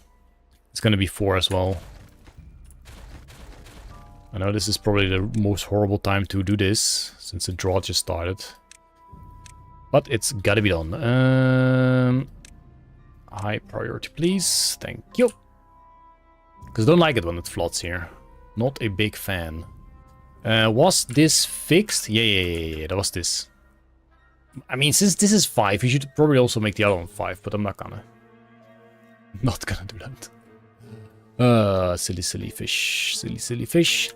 It's gonna be 4 as well. I know this is probably the most horrible time to do this, since the drought just started. But it's gotta be done. High priority, please. Thank you. Because I don't like it when it floods here. Not a big fan. Was this fixed? Yeah, that was this. I mean, since this is 5, you should probably also make the other one 5, but I'm not gonna. Not gonna do that. Silly fish. Silly fish.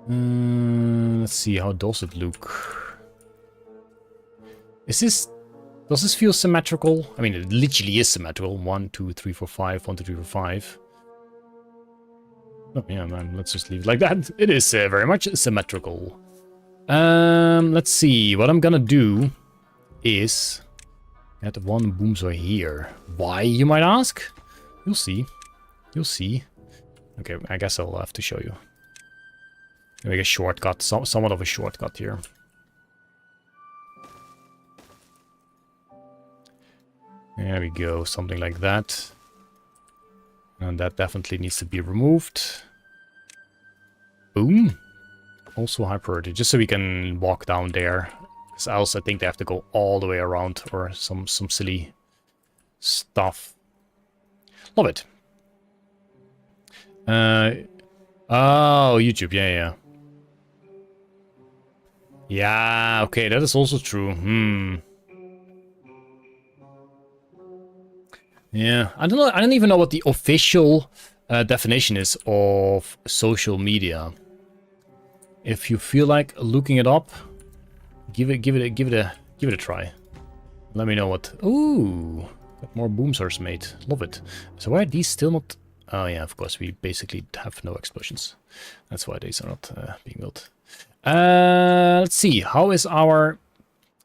Let's see, how does it look? Does this feel symmetrical? I mean, it literally is symmetrical. 1, 2, 3, 4, 5. 1, 2, 3, 4, 5. Oh, yeah, man, let's just leave it like that. It is very much symmetrical. Let's see. What I'm gonna do is add 1 boomsaw here. Why, you might ask? You'll see. You'll see. Okay, I guess I'll have to show you. Make a shortcut, somewhat of a shortcut here. There we go, something like that. And that definitely needs to be removed. Boom. Also high priority, just so we can walk down there. Because else I think they have to go all the way around or some silly stuff. Love it. Oh, YouTube, yeah. Yeah, okay, that is also true. Yeah, I don't know. I don't even know what the official definition is of social media. If you feel like looking it up, give it a try. Let me know what. Ooh, got more boom saws made. Love it. So why are these still not? Oh yeah, of course we basically have no explosions. That's why these are not being built. Let's see. How is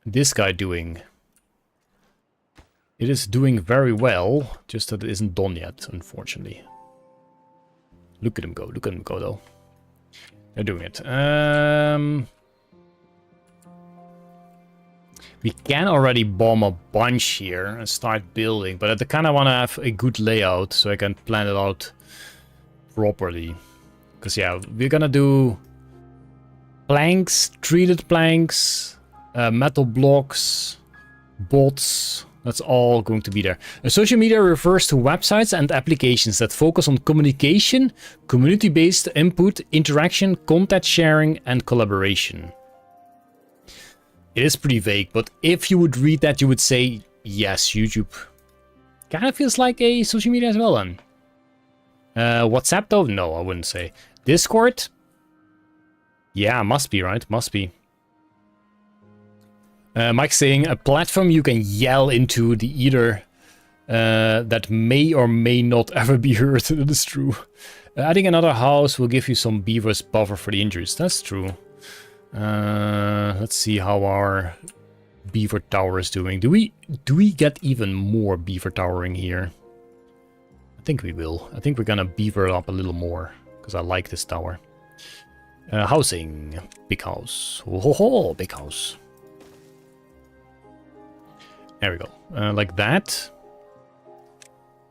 this guy doing? It is doing very well, just that it isn't done yet, unfortunately. Look at him go, though. They're doing it. We can already bomb a bunch here and start building, but I kind of want to have a good layout so I can plan it out properly. Because, yeah, we're gonna do planks, treated planks, metal blocks, bots, That's all going to be there. Social media refers to websites and applications that focus on communication, community-based input, interaction, content sharing, and collaboration. It is pretty vague, but if you would read that, you would say, yes, YouTube kind of feels like a social media as well then. WhatsApp though? No, I wouldn't say. Discord? Yeah, must be, right? Must be. Mike's saying a platform you can yell into the ether that may or may not ever be heard. That is true. Adding another house will give you some beavers buffer for the injuries. That's true. Let's see how our beaver tower is doing. Do we get even more beaver towering here? I think we will. I think we're gonna beaver it up a little more because I like this tower. Housing. Big house. Oh, big house. There we go. Like that.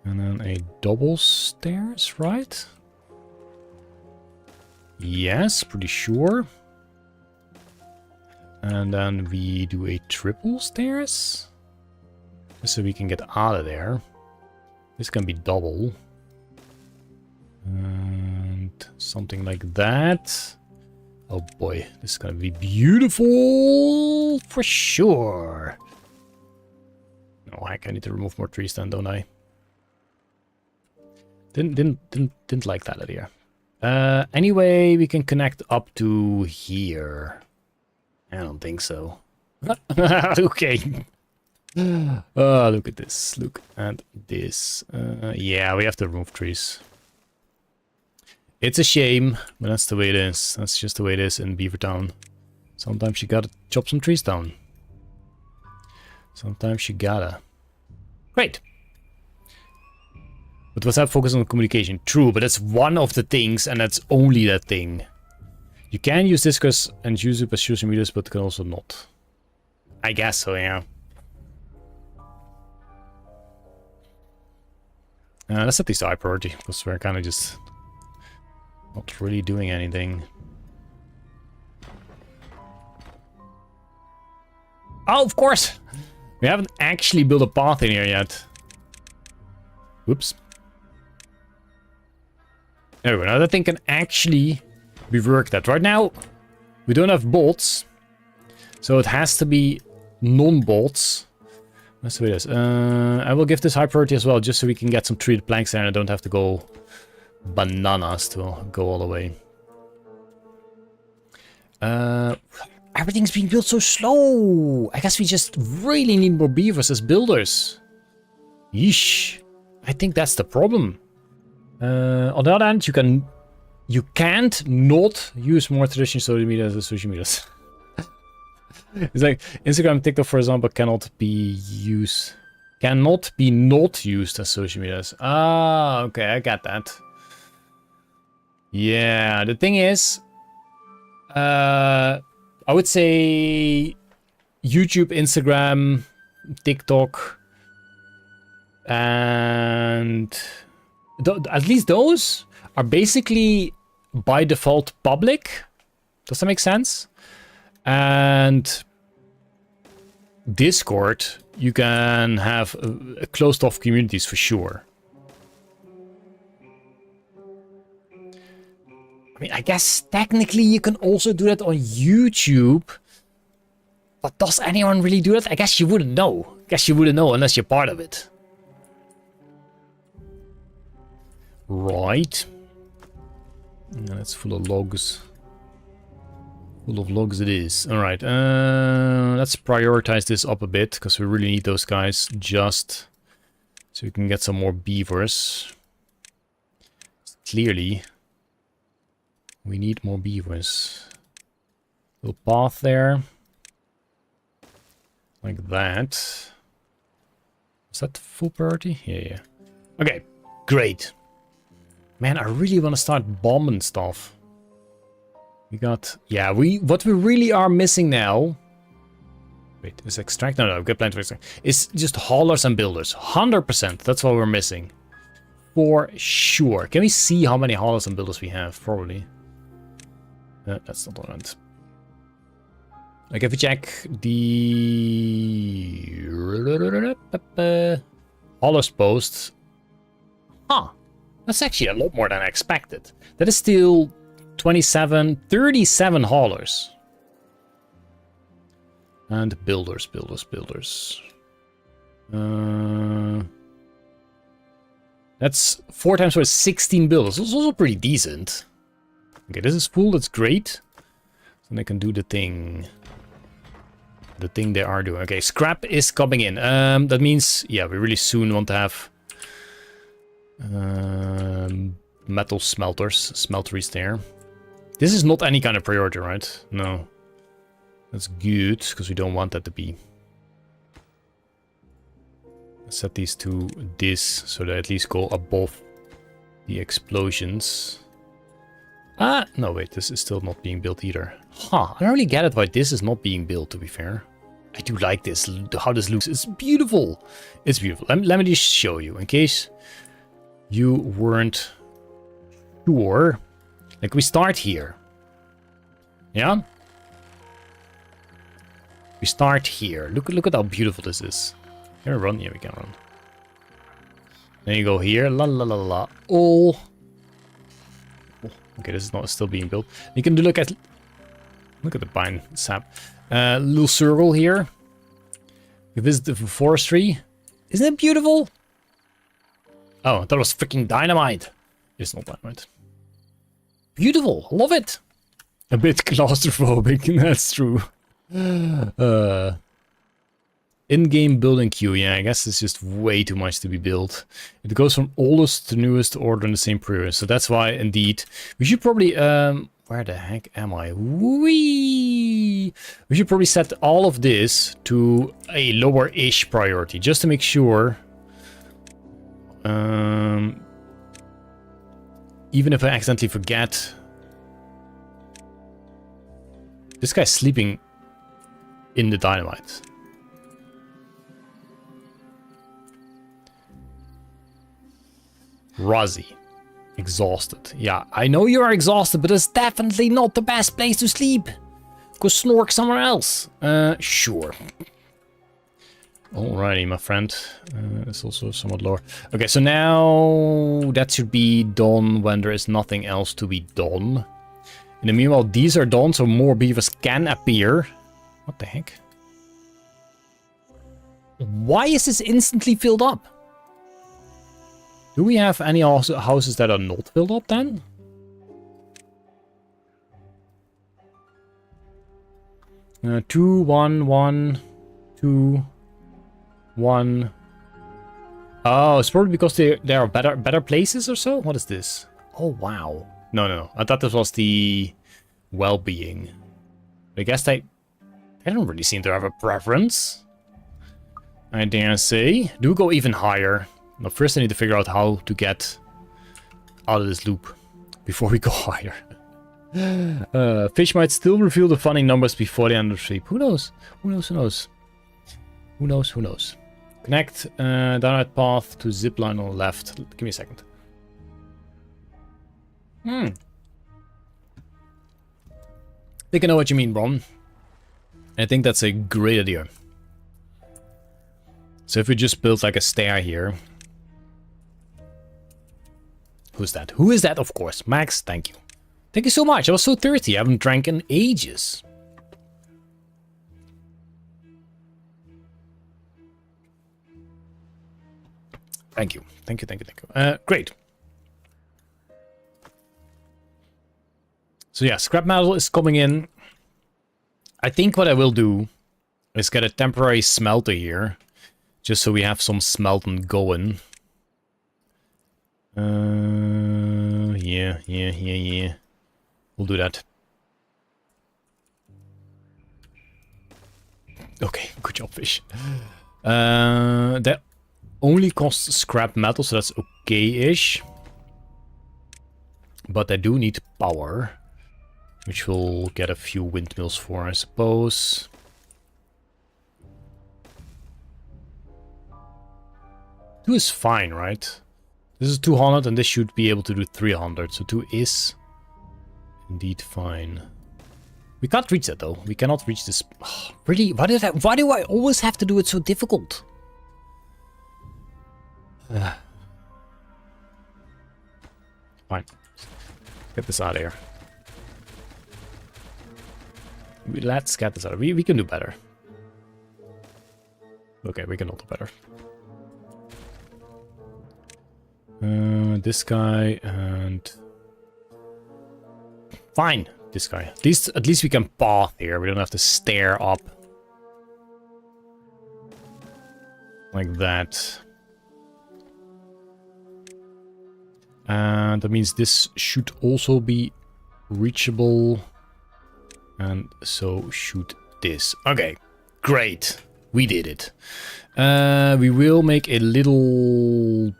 And then a double stairs, right? Yes, pretty sure. And then we do a triple stairs. Just so we can get out of there. This can be double. And something like that. Oh boy, this is gonna be beautiful for sure. Oh heck, I need to remove more trees then, don't I? Didn't like that idea. Anyway, we can connect up to here. I don't think so. Okay. Look at this. Look at this. Yeah, we have to remove trees. It's a shame, but that's the way it is. That's just the way it is in Beavertown. Sometimes you gotta chop some trees down. Sometimes you gotta. Great. But what's that focus on communication? True, but that's one of the things, and that's only that thing. You can use Discord and YouTube as social medias, but can also not. I guess so, yeah. Let's set this high priority, because we're kind of just not really doing anything. Oh, of course! We haven't actually built a path in here yet. Whoops. There we go. Now that thing can actually be worked at. Right now, we don't have bolts. So it has to be non-bolts. That's the way it is. I will give this high priority as well, just so we can get some treated planks there and I don't have to go bananas to go all the way. Everything's being built so slow. I guess we just really need more beavers as builders. Yeesh. I think that's the problem. On the other hand, you can't not use more traditional social media as social medias. It's like Instagram, TikTok, for example, cannot be not used as social medias. Ah, okay, I got that. Yeah, the thing is, I would say YouTube, Instagram, TikTok, and at least those are basically by default public. Does that make sense? And Discord, you can have closed off communities for sure. I mean, I guess technically you can also do that on YouTube. But does anyone really do that? I guess you wouldn't know. I guess you wouldn't know unless you're part of it. Right. And it's full of logs. Full of logs it is. Alright, let's prioritize this up a bit, because we really need those guys just so we can get some more beavers. Clearly, we need more beavers. Little path there. Like that. Is that full priority? Yeah. Okay, great. Man, I really want to start bombing stuff. We got... Yeah, what we really are missing now... Wait, is extract? No, good plan to extract. It's just haulers and builders. 100%. That's what we're missing. For sure. Can we see how many haulers and builders we have? Probably. That's not what I meant. Like if you check the Hollis post, huh? That's actually a lot more than I expected. That is still 37 haulers. And builders. That's 4 times for 16 builders. That's also pretty decent. Okay, this is full. That's great. So they can do the thing. The thing they are doing. Okay, scrap is coming in. That means, yeah, we really soon want to have metal smelteries there. This is not any kind of priority, right? No. That's good, because we don't want that to be. Set these to this, so they at least go above the explosions. Ah, no, wait, this is still not being built either. Huh, I don't really get it why this is not being built, to be fair. I do like this, how this looks. It's beautiful. It's beautiful. Let me just show you, in case you weren't sure. Like, we start here. Yeah? We start here. Look at how beautiful this is. Can we run? Yeah, we can run. Then you go here. La la la la. Oh. Okay, this is not still being built. You can look at the pine sap. Little circle here. We visit the forestry. Isn't it beautiful? Oh, that was freaking dynamite. It's not dynamite. Beautiful. Love it. A bit claustrophobic. That's true. In-game building queue. Yeah, I guess it's just way too much to be built. It goes from oldest to newest order in the same period. So that's why, indeed, we should probably... where the heck am I? Whee! We should probably set all of this to a lower-ish priority, just to make sure... even if I accidentally forget... This guy's sleeping in the dynamite. Rozzy. Exhausted. Yeah, I know you are exhausted, but it's definitely not the best place to sleep. Go snork somewhere else. Sure. Alrighty, my friend. It's also somewhat lower. Okay, so now that should be done when there is nothing else to be done. In the meanwhile, these are done, so more beavers can appear. What the heck? Why is this instantly filled up? Do we have any houses that are not filled up then? Two, one, two, one. Oh, it's probably because they are better places or so? What is this? Oh, wow. No. I thought this was the well-being. I guess they don't really seem to have a preference. I dare say. Do we go even higher? Now, first I need to figure out how to get out of this loop before we go higher. Fish might still reveal the funny numbers before the end of the sweep. Who knows? Who knows? Connect downright path to zipline on the left. Give me a second. I think I know what you mean, Bron. I think that's a great idea. So if we just build like a stair here. Who's that? Who is that? Of course. Max, thank you. Thank you so much. I was so thirsty. I haven't drank in ages. Thank you. Thank you. Great. So yeah, scrap metal is coming in. I think what I will do is get a temporary smelter here. Just so we have some smelting going. Yeah. We'll do that. Okay, good job, fish. That only costs scrap metal, so that's okay-ish. But I do need power. Which we'll get a few windmills for, I suppose. Two is fine, right? This is 200 and this should be able to do 300. So 2 is indeed fine. We can't reach that though. We cannot reach this. Oh, really? Why do I always have to do it so difficult? Fine. Get this out of here. Let's get this out of here. We can do better. Okay, we can all do better. This guy and... Fine, this guy. At least we can path here. We don't have to stare up. Like that. And that means this should also be reachable. And so should this. Okay, great. We did it. We will make a little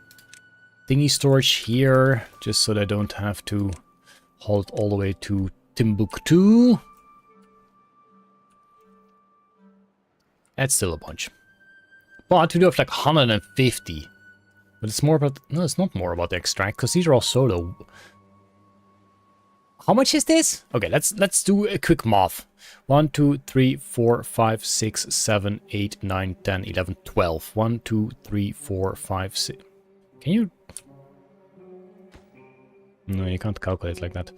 thingy storage here, just so that I don't have to haul it all the way to Timbuktu. That's still a bunch. But we do have like 150. But it's more about... No, it's not more about the extract, because these are all solo. How much is this? Okay, let's do a quick math. 1, 2, 3, 4, 5, 6, 7, 8, 9, 10, 11, 12. 1, 2, 3, 4, 5, 6... Can you... No, you can't calculate like that.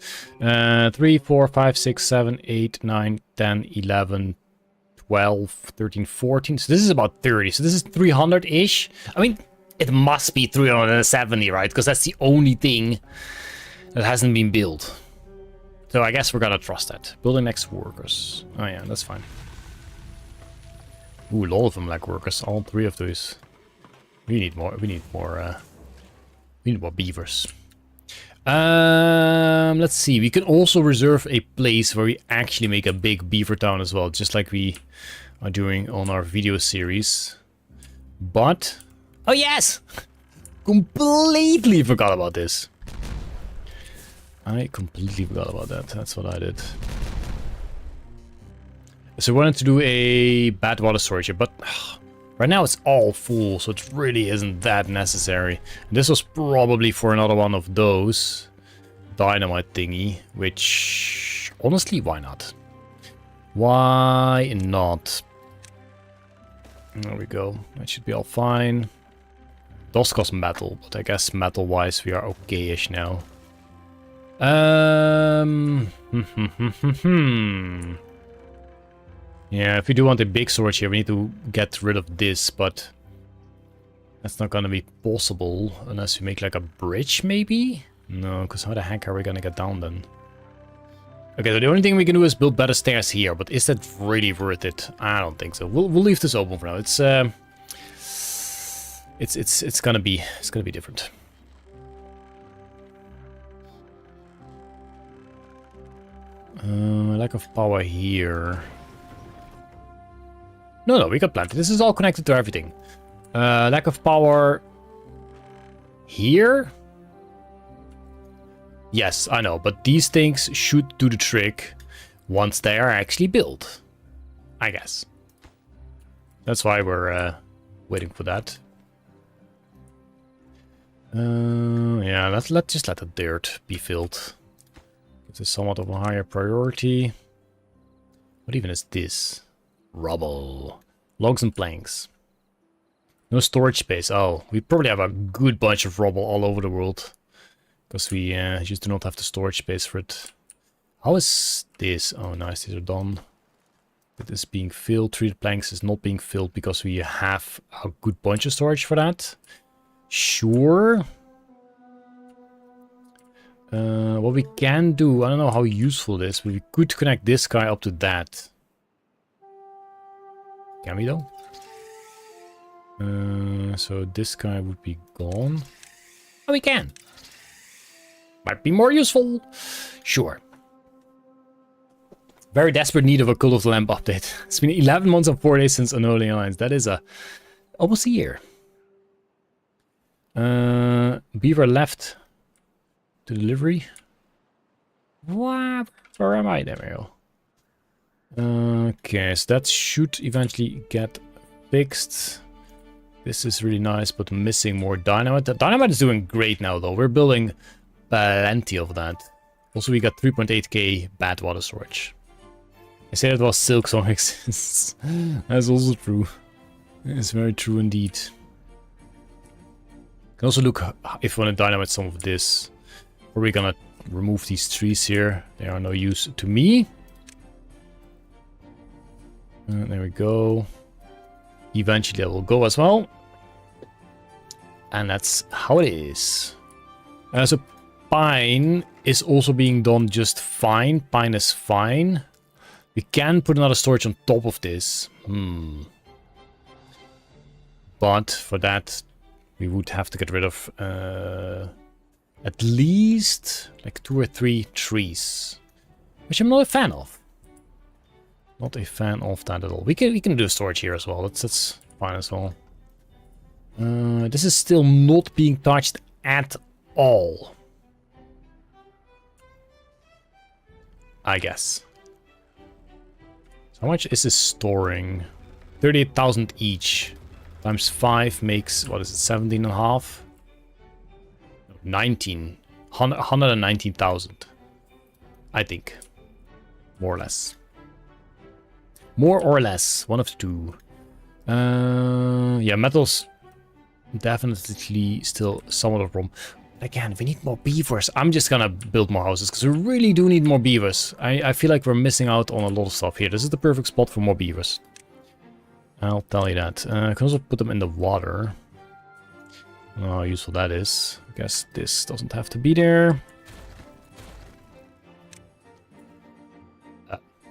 3, 4, 5, 6, 7, 8, 9, 10, 11, 12, 13, 14. So this is about 30. So this is 300-ish. I mean, it must be 370, right? Because that's the only thing that hasn't been built. So I guess we're gonna trust that. Building next workers. Oh yeah, that's fine. Ooh, a lot of them like workers. All 3 of those. We need more. We need more beavers. Let's see. We can also reserve a place where we actually make a big beaver town as well, just like we are doing on our video series. But oh yes, completely forgot about this. I completely forgot about that. That's what I did. So we wanted to do a bad water storage here, but right now it's all full, so it really isn't that necessary. This was probably for another one of those dynamite thingy, which honestly, why not? Why not? There we go. That should be all fine. It does cost metal, but I guess metal-wise we are okay-ish now. Yeah, if we do want a big storage here, we need to get rid of this, but that's not gonna be possible unless we make like a bridge, maybe? No, because how the heck are we gonna get down then? Okay, so the only thing we can do is build better stairs here, but is that really worth it? I don't think so. We'll leave this open for now. It's gonna be different. Lack of power here. No, we got plenty. This is all connected to everything. Lack of power here? Yes, I know, but these things should do the trick once they are actually built. I guess. That's why we're waiting for that. Yeah, let's just let the dirt be filled. This is somewhat of a higher priority. What even is this? Rubble. Logs and planks. No storage space. Oh, we probably have a good bunch of rubble all over the world. Because we just do not have the storage space for it. How is this? Oh, nice. These are done. It is being filled. Treated planks is not being filled because we have a good bunch of storage for that. Sure. What we can do, I don't know how useful it is, but we could connect this guy up to that. Can we though? So this guy would be gone. Oh, we can. Might be more useful. Sure. Very desperate need of a Cult of the Lamp update. It's been 11 months and 4 days since Unholy Alliance. That is almost a year. Beaver left to delivery. What? Where am I? There we go. Okay, so that should eventually get fixed. This is really nice, but missing more dynamite. The dynamite is doing great now, though. We're building plenty of that. Also, we got 3.8k bad water storage. I said it was silk song exists. That's also true. It's very true indeed. Can also look if we want to dynamite some of this. Or we're gonna remove these trees here. They are no use to me. There we go. Eventually I will go as well. And that's how it is. So pine is also being done just fine. Pine is fine. We can put another storage on top of this. But for that, we would have to get rid of at least like 2 or 3 trees. Which I'm not a fan of. Not a fan of that at all. We can do storage here as well. That's fine as well. This is still not being touched at all. I guess. So how much is this storing? 38,000 each. Times 5 makes, what is it, 17.5? 19. 119,000. I think. More or less. More or less. One of the two. Yeah, metals definitely still somewhat of a problem. Again, we need more beavers. I'm just gonna build more houses because we really do need more beavers. I feel like we're missing out on a lot of stuff here. This is the perfect spot for more beavers. I'll tell you that. I can also put them in the water. Oh, how useful that is. I guess this doesn't have to be there.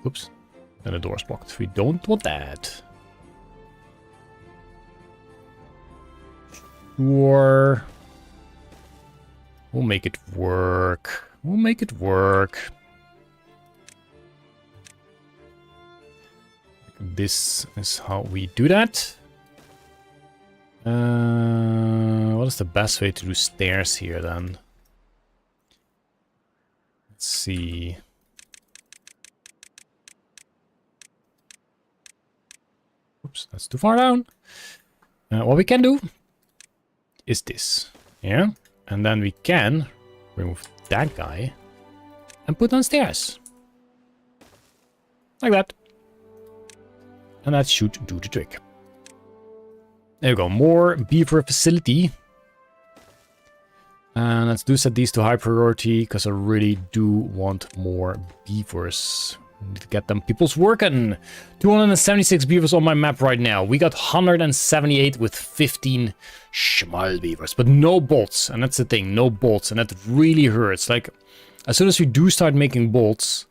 Oops. And the door's blocked. We don't want that. Sure. We'll make it work. We'll make it work. This is how we do that. What is the best way to do stairs here then? Let's see. Oops, that's too far down. What we can do is this. Yeah. And then we can remove that guy and put on stairs. Like that. And that should do the trick. There we go. More beaver facility. And let's do set these to high priority because I really do want more beavers. Need to get them people's working. 276 beavers on my map right now. We got 178 with 15 small beavers, but no bolts. And that's the thing, no bolts. And that really hurts. Like, as soon as we do start making bolts,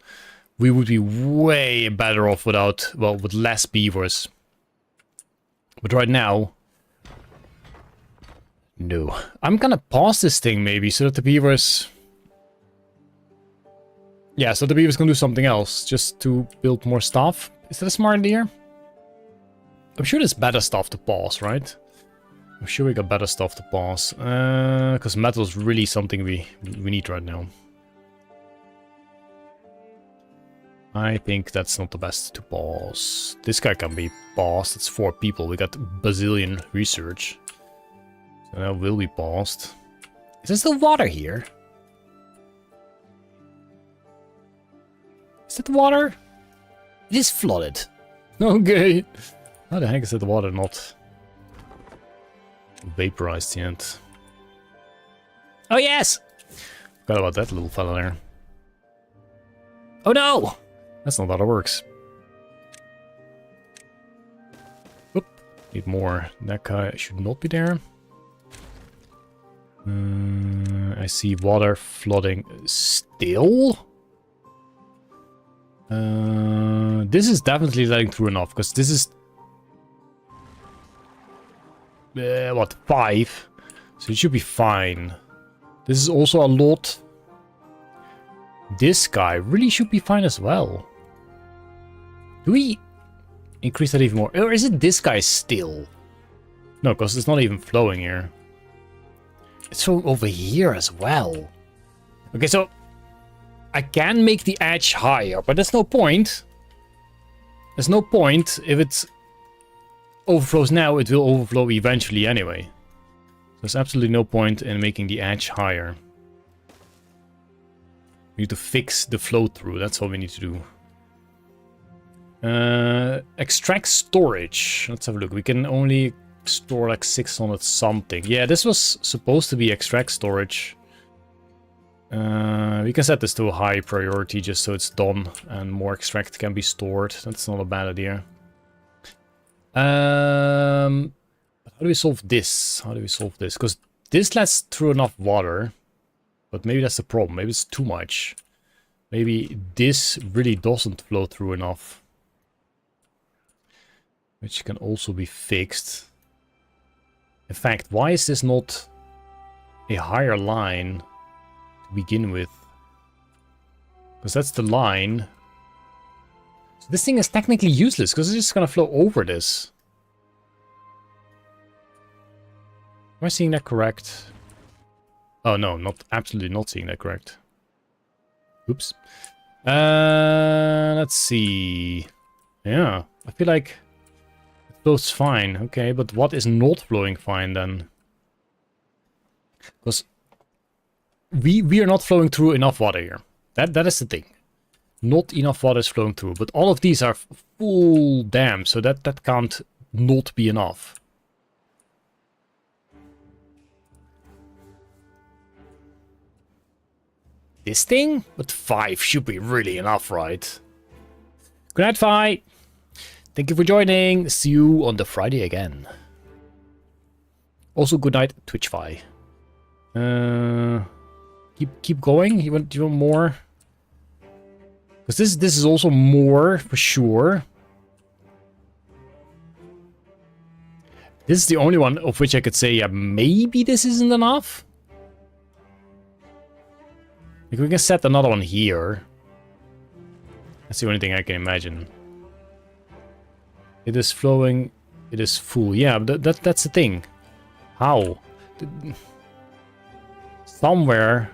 we would be way better off without, well, with less beavers. But right now, no. I'm gonna pause this thing maybe so that the beavers... Yeah, so the beavers can do something else, just to build more stuff. Is that a smart idea? I'm sure there's better stuff to pause, right? I'm sure we got better stuff to pause. Because metal is really something we need right now. I think that's not the best to pause. This guy can be paused. It's 4 people. We got bazillion research. So that will be paused. Is there still water here? Is that water? It is flooded. Okay. How the heck is that water not vaporized yet? Oh yes! Forgot about that little fella there. Oh no! That's not how it works. Oop. Need more. That guy should not be there. I see water flooding still. This is definitely letting through enough, because this is... what, 5? So it should be fine. This is also a lot. This guy really should be fine as well. Do we increase that even more? Or is it this guy still? No, because it's not even flowing here. It's flowing over here as well. Okay, so... I can make the edge higher, but there's no point. There's no point. If it overflows now, it will overflow eventually anyway. There's absolutely no point in making the edge higher. We need to fix the flow through. That's what we need to do. Extract storage. Let's have a look. We can only store like 600 something. Yeah, this was supposed to be extract storage. We can set this to a high priority just so it's done and more extract can be stored. That's not a bad idea. How do we solve this? How do we solve this? Because this lets through enough water. But maybe that's the problem. Maybe it's too much. Maybe this really doesn't flow through enough. Which can also be fixed. In fact, why is this not a higher line to begin with? Because that's the line. So this thing is technically useless because it's just going to flow over this. Am I seeing that correct? Oh no, absolutely not seeing that correct. Oops. Let's see. Yeah, I feel like it flows fine. Okay, but what is not flowing fine then? Because we are not flowing through enough water here. That is the thing. Not enough water is flowing through, but all of these are full dams, so that can't not be enough. This thing? But 5 should be really enough, right? Good night, Fi. Thank you for joining. See you on the Friday again. Also, good night, Twitch Fi. Keep going. You want more? Because this is also more for sure. This is the only one of which I could say, yeah, maybe this isn't enough. Like we can set another one here. That's the only thing I can imagine. It is flowing. It is full. Yeah, but that's the thing. How? Somewhere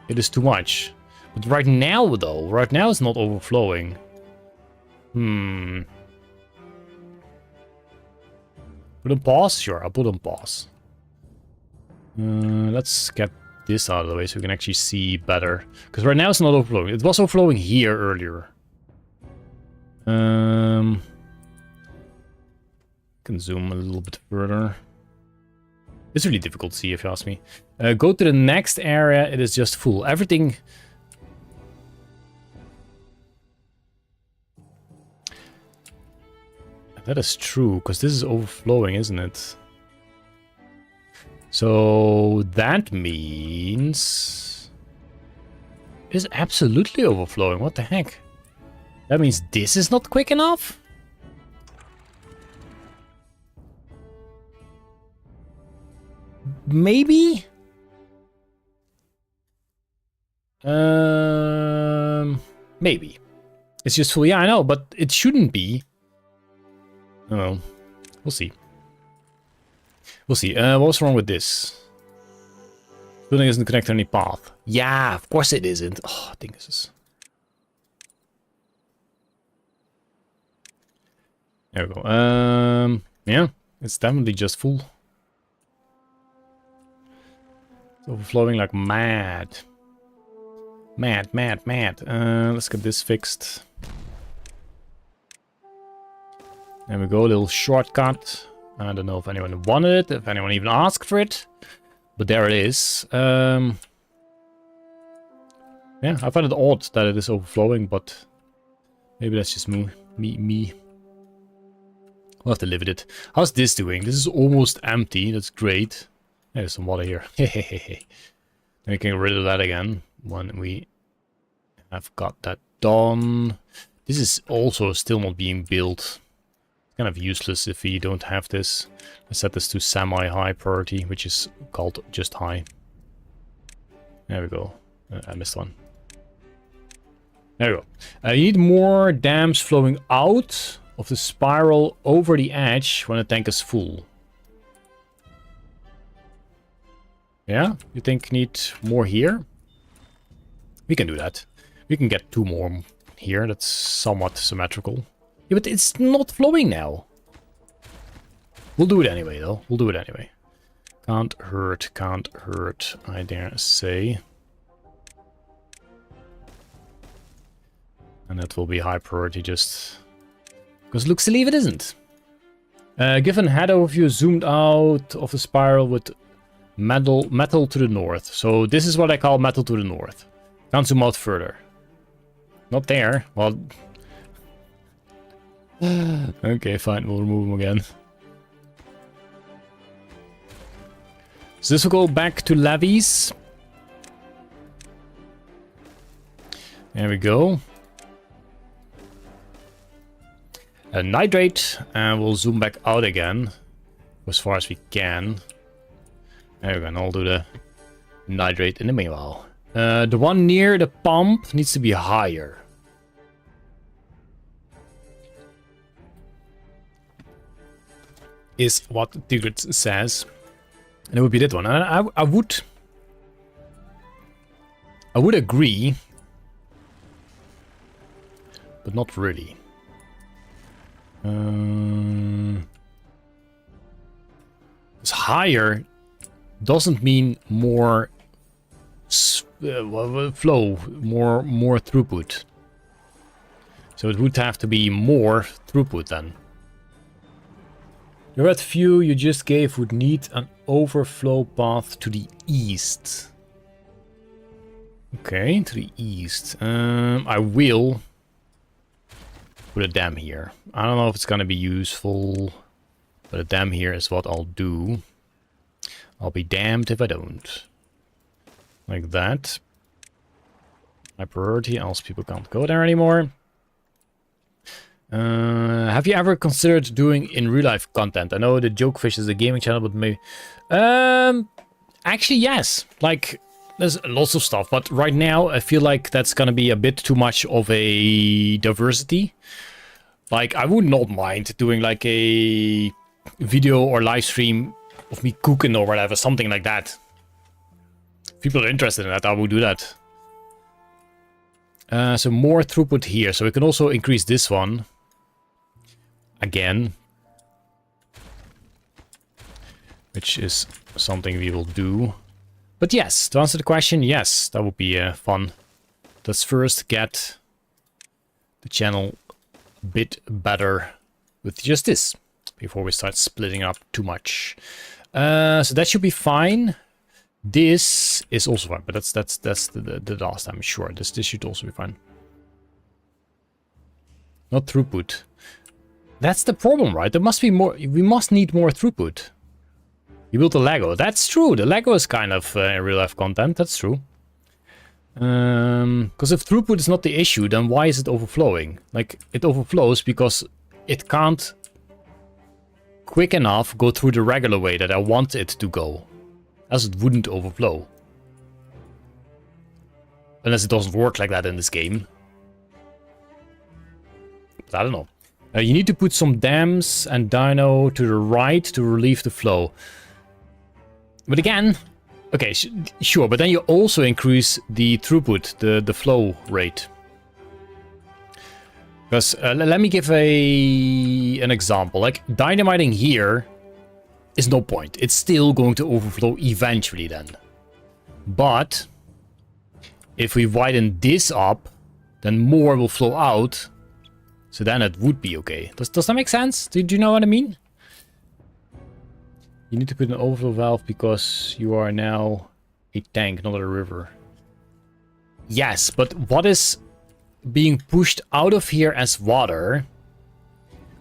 it is too much. But right now, though, right now it's not overflowing. Put on pause? Sure, I'll put on pause. Let's get this out of the way so we can actually see better. Because right now it's not overflowing. It was overflowing here earlier. Can zoom a little bit further. It's really difficult to see if you ask me. Go to the next area. It is just full. Everything. That is true, because this is overflowing, isn't it? So that means it's absolutely overflowing. What the heck? That means this is not quick enough? Maybe? Maybe. It's just full. Yeah, I know, but it shouldn't be. Oh, we'll see. We'll see. What's wrong with this? Building isn't connected to any path. Yeah, of course it isn't. Oh, I think this is... There we go. Yeah, it's definitely just full. It's overflowing like mad. Mad. Let's get this fixed. There we go, a little shortcut. I don't know if anyone wanted it, if anyone even asked for it. But there it is. Yeah, I find it odd that it is overflowing, but maybe that's just me. We'll have to live with it. How's this doing? This is almost empty. That's great. There's some water here. Then we can get rid of that again when we have got that done. This is also still not being built. Kind of useless if we don't have this. I set this to semi-high priority, which is called just high. There we go. I missed one. There we go. You need more dams flowing out of the spiral over the edge when the tank is full. Yeah? You think need more here? We can do that. We can get 2 more here. That's somewhat symmetrical. Yeah, but it's not flowing now. We'll do it anyway, though. We'll do it anyway. Can't hurt, I dare say. And that will be high priority just because it looks silly if it isn't. Given head overview zoomed out of the spiral with metal to the north. So this is what I call metal to the north. Can't zoom out further. Not there. Well, okay, fine. We'll remove them again. So this will go back to levies. There we go. A nitrate, and we'll zoom back out again as far as we can. There we go, and I'll do the nitrate in the meanwhile. The one near the pump needs to be higher. Is what Tigrit says. And it would be that one. And I would agree. But not really. It's higher doesn't mean more flow, more throughput. So it would have to be more throughput then. The red view you just gave would need an overflow path to the east. Okay, to the east. I will put a dam here. I don't know if it's gonna be useful, but a dam here is what I'll do. I'll be damned if I don't. Like that. My priority, else people can't go there anymore. Have you ever considered doing in real life content? I know the Jokefish is a gaming channel, but maybe... actually, yes. Like, there's lots of stuff, but right now I feel like that's gonna be a bit too much of a diversity. Like, I would not mind doing like a video or live stream of me cooking or whatever, something like that. If people are interested in that, I will do that. So more throughput here, so we can also increase this one. Again. Which is something we will do. But yes, to answer the question, yes, that would be fun. Let's first get the channel a bit better with just this before we start splitting up too much. So that should be fine. This is also fine, but that's the last time, sure. This should also be fine. Not throughput. That's the problem, right? There must be more. We must need more throughput. You built a Lego. That's true. The Lego is kind of real life content. That's true. Because if throughput is not the issue, then why is it overflowing? Like, it overflows because it can't quick enough go through the regular way that I want it to go. Else it wouldn't overflow. Unless it doesn't work like that in this game. But I don't know. You need to put some dams and dino to the right to relieve the flow. But again, okay, sure, but then you also increase the throughput, the flow rate. Because let me give an example. Like, dynamiting here is no point. It's still going to overflow eventually then. But if we widen this up, then more will flow out. So then it would be okay. Does that make sense? Do you know what I mean? You need to put an overflow valve because you are now a tank, not a river. Yes, but what is being pushed out of here as water,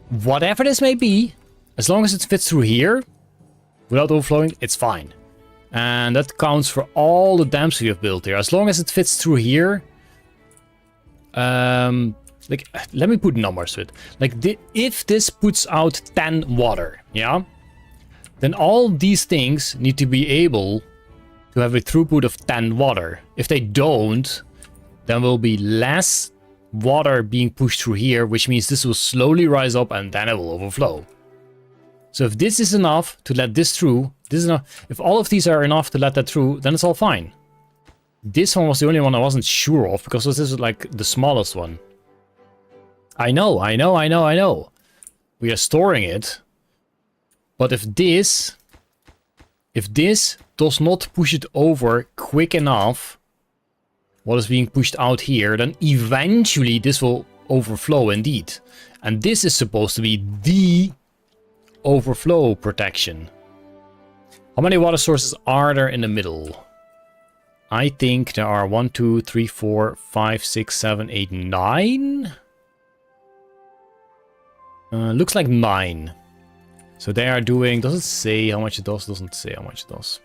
whatever this may be, as long as it fits through here, without overflowing, it's fine. And that counts for all the dams we have built here. As long as it fits through here, like, let me put numbers to it. Like, if this puts out 10 water, yeah? Then all these things need to be able to have a throughput of 10 water. If they don't, then will be less water being pushed through here, which means this will slowly rise up and then it will overflow. So if this is enough to let this through, this is enough. If all of these are enough to let that through, then it's all fine. This one was the only one I wasn't sure of because this is like the smallest one. I know. We are storing it. But if this does not push it over quick enough, what is being pushed out here, then eventually this will overflow indeed. And this is supposed to be the overflow protection. How many water sources are there in the middle? I think there are 1, 2, 3, 4, 5, 6, 7, 8, 9. Looks like 9. So they are doing... Does it say how much it does? Doesn't say how much it does.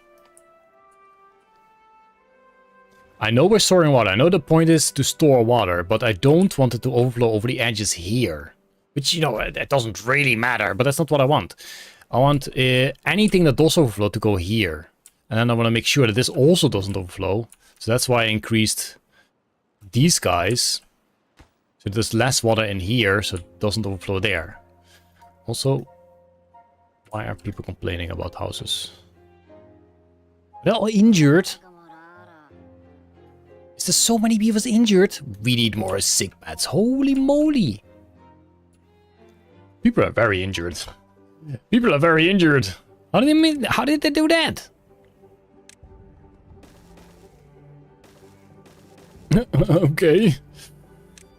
I know we're storing water. I know the point is to store water, but I don't want it to overflow over the edges here. Which, you know, it doesn't really matter, but that's not what I want. I want anything that does overflow to go here. And then I want to make sure that this also doesn't overflow. So that's why I increased these guys. So there's less water in here, so it doesn't overflow there. Also, why are people complaining about houses? They're all injured. Is there so many beavers injured? We need more sick beds. Holy moly. People are very injured. People are very injured. How did they do that? Okay.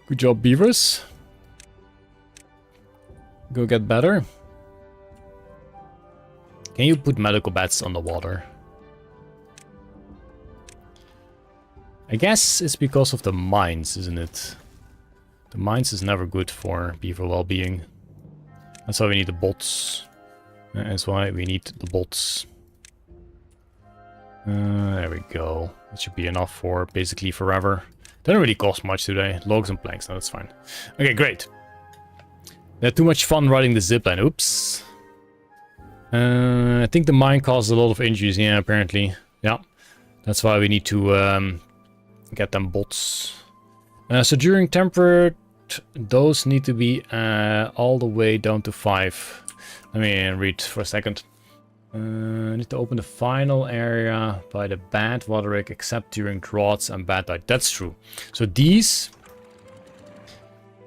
Good job, beavers. Go get better. Can you put medical beds on the water? I guess it's because of the mines, isn't it? The mines is never good for beaver well-being. That's why we need the bots. That's why we need the bots. There we go. That should be enough for basically forever. They don't really cost much, do they? Logs and planks, no, that's fine. Okay, great. They had too much fun riding the zipline. Oops. I think the mine caused a lot of injuries, yeah, apparently. Yeah. That's why we need to get them bots. So during temperate, those need to be all the way down to 5. Let me read for a second. I need to open the final area by the bad water rig except during droughts and bad tide. That's true. So these...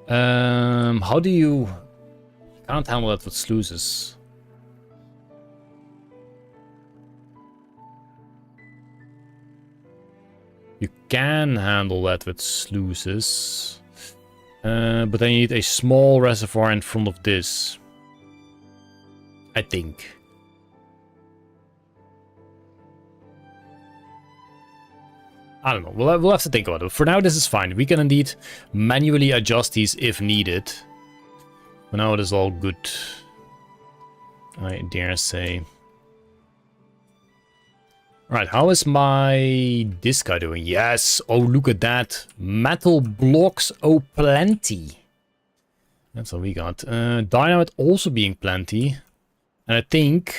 how do you... Can't handle that with sluices. You can handle that with sluices. But I need a small reservoir in front of this. I think. I don't know. We'll have to think about it. For now, this is fine. We can indeed manually adjust these if needed. For now, it is all good. I dare say. Alright, how is this guy doing? Yes! Oh, look at that. Metal blocks, oh, plenty. That's all we got. Dynamite also being plenty. And I think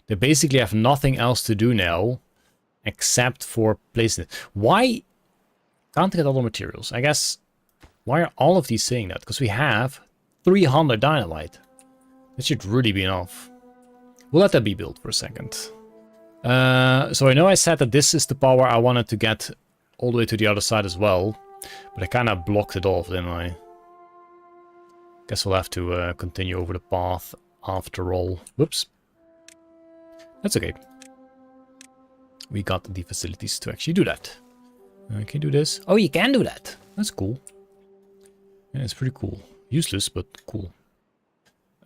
they basically have nothing else to do now. Except for placing it. Why can't get other materials? I guess, why are all of these saying that? Because we have 300 dynamite. That should really be enough. We'll let that be built for a second. So I know I said that this is the power I wanted to get all the way to the other side as well. But I kind of blocked it off, didn't I? Guess we'll have to continue over the path after all. Whoops. That's okay. We got the facilities to actually do that. Can you do this? Oh, you can do that. That's cool. Yeah, it's pretty cool. Useless, but cool.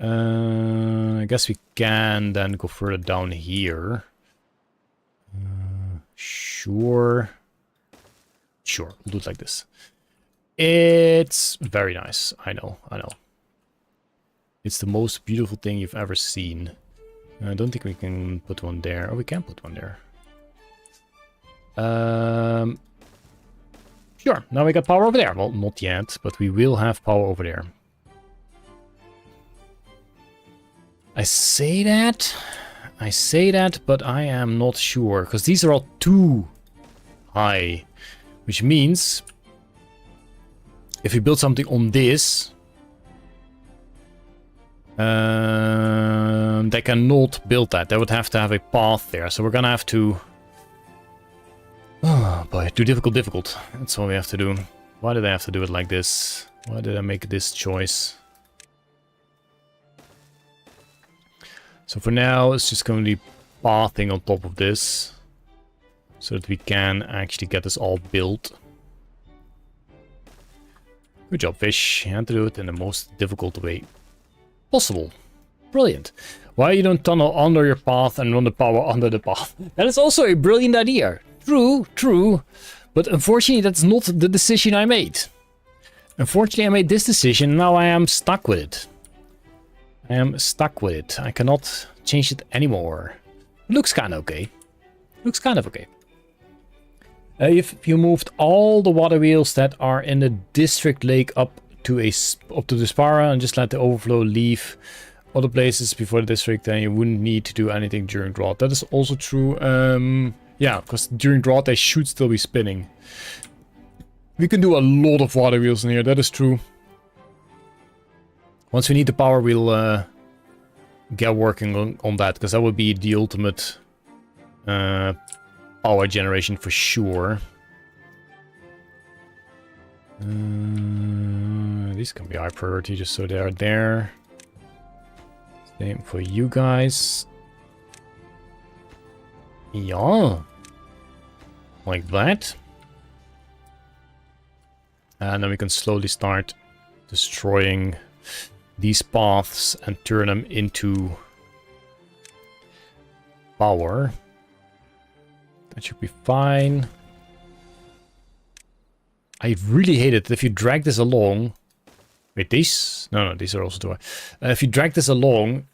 I guess we can then go further down here. Sure. Sure, we'll do it like this. It's very nice. I know, I know. It's the most beautiful thing you've ever seen. I don't think we can put one there. Oh, we can put one there. Sure, now we got power over there. Well, not yet, but we will have power over there. I say that, but I am not sure, because these are all too high. Which means, if we build something on this, they cannot build that. They would have to have a path there, so we're gonna have to... Oh boy, too difficult. That's what we have to do. Why did I have to do it like this? Why did I make this choice? So for now, it's just going to be pathing on top of this. So that we can actually get this all built. Good job, fish. You had to do it in the most difficult way possible. Brilliant. Why you don't tunnel under your path and run the power under the path? That is also a brilliant idea. True, true. But unfortunately, that's not the decision I made. Unfortunately, I made this decision. Now I am stuck with it. I am stuck with it. I cannot change it anymore. It looks kind of okay. Looks kind of okay. If you moved all the water wheels that are in the district lake up to the Spara and just let the overflow leave other places before the district, then you wouldn't need to do anything during drought. That is also true. Yeah, because during drought they should still be spinning. We can do a lot of water wheels in here. That is true. Once we need the power, we'll get working on that, because that would be the ultimate power generation for sure. These can be high priority just so they are there. Same for you guys. Yeah. Like that. And then we can slowly start destroying these paths and turn them into power. That should be fine. I really hate it if you drag this along. Wait, these? No, these are also too high. If you drag this along,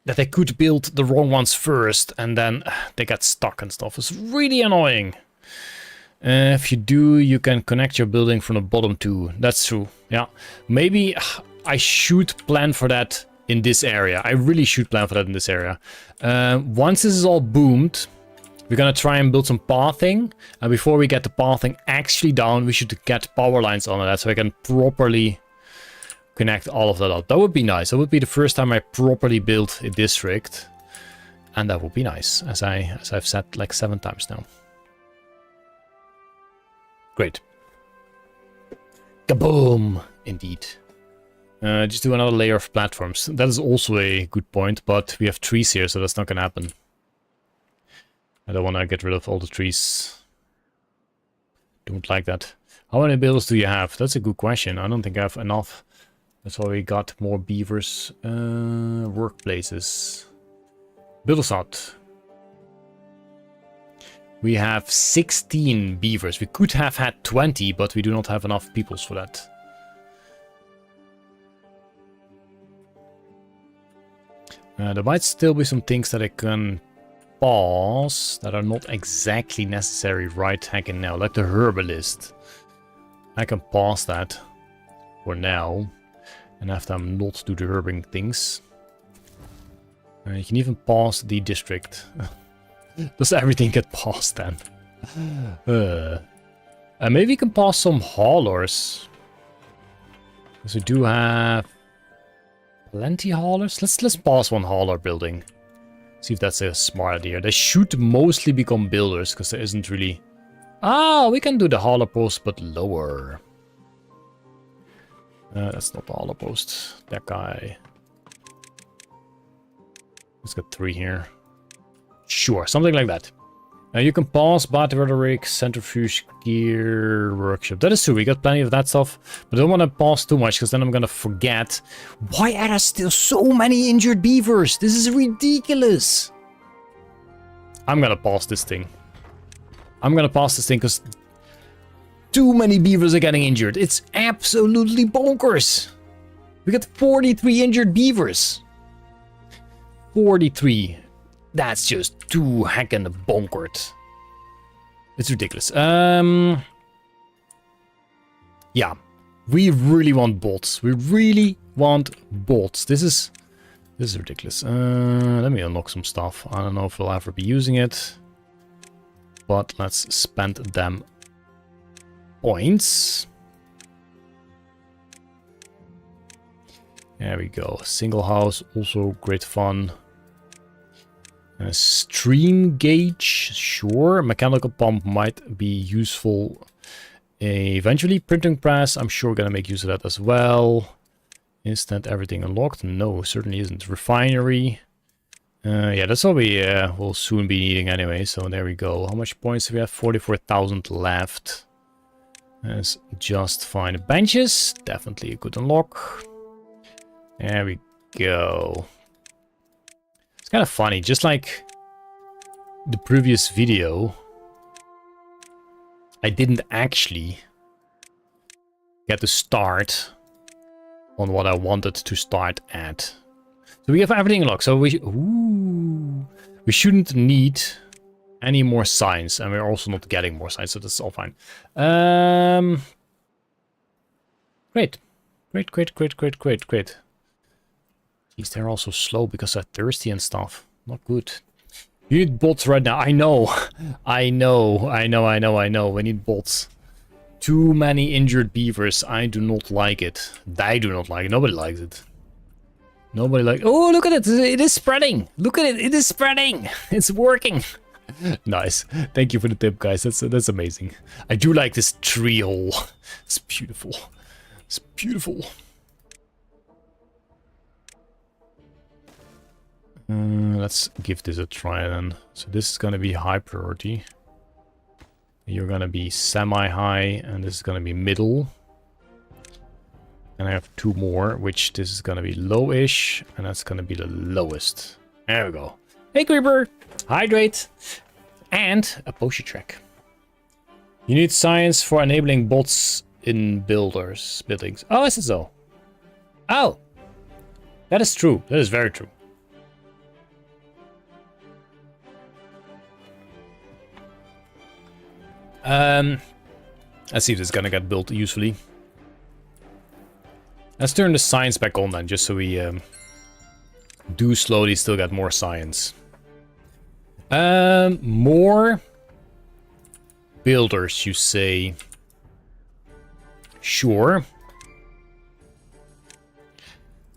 that they could build the wrong ones first and then they get stuck and stuff. It's really annoying. If you do, you can connect your building from the bottom too. That's true. Yeah. Maybe I should plan for that in this area. I really should plan for that in this area. Once this is all boomed, we're gonna try and build some pathing. And before we get the pathing actually down, we should get power lines on that so I can properly connect all of that up. That would be nice. That would be the first time I properly built a district. And that would be nice, as I've said like 7 times now. Great. Kaboom! Indeed. Just do another layer of platforms. That is also a good point, but we have trees here, so that's not gonna happen. I don't want to get rid of all the trees. Don't like that. How many builders do you have? That's a good question. I don't think I have enough. That's why we got more beavers. Workplaces. Builder's hut. We have 16 beavers. We could have had 20, but we do not have enough peoples for that. There might still be some things that I can pause that are not exactly necessary right hacking now, like the herbalist. I can pause that for now and have them not do the herbing things. You can even pause the district. Does everything get paused then? Maybe we can pause some haulers. Because we do have plenty haulers. Let's pause one hauler building. See if that's a smart idea. They should mostly become builders, because there isn't really... Ah, we can do the hauler post, but lower. That's not the hauler post. That guy. Let's get 3 here. Sure, something like that. You can pause Bad Rhetoric, Centrifuge Gear, Workshop. That is true, we got plenty of that stuff. But I don't want to pause too much, because then I'm going to forget. Why are there still so many injured beavers? This is ridiculous. I'm going to pause this thing. I'm going to pause this thing, because too many beavers are getting injured. It's absolutely bonkers. We got 43 injured beavers. 43. That's just too heckin' bonkered. It's ridiculous. Yeah. We really want bots. We really want bots. This is ridiculous. Let me unlock some stuff. I don't know if we'll ever be using it. But let's spend them points. There we go. Single house, also great fun. Stream gauge, sure. Mechanical pump might be useful eventually. Printing press, I'm sure we're gonna make use of that as well. Instant everything unlocked? No, certainly isn't. Refinery. Yeah, that's what we will soon be needing anyway, so there we go. How much points do we have? 44,000 left. Let's just find benches. Definitely a good unlock. There we go. It's kind of funny, just like the previous video, I didn't actually get to start on what I wanted to start at. So we have everything unlocked. So we shouldn't need any more signs, and we're also not getting more signs, so that's all fine. Great. Great. Jeez, they're also slow because they're thirsty and stuff. Not good. You need bots right now. I know. I know. We need bots. Too many injured beavers. I do not like it. I do not like it. Nobody likes it. Nobody likes. Oh, look at it. It is spreading. Look at it. It is spreading. It's working. Nice. Thank you for the tip, guys. That's amazing. I do like this tree hole. It's beautiful. It's beautiful. Let's give this a try then. So this is gonna be high priority. You're gonna be semi-high, and this is gonna be middle. And I have two more, which this is gonna be low-ish, and that's gonna be the lowest. There we go. Hey, creeper! Hydrate! And a potion track. You need science for enabling bots in buildings. Oh, is it so? Oh! That is true. That is very true. Let's see if this is gonna get built usefully. Let's turn the science back on then, just so we do slowly still get more science. More builders, you say? Sure.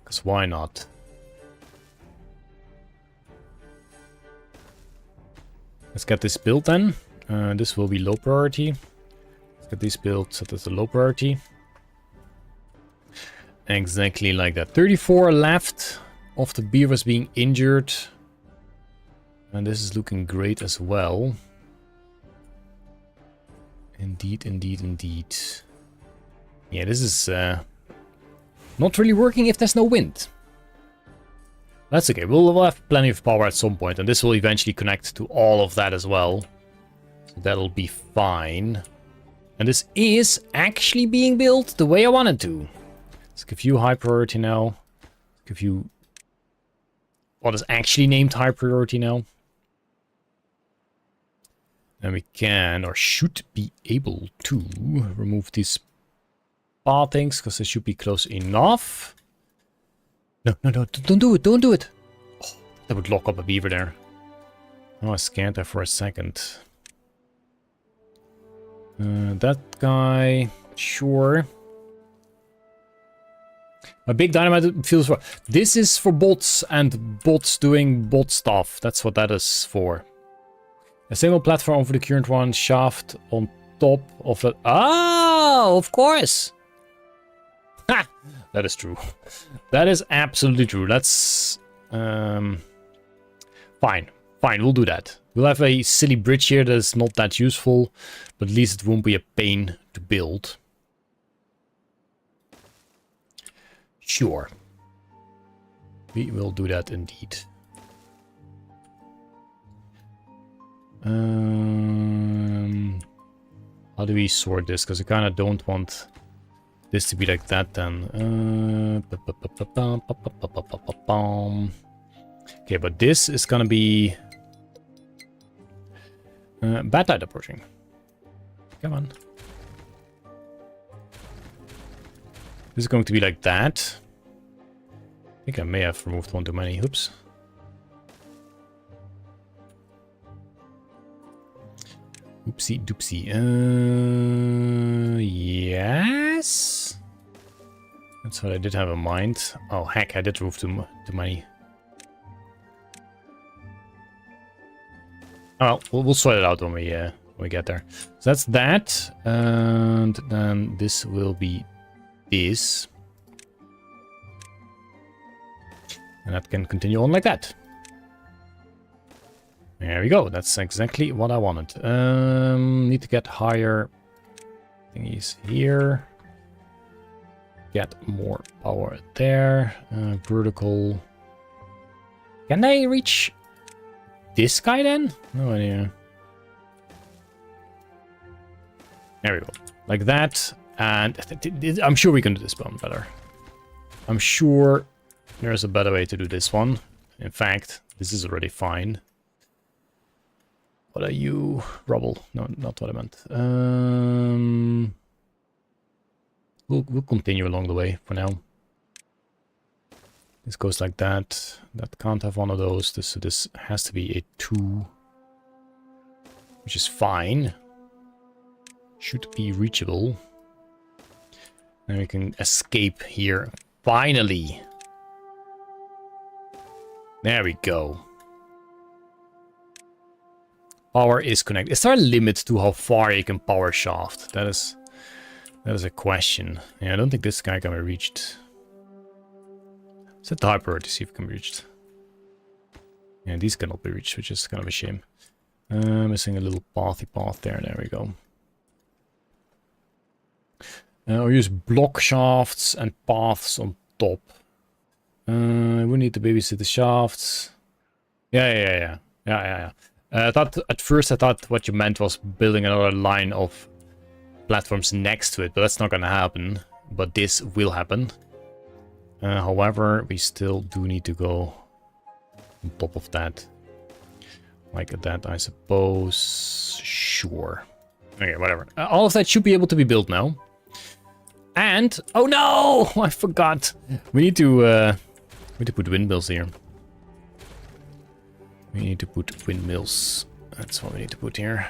Because why not? Let's get this built then. This will be low priority. Let's get this built set as a low priority. Exactly like that. 34 left of the beavers being injured. And this is looking great as well. Indeed. Yeah, this is not really working if there's no wind. That's okay. We'll have plenty of power at some point, and this will eventually connect to all of that as well. So that'll be fine. And this is actually being built the way I wanted to. Let's give you high priority now. Give you what is actually named high priority now. And we can, or should be able to, remove these pathings, because they should be close enough. No, don't do it. Oh, that would lock up a beaver there. Oh, I scanned there for a second. That guy, sure. My big dynamite feels for. This is for bots and bots doing bot stuff. That's what that is for. A single platform over the current one, shaft on top of it. Oh, of course. Ha! That is true. That is absolutely true. That's fine. We'll do that. We'll have a silly bridge here that is not that useful, but at least it won't be a pain to build. Sure. We will do that indeed. How do we sort this? Because I kind of don't want this to be like that then. Okay, but this is gonna be bad tide approaching. Come on. This is going to be like that. I think I may have removed one too many. Oops. Oopsie doopsie. Yes. That's what I did have in mind. Oh heck, I did remove too many. Oh well, we'll sort it out when we get there. So that's that, and then this will be this, and that can continue on like that. There we go. That's exactly what I wanted. Need to get higher thingies here. Get more power there. Vertical. Can they reach this guy then? No idea. There we go. Like that. And I'm sure we can do this one better. I'm sure there's a better way to do this one. In fact, this is already fine. What are you? Rubble. No, not what I meant. We'll continue along the way for now. This goes like that. That can't have one of those. So this has to be a 2. Which is fine. Should be reachable. And we can escape here. Finally. There we go. Power is connected. Is there a limit to how far you can power shaft? That is a question. Yeah, I don't think this guy can be reached. Set the hyper to see if it can be reached. Yeah, these cannot be reached, which is kind of a shame. Missing a little pathy path there. There we go. I'll use block shafts and paths on top. We need to babysit the shafts. Yeah. At first I thought what you meant was building another line of platforms next to it, but that's not gonna happen. But this will happen. However, we still do need to go on top of that. Like that, I suppose. Sure. Okay, whatever. All of that should be able to be built now. And oh no, I forgot. We need to put windmills here. We need to put windmills. That's what we need to put here.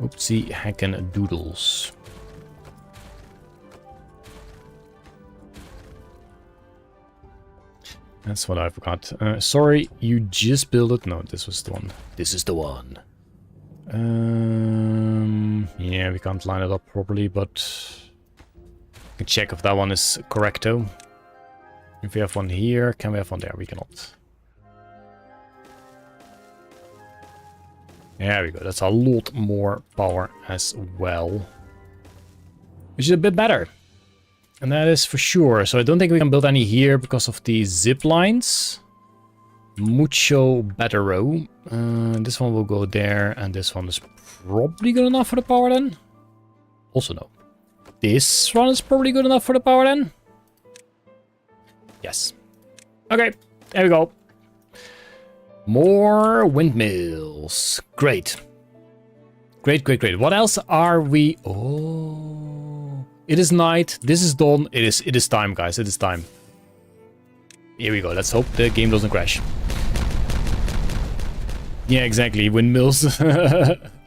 Oopsie, heckin' doodles. That's what I forgot. Sorry, you just built it. No, this was the one. This is the one. Yeah, we can't line it up properly, but we can check if that one is correcto. If we have one here, can we have one there? We cannot. There we go. That's a lot more power as well. Which is a bit better. And that is for sure. So I don't think we can build any here because of the zip lines. Mucho bettero. This one will go there, and this one is probably good enough for the power then. Also no. This one is probably good enough for the power then. Yes. Okay, there we go. More windmills. Great. Great. What else are we... Oh... It is night. This is dawn. It is time, guys. It is time. Here we go. Let's hope the game doesn't crash. Yeah, exactly. Windmills.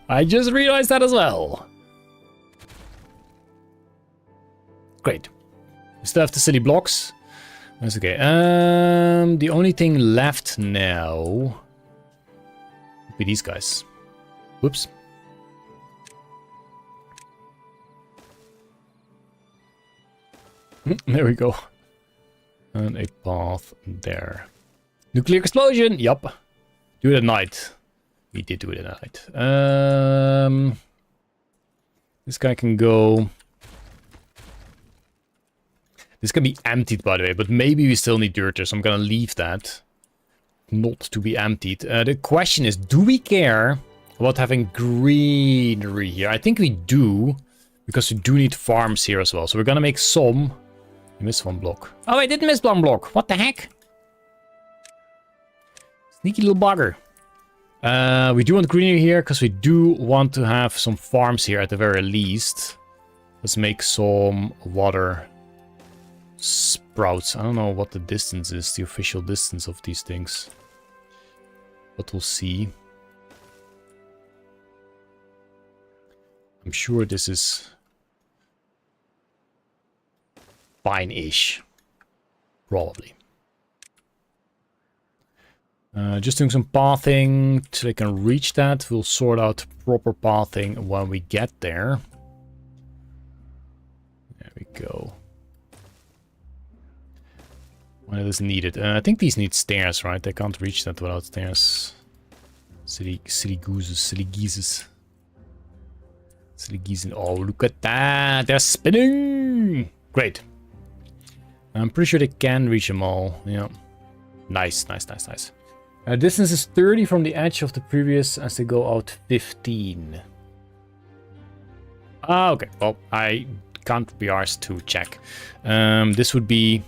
I just realized that as well. Great. We still have the city blocks. That's okay. The only thing left now would be these guys. Whoops. There we go. And a path there. Nuclear explosion! Yup. Do it at night. We did do it at night. This guy can go... This can be emptied, by the way, but maybe we still need dirt there, so I'm gonna leave that. Not to be emptied. The question is, do we care about having greenery here? I think we do, because we do need farms here as well. So we're gonna make some... I missed one block. Oh, I didn't miss one block. What the heck? Sneaky little bugger. We do want greenery here because we do want to have some farms here at the very least. Let's make some water sprouts. I don't know what the distance is, the official distance of these things. But we'll see. I'm sure this is... fine-ish. Probably. Just doing some pathing so they can reach that. We'll sort out proper pathing when we get there. There we go. When it is needed. I think these need stairs, right? They can't reach that without stairs. Silly gooses, silly geezes. Silly geezes. Oh, look at that. They're spinning. Great. I'm pretty sure they can reach them all. Yeah. Nice, nice, nice, nice. Distance is 30 from the edge of the previous as they go out 15. Ah, okay. Well, I can't be arsed to check. This would be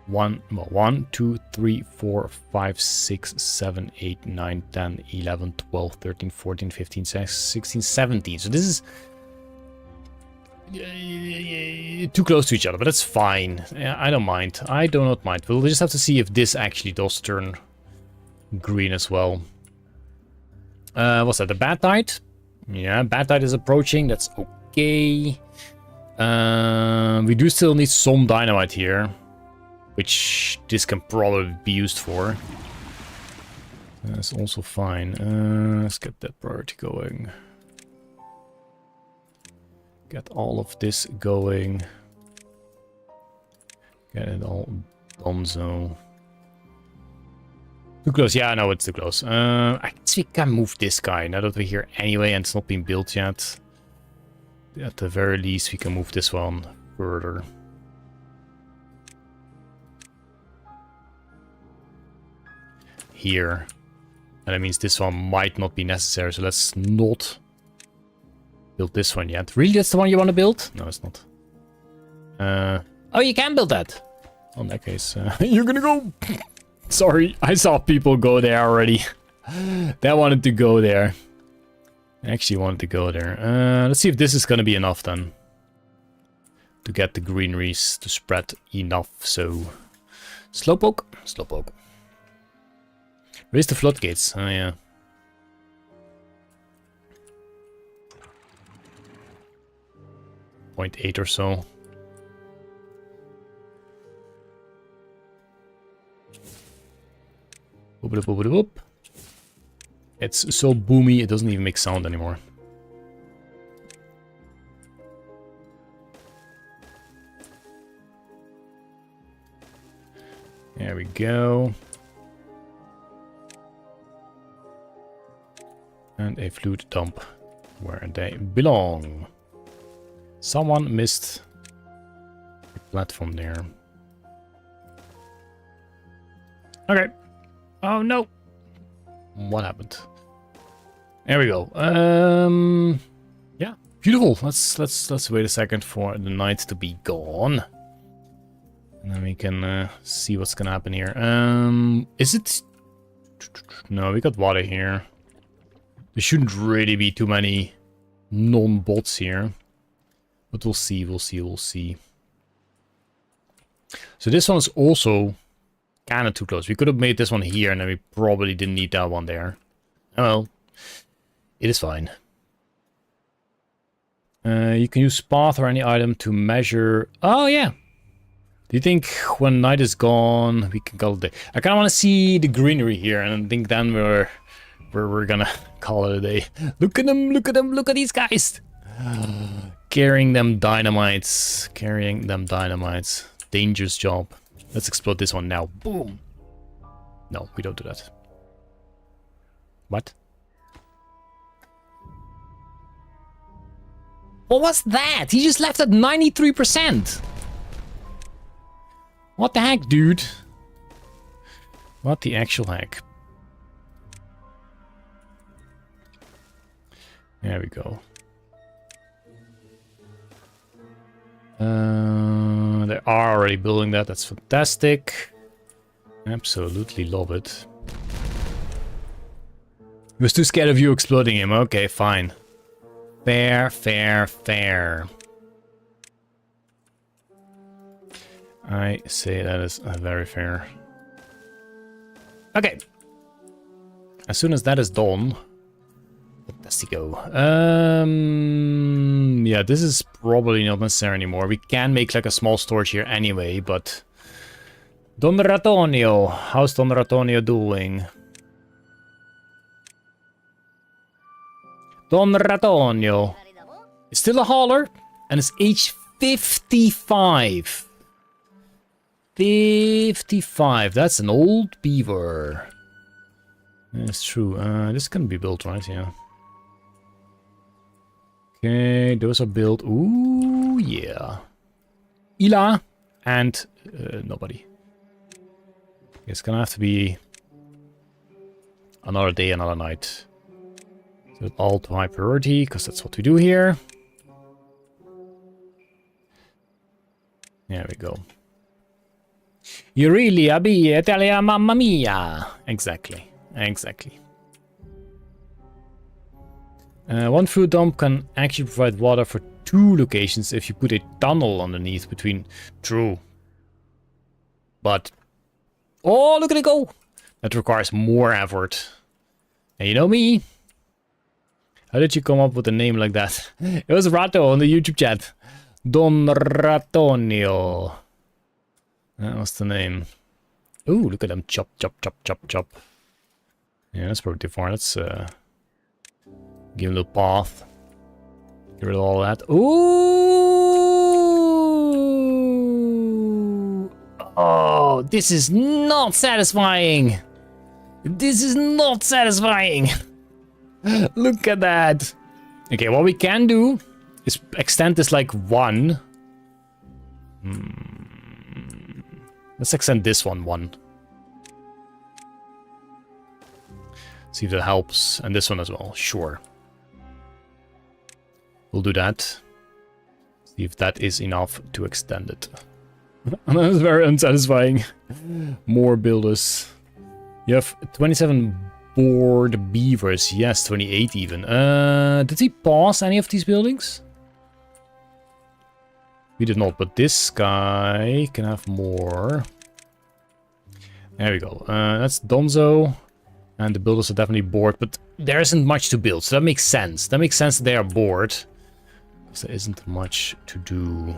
1, 2, 3, 4, 5, 6, 7, 8, 9, 10, 11, 12, 13, 14, 15, 16, 17. So this is too close to each other, but that's fine. I don't mind. I do not mind. We'll just have to see if this actually does turn green as well. What's that? The bad tide? Yeah, bad tide is approaching. That's okay. We do still need some dynamite here, which this can probably be used for. That's also fine. Let's get that priority going. Get all of this going. Get it all done, so. Too close. Yeah, I know it's too close. I guess we can move this guy now that we're here anyway and it's not been built yet. At the very least, we can move this one further. Here. And that means this one might not be necessary, so let's not build this one yet. Really, that's the one you want to build? No, it's not. Oh, you can build that. Well, in that case, you're gonna go. Sorry, I saw people go there already. They wanted to go there. I actually wanted to go there. Let's see if this is gonna be enough then. To get the greeneries to spread enough, so... Slowpoke? Slowpoke. Raise the floodgates. Oh, yeah. .8 or so. Whoop. It's so boomy, it doesn't even make sound anymore. There we go. And a flute dump where they belong. Someone missed the platform there. Okay. Oh no. What happened? There we go. Yeah, beautiful. Let's wait a second for the night to be gone. And then we can see what's gonna happen here. Is it? No, we got water here. There shouldn't really be too many non-bots here. But we'll see, we'll see. So this one is also kind of too close. We could have made this one here and then we probably didn't need that one there. Oh well. It is fine. You can use path or any item to measure... Oh yeah. Do you think when night is gone we can call it a day? I kind of want to see the greenery here and I think then we're gonna call it a day. Look at them, look at them, look at these guys. Carrying them dynamites. Dangerous job. Let's explode this one now. Boom. No, we don't do that. What? What was that? He just left at 93%. What the heck, dude? What the actual heck? There we go. They are already building that. That's fantastic. Absolutely love it. He was too scared of you exploding him. Okay, fine. Fair. I say that is very fair. Okay. As soon as that is done... Fantastico. Yeah, this is probably not necessary anymore. We can make like a small storage here anyway, but... Don Ratonio. How's Don Ratonio doing? Don Ratonio is still a hauler and is age 55. 55. That's an old beaver. That's true. This can be built, right? Yeah. Okay, those are built. Ooh, yeah. Ila and nobody. It's gonna have to be another day, another night. So all to high priority, because that's what we do here. There we go. You really are be Italia, mamma mia. Exactly. Exactly. One food dump can actually provide water for 2 locations if you put a tunnel underneath between. True. But. Oh, look at it go! That requires more effort. And you know me. How did you come up with a name like that? It was Rato on the YouTube chat. Don Ratonio. That was the name. Ooh, look at them. Chop, chop, chop, chop, chop. Yeah, that's probably too far. Let's give a little path. Get rid of all that. Ooh! Oh, this is not satisfying. This is not satisfying. Look at that. Okay, what we can do is extend this like 1. Let's extend this one. See if that helps. And this one as well. Sure. We'll do that. See if that is enough to extend it. And that is very unsatisfying. More builders. You have 27 board beavers. Yes, 28 even. Did he pause any of these buildings? We did not, but this guy can have more. There we go. That's Donzo. And the builders are definitely bored, but there isn't much to build, so that makes sense. That makes sense that they are bored. Because there isn't much to do.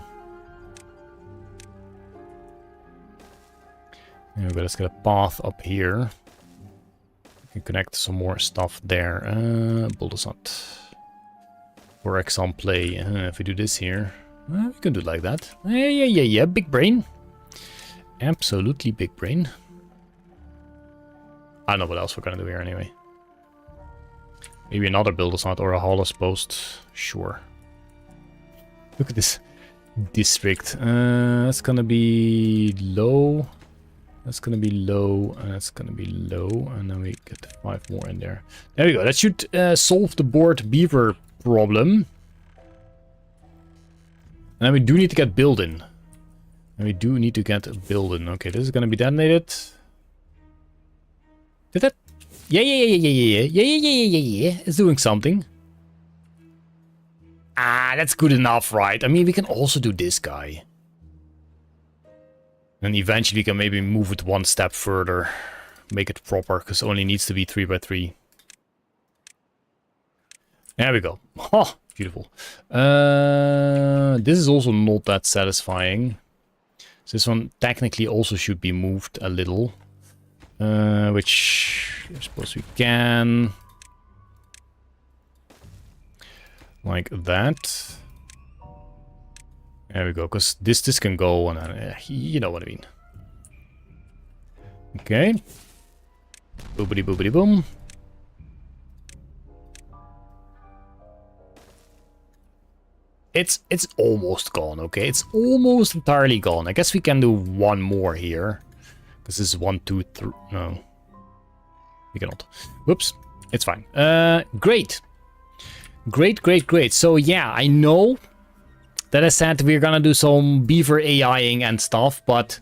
There we go, let's get a path up here. We can connect some more stuff there. Builders not. For example, if we do this here. We can do it like that. Yeah. Big brain. Absolutely big brain. I don't know what else we're gonna do here anyway. Maybe another builder's hut or a Hollis post. Sure. Look at this district. That's gonna be low. That's gonna be low. And that's gonna be low. And then we get 5 more in there. There we go. That should solve the board beaver problem. And then we do need to get building. Okay, this is gonna be detonated. Did that? Yeah. It's doing something. Ah, that's good enough, right? I mean, we can also do this guy. And eventually we can maybe move it 1 step further. Make it proper, because it only needs to be 3 by 3. There we go. Oh, beautiful. This is also not that satisfying. So this one technically also should be moved a little. Which I suppose we can. Like that. There we go, because this can go, and you know what I mean. Okay. Boobity boobity boom. It's almost gone, okay? It's almost entirely gone. I guess we can do 1 more here. Because this is 1, 2, 3. No. We cannot. Whoops. It's fine. Great. Great. So yeah, I know that I said we're gonna do some beaver AIing and stuff, but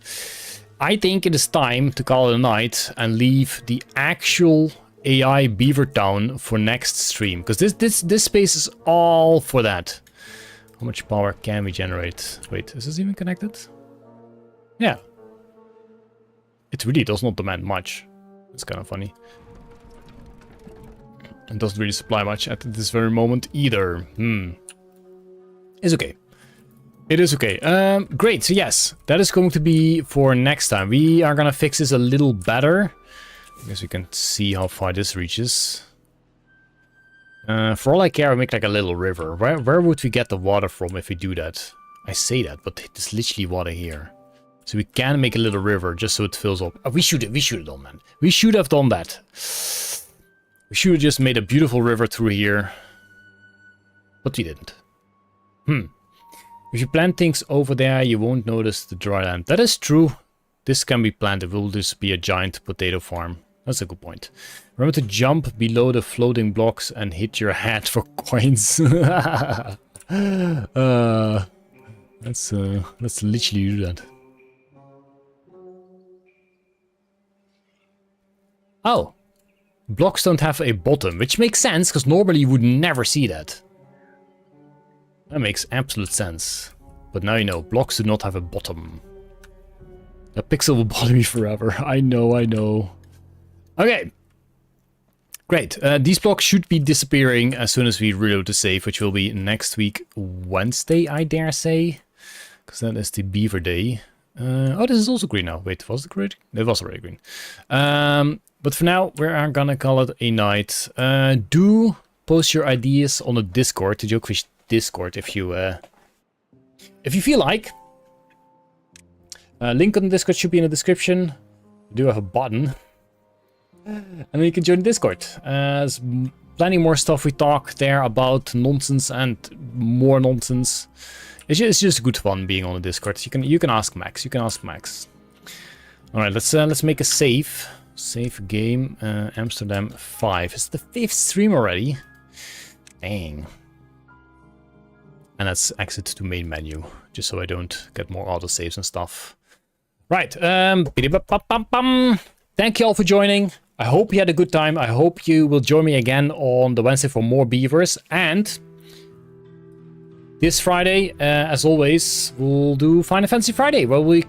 I think it is time to call it a night and leave the actual AI beaver town for next stream. Because this space is all for that. How much power can we generate? Wait, is this even connected? Yeah. It really does not demand much. It's kind of funny. It doesn't really supply much at this very moment either. It's okay. It is okay. Great. So yes, that is going to be for next time. We are going to fix this a little better. I guess we can see how far this reaches. For all I care, I make like a little river. Where would we get the water from if we do that? I say that, but there's literally water here. So we can make a little river just so it fills up. We should have done that. We should have done that. We should have just made a beautiful river through here. But we didn't. If you plant things over there, you won't notice the dry land. That is true. This can be planted. It will just be a giant potato farm. That's a good point. Remember to jump below the floating blocks and hit your head for coins. Let's literally do that. Oh. Blocks don't have a bottom, which makes sense, because normally you would never see that. That makes absolute sense. But now you know, blocks do not have a bottom. That pixel will bother me forever. I know. Okay. Great. These blocks should be disappearing as soon as we reload the save, which will be next week, Wednesday, I dare say. Because that is the Beaver Day. Oh, this is also green now. Wait, was it green? It was already green. But for now, we're gonna call it a night. Do post your ideas on the Discord, the Jokefish Discord, if you feel like. Link on the Discord should be in the description. We do have a button. And then you can join the Discord. There's plenty more stuff we talk there about nonsense and more nonsense. It's just good fun being on the Discord. You can ask Max. All right, let's make a save. Save game. Amsterdam 5. It's the 5th stream already. Dang. And let's exit to main menu, just so I don't get more autosaves and stuff. Right. Thank you all for joining. I hope you had a good time. I hope you will join me again on the Wednesday for more beavers. And this Friday, as always, we'll do Final Fantasy Friday, where we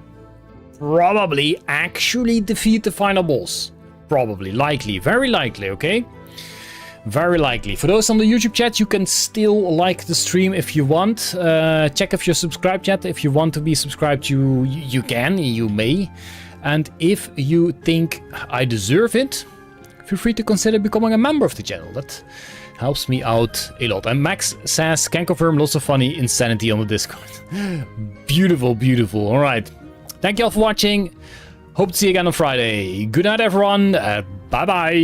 probably actually defeat the final boss. Probably, likely, very likely, okay? Very likely. For those on the YouTube chat, you can still like the stream if you want. Check if you're subscribed yet. If you want to be subscribed, you can, you may. And if you think I deserve it, feel free to consider becoming a member of the channel. That helps me out a lot. And Max says, can confirm, lots of funny insanity on the Discord. Beautiful, beautiful. All right. Thank you all for watching. Hope to see you again on Friday. Good night, everyone. Bye-bye.